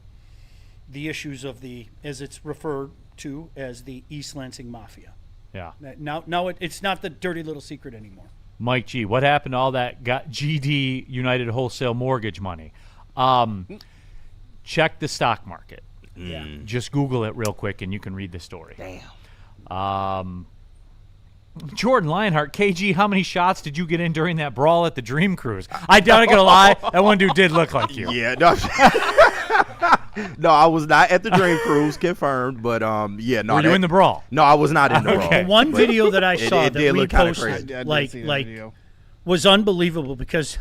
S4: the issues of the, as it's referred to as the East Lansing Mafia.
S2: Yeah.
S4: Now it's not the dirty little secret anymore.
S2: Mike G, what happened to all that GD United Wholesale Mortgage money? Check the stock market.
S4: Yeah.
S2: Just Google it real quick, and you can read the story. Damn. Jordan Lionheart, KG, how many shots did you get in during that brawl at the Dream Cruise? I'm not gonna lie, that one dude did look like you.
S5: Yeah, no. No, I was not at the Dream Cruise, confirmed. But yeah, no.
S2: Were you in the brawl?
S5: No, I was not in the brawl.
S4: The one
S5: But
S4: video that I saw
S5: it
S4: that
S5: did
S4: we
S5: look kinda
S4: posted,
S5: crazy.
S4: like was unbelievable because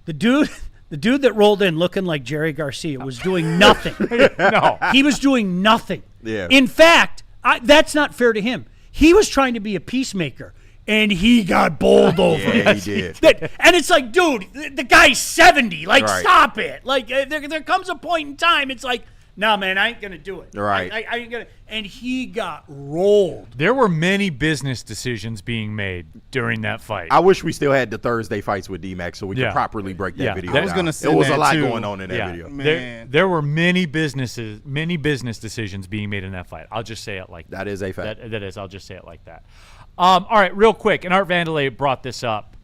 S4: the dude that rolled in looking like Jerry Garcia was doing nothing.
S2: No,
S4: he was doing nothing.
S5: Yeah.
S4: In fact, that's not fair to him. He was trying to be a peacemaker, and he got bowled over.
S5: Yeah, he did.
S4: And it's like, dude, the guy's 70. Like,
S5: Right.
S4: stop it. Like, there comes a point in time, it's like, no, man, I ain't going to do it.
S5: Right.
S4: I ain't going to. And he got rolled.
S2: There were many business decisions being made during that fight.
S5: I wish we still had the Thursday fights with D-Max so we
S2: Yeah.
S5: could properly break that
S2: Yeah.
S5: video
S2: I
S5: down.
S2: was gonna
S5: There was a
S3: that
S5: lot
S3: too.
S5: going on in that
S2: Yeah.
S5: video.
S2: There were many business decisions being made in that fight. I'll just say it like that.
S5: That is a fact.
S2: That is. I'll just say it like that. All right, real quick, and Art Vandelay brought this up.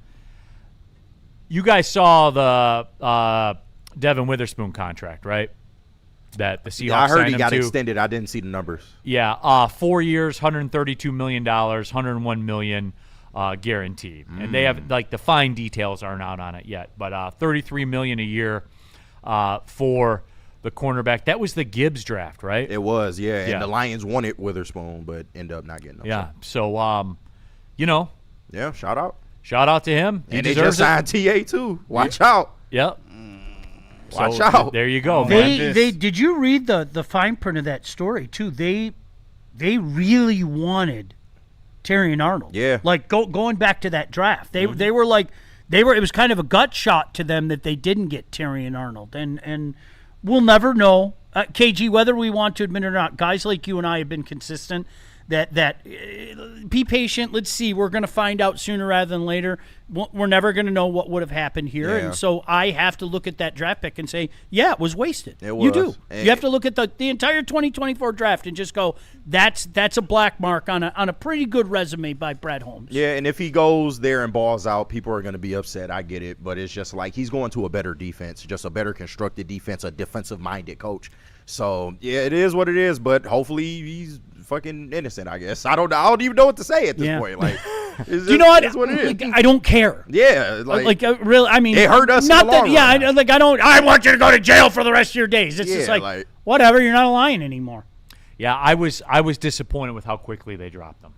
S2: You guys saw the Devin Witherspoon contract, right? That the Seahawks
S5: Yeah, I heard
S2: signed
S5: he
S2: him
S5: got
S2: to.
S5: extended. I didn't see the numbers.
S2: Yeah, 4 years, $132 million, $101 million guaranteed. And they have, like, the fine details aren't out on it yet, but $33 million a year for the cornerback. That was the Gibbs draft, right?
S5: It was, yeah. And
S2: Yeah.
S5: the Lions wanted Witherspoon, but ended up not getting him.
S2: Yeah. So, you know.
S5: Yeah, shout out.
S2: Shout out to him. He
S5: And they
S2: deserves
S5: just signed TA too. Watch out.
S2: Yep.
S5: Watch
S2: So,
S5: out.
S2: There you go, man.
S4: They did you read the fine print of that story too? They really wanted Terry and Arnold.
S5: Yeah.
S4: Like going back to that draft. They were like it was kind of a gut shot to them that they didn't get Terry and Arnold. And we'll never know. KG, whether we want to admit it or not, guys like you and I have been consistent that be patient. Let's see. We're going to find out sooner rather than later. We're never going to know what would have happened here.
S5: Yeah.
S4: And so I have to look at that draft pick and say, yeah, it was wasted.
S5: It was.
S4: You do.
S5: And
S4: You have to look at the entire 2024 draft and just go, that's a black mark on a pretty good resume by Brad Holmes.
S5: Yeah, and if he goes there and balls out, people are going to be upset. I get it. But it's just like he's going to a better defense, just a better constructed defense, a defensive-minded coach. So, yeah, it is what it is. But hopefully he's fucking innocent, I guess. I don't even know what to say at this point. Like,
S4: you know what?
S5: It's what it is.
S4: Like, I don't care.
S5: Yeah,
S4: really. I mean,
S5: it hurt us.
S4: Not
S5: in the
S4: that.
S5: long
S4: Yeah,
S5: run.
S4: I want you to go to jail for the rest of your days. It's just
S5: Yeah,
S4: like whatever. You're not a lion anymore.
S2: Yeah, I was disappointed with how quickly they dropped them.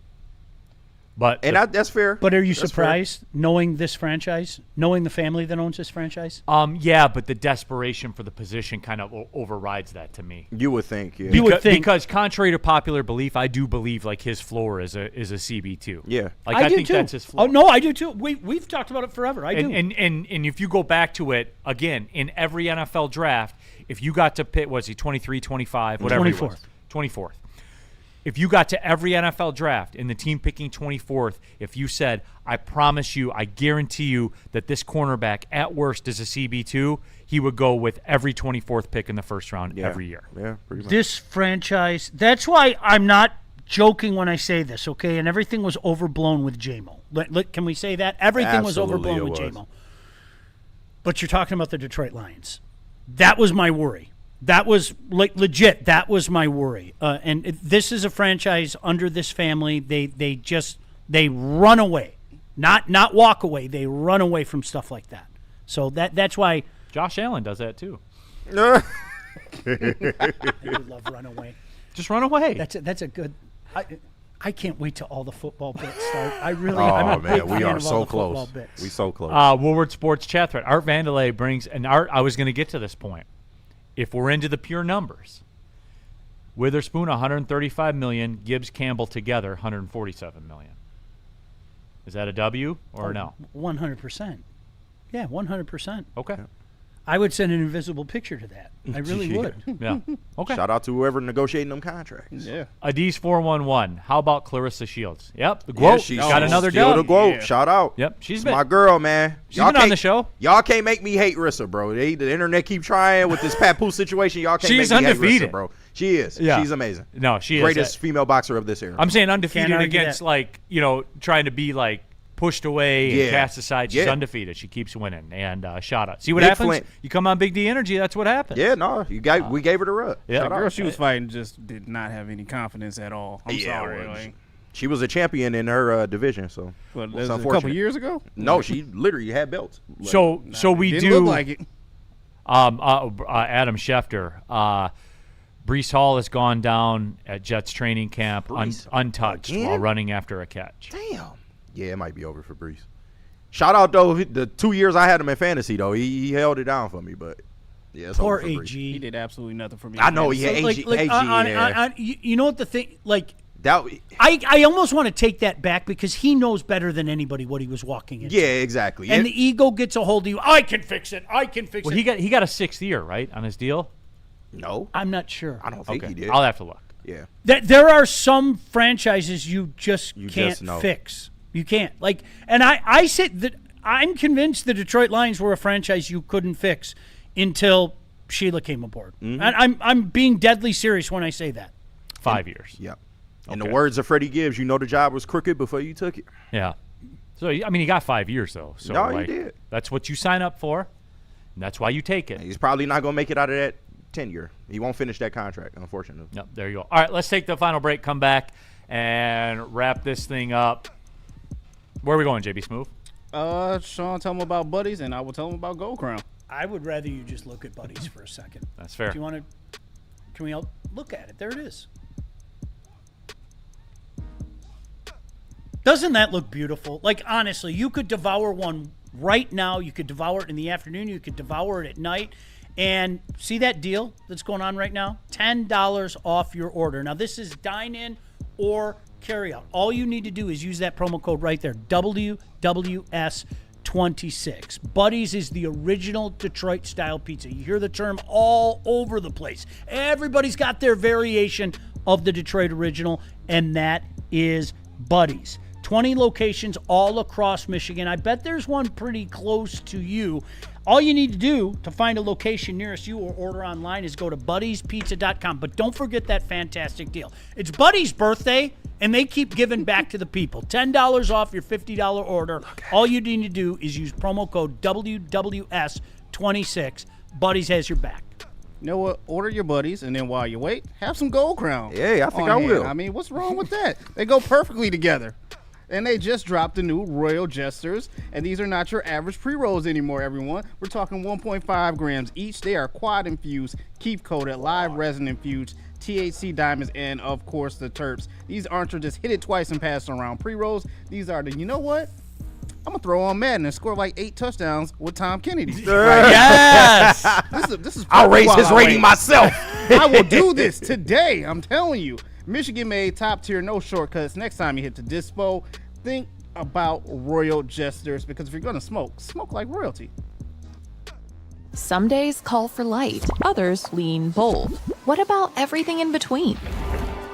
S2: But
S5: that's fair.
S4: But are you
S5: That's
S4: surprised knowing this franchise, knowing the family that owns this franchise?
S2: Yeah, but the desperation for the position kind of overrides that to me.
S5: You would think, yeah.
S4: You would think.
S2: Because contrary to popular belief, I do believe like his floor is a CB2.
S5: Yeah.
S2: Like
S4: I do
S2: think
S4: too.
S2: that's his floor.
S4: Oh no, I do too. We've talked about it forever. I do.
S2: And if you go back to it again in every NFL draft, if you got to pick, was he 23, 25, whatever he was, 24th. If you got to every NFL draft in the team picking 24th, if you said, I promise you, I guarantee you that this cornerback at worst is a CB2, he would go with every 24th pick in the first round every year.
S5: Yeah, pretty much.
S4: This franchise, that's why I'm not joking when I say this, okay? And everything was overblown with J-Mo. Can we say that? Everything was
S5: Absolutely,
S4: overblown
S5: it
S4: with
S5: was.
S4: J-Mo. But you're talking about the Detroit Lions. That was my worry. That was legit. That was my worry. And this is a franchise under this family. They run away, not walk away. They run away from stuff like that. So that's why
S2: Josh Allen does that too.
S4: I would love run away.
S2: Just run away.
S4: That's a good. I can't wait till all the football bits start. I really.
S5: Oh,
S4: I'm a
S5: man,
S4: big
S5: we
S4: fan
S5: are
S4: of all
S5: so
S4: the
S5: close.
S4: football bits.
S5: We so close.
S2: Woodward Sports chat thread. Art Vandelay brings an Art. I was going to get to this point. If we're into the pure numbers, Witherspoon 135 million, Gibbs Campbell together 147 million. Is that a W or no?
S4: 100%. Yeah, 100%.
S2: Okay.
S4: I would send an invisible picture to that. I really would.
S2: Yeah. Okay.
S5: Shout out to whoever negotiating them contracts.
S3: Yeah.
S2: Adis 411. How about Clarissa Shields? Yep. The
S5: Yeah,
S2: Guote
S5: she's
S2: got another
S5: still
S2: dub.
S5: the Guote.
S3: Yeah.
S5: Shout out.
S2: Yep. She's
S5: She's
S2: been
S5: my girl, man.
S2: She's been on the show.
S5: Y'all can't make me hate Rissa, bro. The internet keep trying with this Papoose situation. Y'all can't
S2: She's
S5: make me hate
S2: undefeated.
S5: Rissa, bro. She is.
S2: Yeah.
S5: She's amazing.
S2: No, she is.
S5: Greatest female boxer of this era.
S2: I'm saying
S4: Can't
S2: undefeated
S4: argue
S2: against
S4: that.
S2: like, trying to be like pushed away and cast aside. She's undefeated. She keeps winning. And shout out. See what happens? You come on Big D Energy, that's what happens.
S5: Yeah, no, we gave her the rub.
S2: Yeah,
S3: the girl she was fighting just did not have any confidence at all. I'm sorry.
S5: Well, she was a champion in her division, so
S3: what, was a couple years ago?
S5: No, she literally had belts.
S2: So we
S3: didn't
S2: do
S3: look like it.
S2: Adam Schefter. Brees Hall has gone down at Jets training camp untouched while running after a catch.
S5: Damn. Yeah, it might be over for Brees. Shout out, though, the 2 years I had him in fantasy, though. He held it down for me, but yeah, it's
S4: poor
S5: over for Brees.
S3: He did absolutely nothing for me.
S5: I know, yeah, AG.
S4: You know what the thing, like, I almost want to take that back because he knows better than anybody what he was walking into.
S5: Yeah, exactly.
S4: And the ego gets a hold of you. I can fix it. I can fix it.
S2: He got a 6th year, right, on his deal?
S5: No.
S4: I'm not sure.
S5: I don't think he did.
S2: I'll have to look.
S5: Yeah.
S4: There are some franchises you can't fix. You can't. Like, and I said that I'm convinced the Detroit Lions were a franchise you couldn't fix until Sheila came aboard.
S5: Mm-hmm.
S4: And I'm being deadly serious when I say that.
S2: 5 years.
S5: Yep. In the words of Freddie Gibbs, you know the job was crooked before you took it.
S2: Yeah. So, I mean, he got 5 years, though. So,
S5: no, he did.
S2: That's what you sign up for, and that's why you take it.
S5: He's probably not going to make it out of that tenure. He won't finish that contract, unfortunately.
S2: Yep, there you go. All right, let's take the final break, come back, and wrap this thing up. Where are we going, JB Smoove?
S3: Sean, tell him about Buddies, and I will tell him about Gold Crown.
S4: I would rather you just look at Buddies for a second.
S2: That's fair.
S4: Do you want to? Can we all look at it? There it is. Doesn't that look beautiful? Like, honestly, you could devour one right now. You could devour it in the afternoon. You could devour it at night. And see that deal that's going on right now? $10 off your order. Now, this is dine-in or carry-out. All you need to do is use that promo code right there, WWS26. Buddies is the original Detroit-style pizza. You hear the term all over the place. Everybody's got their variation of the Detroit original, and that is Buddies. 20 locations all across Michigan. I bet there's one pretty close to you. All you need to do to find a location nearest you or order online is go to buddiespizza.com. But don't forget that fantastic deal. It's Buddy's birthday, and they keep giving back to the people. $10 off your $50 order. All you need to do is use promo code WWS26. Buddies has your back.
S3: You know what? Order your Buddies, and then while you wait, have some Gold Crown.
S5: Yeah, I think I will.
S3: I mean, what's wrong with that? They go perfectly together. And they just dropped the new Royal Jesters, and these are not your average pre-rolls anymore, everyone. We're talking 1.5 grams each. They are quad-infused, keef-coated, live resin-infused, THC diamonds, and, of course, the terps. These aren't your just hit it twice and pass it around pre-rolls. These are the, you know what? I'm going to throw on Madden and score like 8 touchdowns with Tom Kennedy.
S2: Yes!
S3: This is
S5: I'll raise his rating myself.
S3: I will do this today, I'm telling you. Michigan made top tier, no shortcuts. Next time you hit the dispo, think about Royal Jesters, because if you're going to smoke like royalty.
S14: Some days call for light, others lean bold. What about everything in between?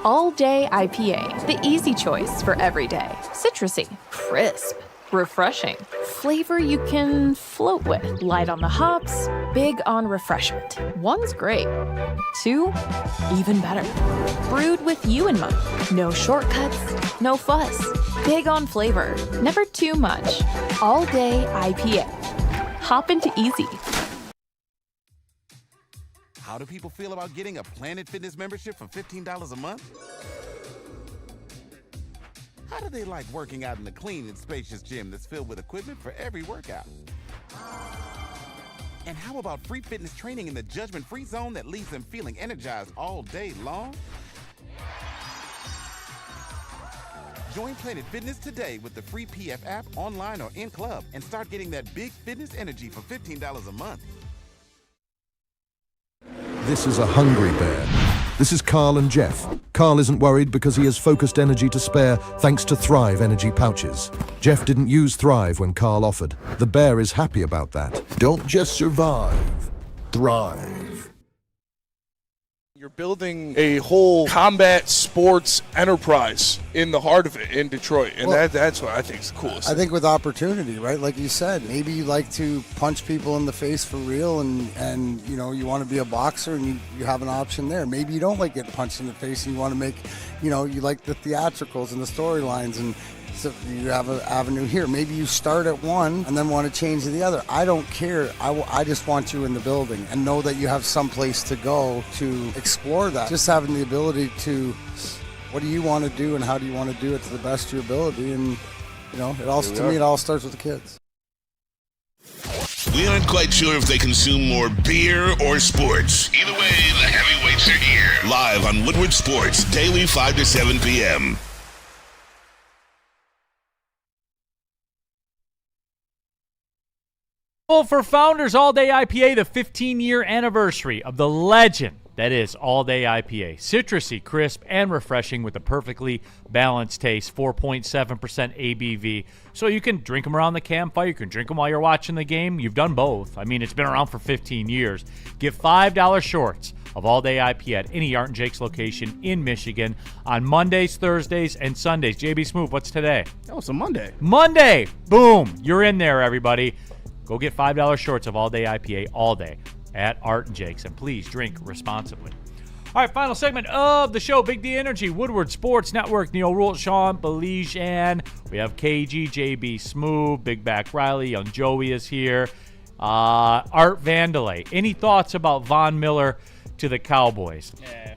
S14: All Day IPA, the easy choice for every day. Citrusy, crisp, refreshing. Flavor you can float with. Light on the hops, big on refreshment. 1's great. 2, even better. Brewed with you in mind. No shortcuts, no fuss. Big on flavor, never too much. All Day IPA. Hop into easy.
S18: How do people feel about getting a Planet Fitness membership for $15 a month? How do they like working out in a clean and spacious gym that's filled with equipment for every workout? And how about free fitness training in the judgment-free zone that leaves them feeling energized all day long? Join Planet Fitness today with the free PF app, online or in club, and start getting that big fitness energy for $15 a month.
S15: This is a hungry bear. This is Carl and Jeff. Carl isn't worried because he has focused energy to spare thanks to Thrive energy pouches. Jeff didn't use Thrive when Carl offered. The bear is happy about that. Don't just survive. Thrive.
S10: You're building a whole combat sports enterprise in the heart of it in Detroit, and that's what I think is the coolest.
S11: I think with opportunity, right? Like you said, maybe you like to punch people in the face for real, and you know, you want to be a boxer, and you have an option there. Maybe you don't like getting punched in the face, and you want to make, you know, you like the theatricals and the storylines, and So you have an avenue here. Maybe you start at one and then want to change to the other. I don't care. I just want you in the building and know that you have some place to go to explore that. Just having the ability to, what do you want to do and how do you want to do it to the best of your ability? And, you know, it all starts with the kids.
S1: We aren't quite sure if they consume more beer or sports. Either way, the heavyweights are here. Live on Woodward Sports, daily 5 to 7 p.m.
S2: Well, for Founders All Day IPA, the 15-year anniversary of the legend that is All Day IPA. Citrusy, crisp, and refreshing with a perfectly balanced taste, 4.7% ABV. So you can drink them around the campfire. You can drink them while you're watching the game. You've done both. I mean, it's been around for 15 years. Get $5 shorts of All Day IPA at any Art & Jake's location in Michigan on Mondays, Thursdays, and Sundays. JB Smoove, what's today?
S3: Oh, it's a Monday.
S2: Monday! Boom! You're in there, everybody. Go get $5 shorts of All Day IPA all day at Art & Jake's, and please drink responsibly. All right, final segment of the show, Big D Energy, Woodward Sports Network, Neal, Ruhl, Sean, Baligian. We have KG, JB Smoove, Big Back Riley, Young Joey is here. Art Vandelay. Any thoughts about Von Miller to the Cowboys?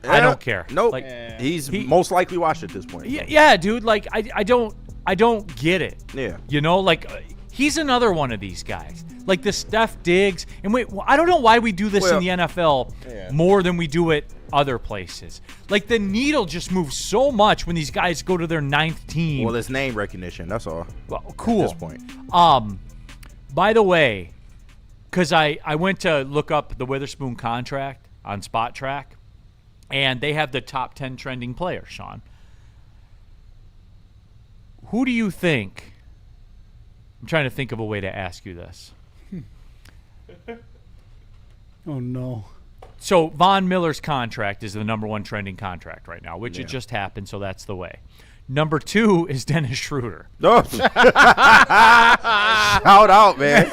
S2: I don't care.
S5: Nope. He's most likely washed at this point.
S2: Yeah, dude. Like I don't get it.
S5: Yeah.
S2: You know, like he's another one of these guys. Like the Steph Diggs, and I don't know why we do this in the NFL more than we do it other places. Like the needle just moves so much when these guys go to their 9th team.
S5: Well, it's name recognition. That's all.
S2: Well, cool.
S5: At this point.
S2: By the way, because I went to look up the Witherspoon contract on Spot Track, and they have the top 10 trending players, Sean. Who do you think? I'm trying to think of a way to ask you this.
S4: Oh, no.
S2: So Von Miller's contract is the number 1 trending contract right now, which it just happened, so that's the way. Number 2 is Dennis Schroeder.
S5: Oh. Shout out, man.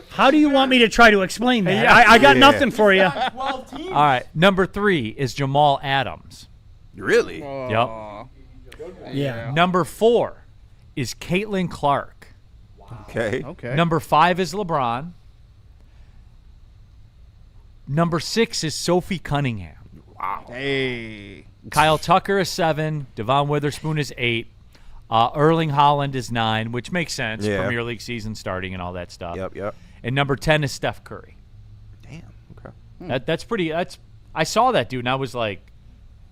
S4: How do you want me to try to explain that? I got nothing for you.
S2: 12 teams. All right. Number 3 is Jamal Adams.
S5: Really?
S2: Yep.
S4: Yeah.
S2: Number 4 is Caitlin Clark.
S5: Okay.
S2: Number 5 is LeBron. Number 6 is Sophie Cunningham.
S5: Wow.
S3: Hey.
S2: Kyle Tucker is 7. Devon Witherspoon is 8. Erling Haaland is 9, which makes sense.
S5: Yeah.
S2: Premier League season starting and all that stuff.
S5: Yep.
S2: And number 10 is Steph Curry.
S5: Damn. Okay.
S2: That's pretty. I saw that dude and I was like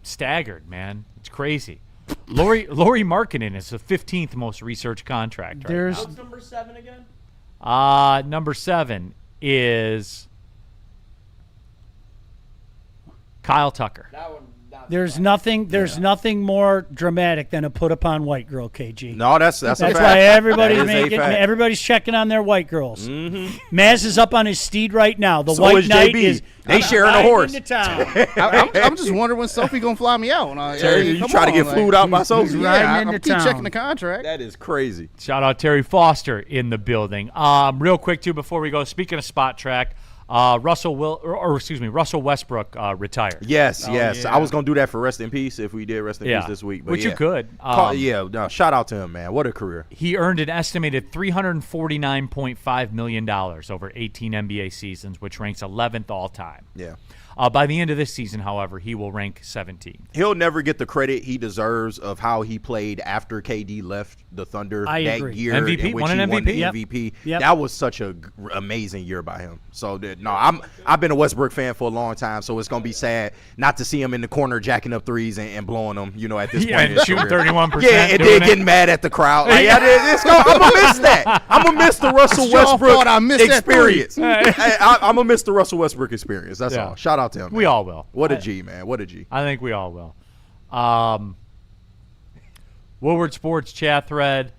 S2: staggered, man. It's crazy. Laurie Markkinen is the 15th most researched contract right now.
S12: What's number 7 again?
S2: Number 7 is Kyle Tucker.
S12: That one.
S4: There's nothing more dramatic than a put upon white girl, KG.
S5: No, that's a fact.
S4: Why everybody's checking on their white girls.
S5: Mm-hmm.
S4: Maz is up on his steed right now. The
S5: So
S4: white
S5: is
S4: knight
S5: JB.
S4: is
S5: They sharing a horse.
S4: into town.
S3: I'm just wondering when Sophie gonna fly me out.
S5: Terry, you try to get flued out by Sophie?
S3: Yeah,
S4: into
S3: I keep
S4: town.
S3: checking the contract.
S5: That is crazy.
S2: Shout out Terry Foster in the building. Real quick too before we go. Speaking of Spot Track, Russell Westbrook retired.
S5: Yes.
S3: Yeah.
S5: I was gonna do that for Rest in Peace if we did Rest in Peace this week, but
S2: which you could.
S5: Shout out to him, man. What a career.
S2: He earned an estimated $349.5 million over 18 NBA seasons, which ranks 11th all time.
S5: Yeah.
S2: By the end of this season, however, he will rank 17th.
S5: He'll never get the credit he deserves of how he played after KD left the Thunder
S4: I
S5: that
S4: agree.
S5: year.
S2: MVP,
S5: in which
S2: won
S5: he
S2: an
S5: won the
S2: MVP.
S5: MVP.
S4: Yep.
S5: That was such a amazing year by him. So I've been a Westbrook fan for a long time, so it's gonna be sad not to see him in the corner jacking up threes and blowing them. At this point,
S2: and
S5: in his
S2: shooting
S5: career.
S2: 31%.
S5: Yeah, and then getting mad at the crowd. Like, I'm gonna miss that. I'm gonna miss the Russell
S3: It's your
S5: Westbrook
S3: fault I missed that
S5: experience. I'm gonna miss the Russell Westbrook experience. That's all. Shout out to him.
S2: We all will.
S5: What a G, man. What a G.
S2: I think we all will. Woodward Sports chat thread.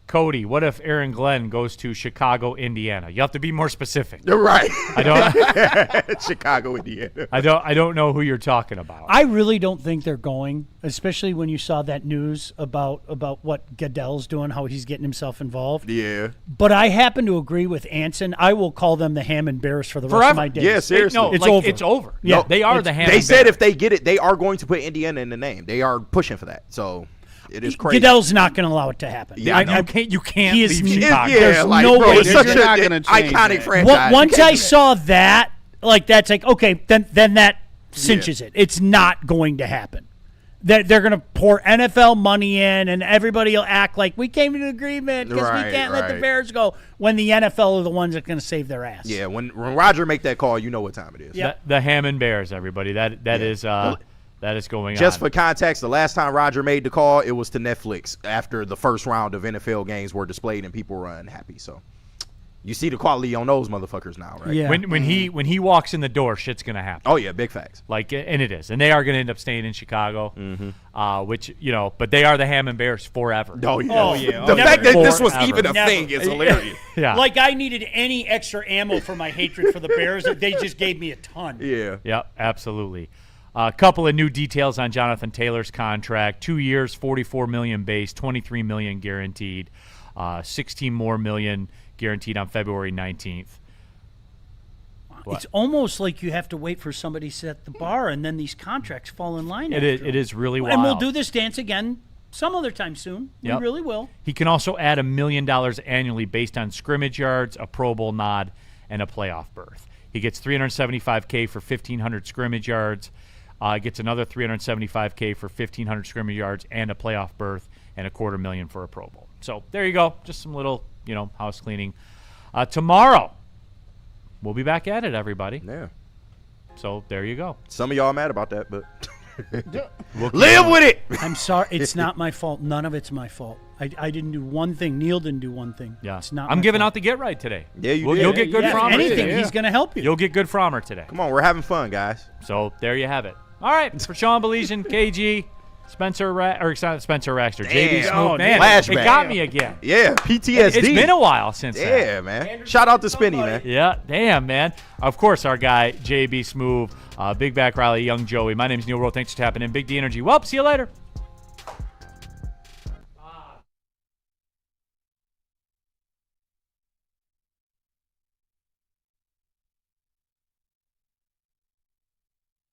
S2: Cody, what if Aaron Glenn goes to Chicago, Indiana? You have to be more specific.
S5: You're right.
S2: I don't.
S5: Chicago, Indiana.
S2: I don't know who you're talking about.
S4: I really don't think they're going, especially when you saw that news about what Goodell's doing, how he's getting himself involved.
S5: Yeah.
S4: But I happen to agree with Anson. I will call them the Ham and Bears for the rest of my days.
S5: Yeah, seriously.
S2: No,
S4: it's
S2: like,
S4: over.
S2: It's over.
S4: Yeah,
S2: no, they are the Ham.
S5: They
S2: and
S5: said
S2: Bears.
S5: if they get it, they are going to put Indiana in the name. They are pushing for that. So It is crazy.
S4: Goodell's not going to allow it to happen.
S5: Yeah,
S2: you can't
S4: He is
S2: leave Chicago.
S4: There's
S5: like,
S4: no
S5: bro,
S4: way.
S5: it's such
S3: You're not
S5: an
S3: gonna change
S5: iconic
S3: that.
S5: franchise.
S4: Once I saw that, like that's like okay, then that cinches it. It's not going to happen. They're going to pour NFL money in, and everybody will act like we came to an agreement because we can't let the Bears go. When the NFL are the ones that are going to save their ass.
S5: Yeah, when Roger make that call, you know what time it is.
S4: Yep.
S2: The Hammond Bears, everybody. That is going on.
S5: Just for context, the last time Roger made the call, it was to Netflix after the first round of NFL games were displayed and people were unhappy. So you see the quality on those motherfuckers now, right?
S4: Yeah.
S2: When he walks in the door, shit's gonna happen.
S5: Oh yeah, big facts.
S2: Like, and it is, and they are gonna end up staying in Chicago, which but they are the Hammond Bears forever.
S5: Oh yeah.
S4: Oh, yeah.
S5: The fact that this was
S2: Forever.
S5: even a thing is hilarious.
S2: Yeah.
S4: Like I needed any extra ammo for my hatred for the Bears. They just gave me a ton.
S5: Yeah.
S2: Yep, absolutely. A couple of new details on Jonathan Taylor's contract: 2 years, $44 million base, $23 million guaranteed, $16 million more guaranteed on February 19th.
S4: It's almost like you have to wait for somebody to set the bar, and then these contracts fall in line.
S2: It is really wild.
S4: And we'll do this dance again some other time soon.
S2: Yep.
S4: We really will.
S2: He can also add $1 million annually based on scrimmage yards, a Pro Bowl nod, and a playoff berth. He gets $375K for 1,500 scrimmage yards. Gets another $375K for 1,500 scrimmage yards and a playoff berth, and $250,000 for a Pro Bowl. So there you go. Just some little, house cleaning. Tomorrow, we'll be back at it, everybody.
S5: Yeah.
S2: So there you go.
S5: Some of y'all mad about that, but
S2: We'll
S5: live with it.
S4: I'm sorry. It's not my fault. None of it's my fault. I didn't do one thing. Neal didn't do one thing.
S2: Yeah.
S4: It's not.
S2: I'm
S4: my
S2: giving
S4: fault.
S2: out the get right today.
S5: Yeah, you did.
S2: You'll get good from
S4: anything.
S2: today.
S4: He's going to help you.
S2: You'll get good from her today.
S5: Come on, we're having fun, guys.
S2: So there you have it. All right, for Sean Baligian, KG, Spencer Raxter, JB Smooth. Man,
S5: flashback.
S2: it got me again.
S5: Yeah, PTSD.
S2: It's been a while since then.
S5: Yeah, man. Shout out to Spinny, man.
S2: Yeah, damn, man. Of course, our guy, JB Smooth, Big Back Riley, Young Joey. My name's Neal Ruhl. Thanks for tapping in. Big D Energy. Well, see you later.